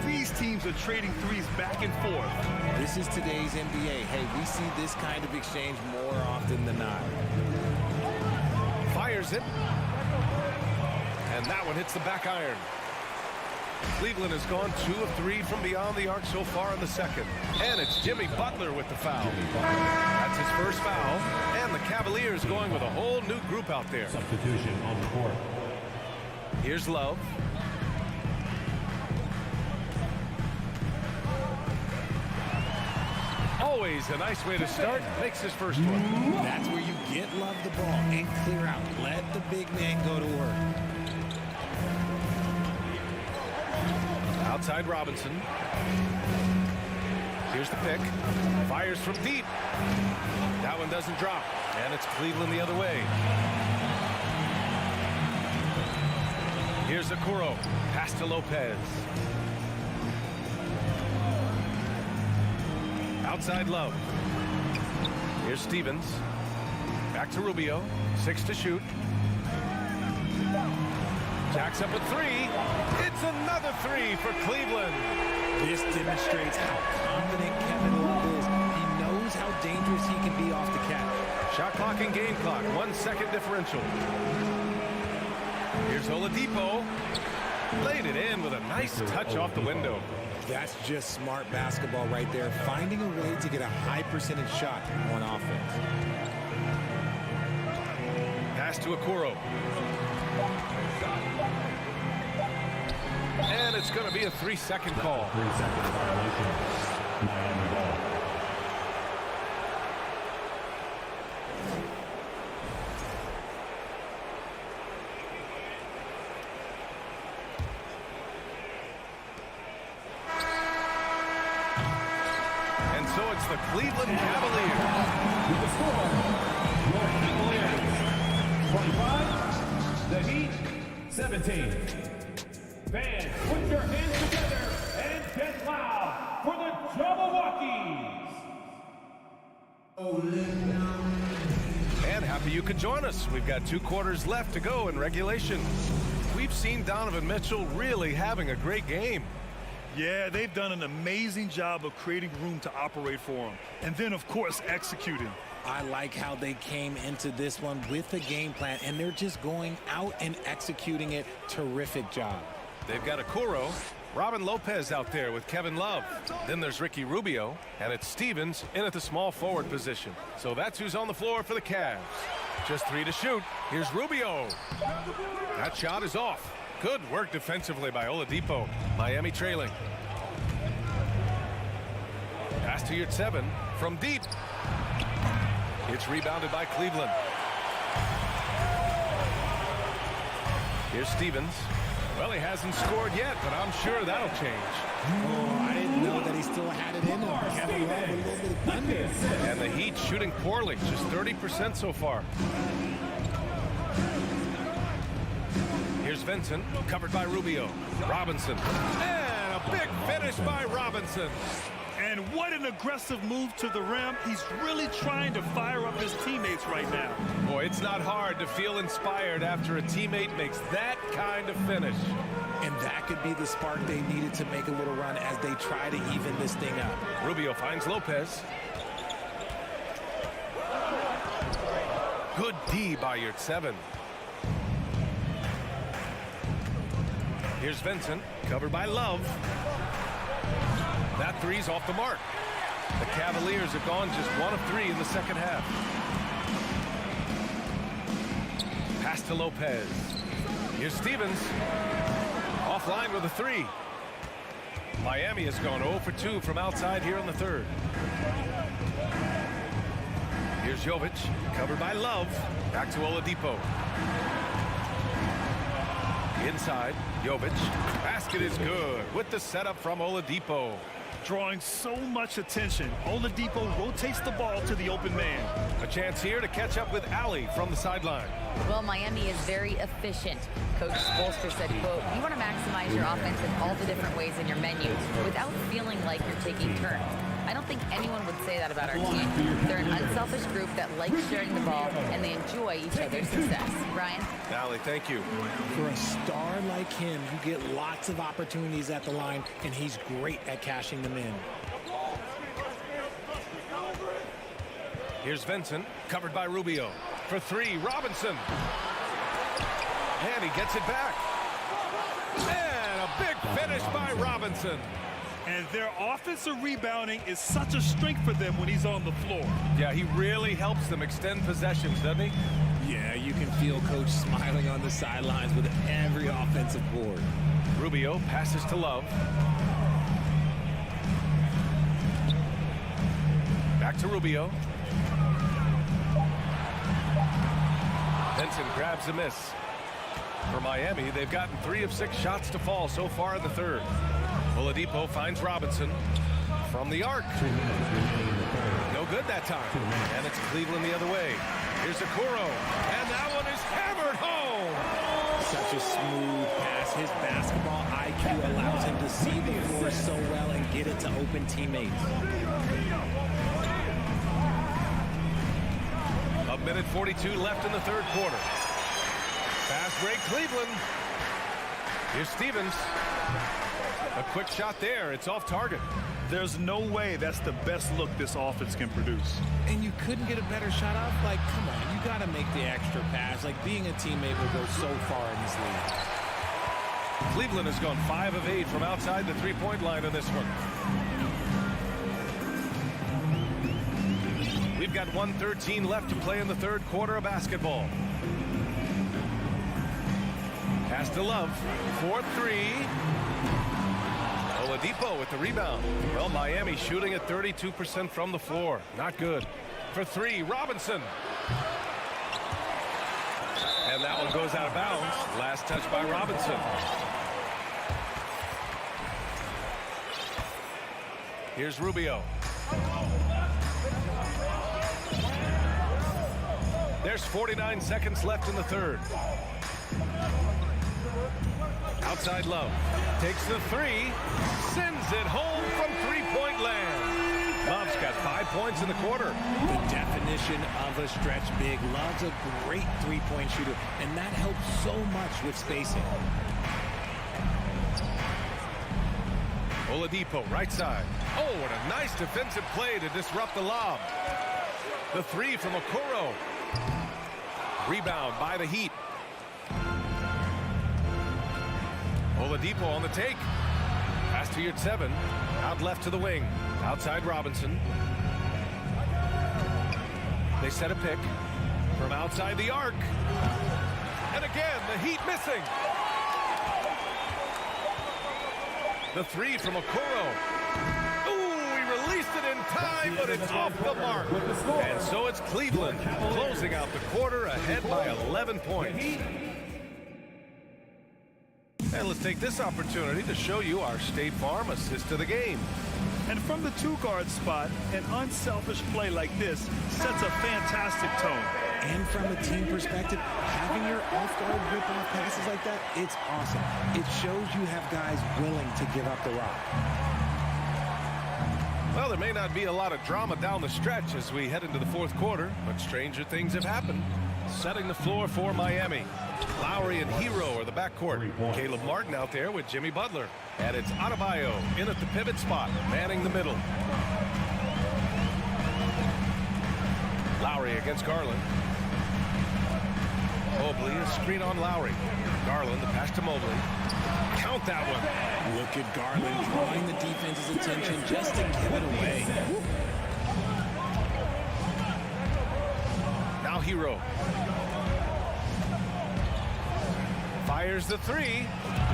These teams are trading threes back and forth. This is today's NBA. Hey, we see this kind of exchange more often than not. Fires it. And that one hits the back iron. Cleveland has gone 2 of 3 from beyond the arc so far in the second. And it's Jimmy Butler with the foul. That's his first foul. And the Cavaliers going with a whole new group out there. Substitution on the court. Here's Love. Always a nice way to start. Makes his first one. That's where you get Love the ball and clear out. Let the big man go to work. Outside Robinson. Here's the pick. Fires from deep. That one doesn't drop. And it's Cleveland the other way. Here's Okoro. Pass to Lopez. Outside Love. Here's Stevens. Back to Rubio. 6 to shoot. Jacks up a 3. It's another 3 for Cleveland. This demonstrates how confident Kevin Love is. He knows how dangerous he can be off the catch. Shot clock and game clock. 1 second differential. Here's Oladipo. Laid it in with a nice touch off the window. That's just smart basketball right there. Finding a way to get a high percentage shot on offense. Pass to Okoro. And it's going to be a 3-second call. 3-second violation. Miami ball. And so it's the Cleveland Cavaliers. With the score, your Cavaliers 25, the Heat 17. Fans, put your hands together and get loud for the Jabbawockeez. And happy you could join us. We've got 2 quarters left to go in regulation. We've seen Donovan Mitchell really having a great game. Yeah, they've done an amazing job of creating room to operate for him. And then, of course, executing. I like how they came into this one with a game plan, and they're just going out and executing it. Terrific job. They've got Okoro, Robin Lopez out there with Kevin Love. Then there's Ricky Rubio, and it's Stevens in at the small forward position. So that's who's on the floor for the Cavs. Just 3 to shoot. Here's Rubio. That shot is off. Good work defensively by Oladipo. Miami trailing. Pass to your 7 from deep. It's rebounded by Cleveland. Here's Stevens. Well, he hasn't scored yet, but I'm sure that'll change. Oh, I didn't know that he still had it in him. Kevin Love a little bit of thunder. And the Heat shooting poorly, just 30% so far. Here's Vincent, covered by Rubio. Robinson. And a big finish by Robinson. And what an aggressive move to the rim. He's really trying to fire up his teammates right now. Boy, it's not hard to feel inspired after a teammate makes that kind of finish. And that could be the spark they needed to make a little run as they try to even this thing up. Rubio finds Lopez. Good D by your 7. Here's Vincent, covered by Love. That 3's off the mark. The Cavaliers have gone just 1 of 3 in the second half. Pass to Lopez. Here's Stevens. Offline with a 3. Miami has gone 0 for 2 from outside here in the third. Here's Jovic, covered by Love. Back to Oladipo. Inside, Jovic. Basket is good with the setup from Oladipo. Drawing so much attention. Oladipo rotates the ball to the open man. A chance here to catch up with Ali from the sideline. Well, Miami is very efficient. Coach Spoelstra said, quote, "You want to maximize your offense in all the different ways in your menu without feeling like you're taking turns." I don't think anyone would say that about our team. They're an unselfish group that likes sharing the ball, and they enjoy each other's success. Ryan? Ali, thank you. For a star like him, you get lots of opportunities at the line, and he's great at cashing them in. Here's Vincent, covered by Rubio. For 3, Robinson. And he gets it back. And a big Finish by Robinson. And their offensive rebounding is such a strength for them when he's on the floor. Yeah, he really helps them extend possessions, doesn't he? Yeah, you can feel Coach smiling on the sidelines with every offensive board. Rubio passes to Love. Back to Rubio. Benson grabs a miss. For Miami, they've gotten 3 of 6 shots to fall so far in the third. Oladipo finds Robinson from the arc. No good that time. And it's Cleveland the other way. Here's Okoro. And that one is hammered home. Such a smooth pass. His basketball IQ allows him to see the floor so well and get it to open teammates. A minute 42 left in the third quarter. Fast break Cleveland. Here's Stevens. A quick shot there. It's off target. There's no way that's the best look this offense can produce. And you couldn't get a better shot off? Like, come on, you got to make the extra pass. Like, being a teammate will go so far in this league. Cleveland has gone 5 of 8 from outside the three-point line in this one. We've got 1:13 left to play in the third quarter of basketball. Pass to Love. 4-3. Oladipo with the rebound. Well, Miami shooting at 32% from the floor. Not good. For 3, Robinson. And that one goes out of bounds. Last touch by Robinson. Here's Rubio. There's 49 seconds left in the third. Outside Love. Takes the 3. Sends it home from three-point land. Love's got 5 points in the quarter. The definition of a stretch big. Love's a great three-point shooter, and that helps so much with spacing. Oladipo, right side. Oh, what a nice defensive play to disrupt the lob. The 3 from Okoro. Rebound by the Heat. Oladipo on the take. Pass to Yurt 7. Out left to the wing. Outside Robinson. They set a pick from outside the arc. And again, the Heat missing. The 3 from Okoro. Ooh, he released it in time, but it's off the mark. And so it's Cleveland closing out the quarter ahead by 11 points. And let's take this opportunity to show you our State Farm assist of the game. And from the 2-guard spot, an unselfish play like this sets a fantastic tone. And from a team perspective, having your off-guard rip-off passes like that, it's awesome. It shows you have guys willing to give up the rock. Well, there may not be a lot of drama down the stretch as we head into the fourth quarter, but stranger things have happened. Setting the floor for Miami. Lowry and Hero are the backcourt. Caleb Martin out there with Jimmy Butler. And it's Adebayo in at the pivot spot, manning the middle. Lowry against Garland. Mobley, a screen on Lowry. Garland, the pass to Mobley. Count that one. Look at Garland drawing the defense's attention just to give it away. Now Hero. Fires the 3.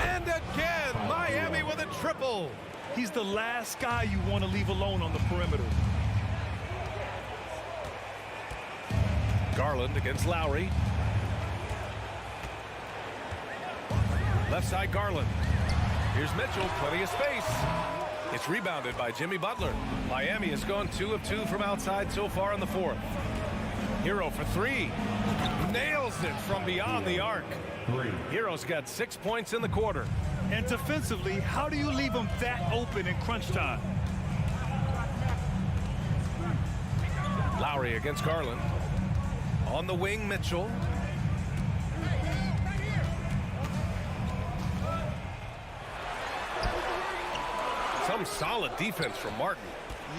And again, Miami with a triple. He's the last guy you want to leave alone on the perimeter. Garland against Lowry. Left side Garland. Here's Mitchell, plenty of space. It's rebounded by Jimmy Butler. Miami has gone 2 of 2 from outside so far in the fourth. Hero for 3. Nails it from beyond the arc. Hero's got 6 points in the quarter. And defensively, how do you leave them that open in crunch time? Lowry against Garland. On the wing, Mitchell. Some solid defense from Martin.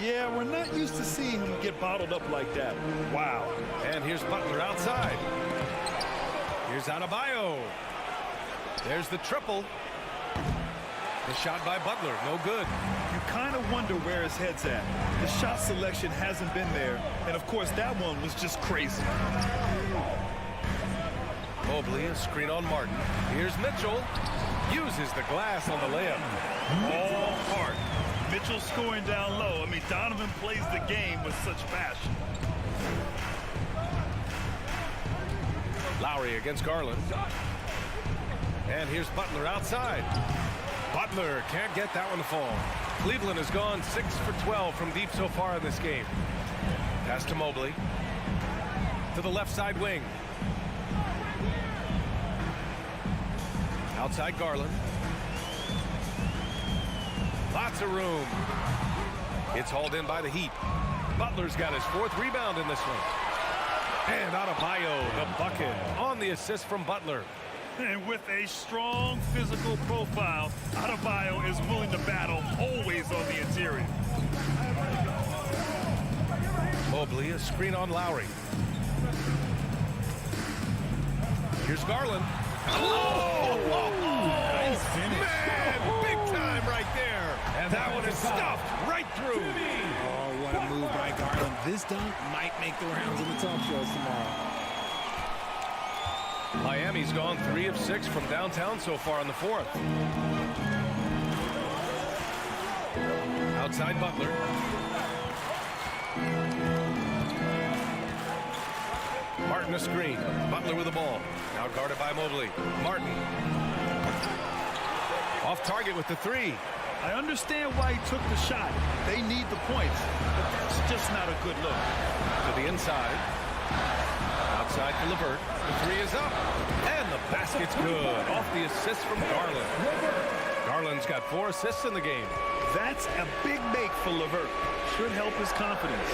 Yeah, we're not used to seeing him get bottled up like that. Wow. And here's Butler outside. Here's Adebayo. There's the triple. The shot by Butler, no good. You kind of wonder where his head's at. The shot selection hasn't been there, and of course that one was just crazy. Mobley, a screen on Martin. Here's Mitchell. Uses the glass on the layup. All heart. Mitchell scoring down low. I mean, Donovan plays the game with such passion. Lowry against Garland. And here's Butler outside. Butler can't get that one to fall. Cleveland has gone 6 for 12 from deep so far in this game. Pass to Mobley. To the left side wing. Outside Garland. Lots of room. It's hauled in by the Heat. Butler's got his 4th rebound in this one. And Adebayo, the bucket on the assist from Butler. And with a strong physical profile, Adebayo is willing to battle, always on the interior. Mobley, a screen on Lowry. Here's Garland. Oh! Nice finish. Man, big time right there. And that one is stuffed right through. Oh, what a move by Garland. This dunk might make the rounds of the talk shows tomorrow. Miami's gone 3 of 6 from downtown so far in the 4th. Outside Butler. Martin a screen. Butler with the ball. Now guarded by Mobley. Martin. Off target with the 3. I understand why he took the shot. They need the points, but that's just not a good look. To the inside. Outside for LeVert. The 3 is up. And the basket's good. Off the assist from Garland. Garland's got 4 assists in the game. That's a big make for LeVert. Should help his confidence.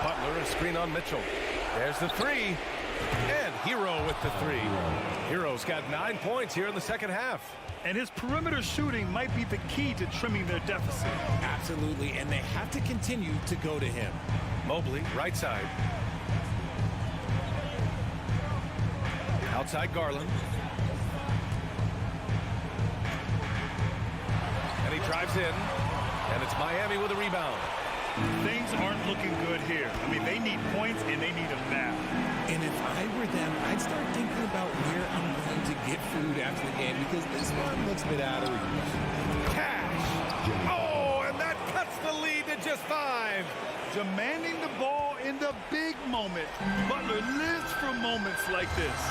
Butler, a screen on Mitchell. There's the 3. And Hero with the 3. Hero's got 9 points here in the second half. And his perimeter shooting might be the key to trimming their deficit. Absolutely, and they have to continue to go to him. Mobley, right side. Outside Garland. And he drives in. And it's Miami with a rebound. Things aren't looking good here. I mean, they need points, and they need them now. And if I were them, I'd start thinking about where I'm going to get food after the game, because this one looks a bit out of reach. Cash! Oh, and that cuts the lead to just 5. Demanding the ball in the big moment. Butler lives for moments like this.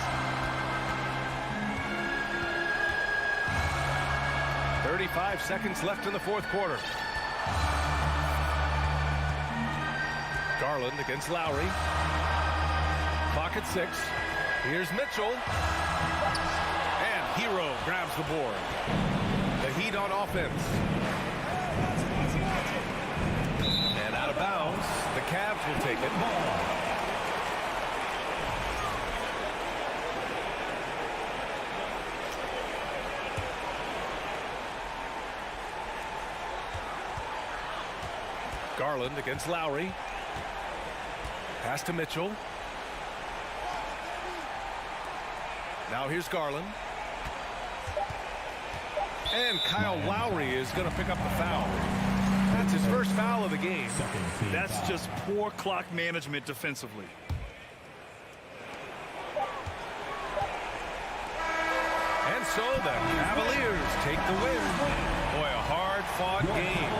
35 seconds left in the 4th quarter. Garland against Lowry. Clock at 6. Here's Mitchell. And Hero grabs the board. The Heat on offense. And out of bounds. The Cavs will take it. Garland against Lowry. Pass to Mitchell. Now here's Garland. And Kyle Lowry is going to pick up the foul. That's his first foul of the game. That's just poor clock management defensively. And so the Cavaliers take the win. Boy, a hard-fought game.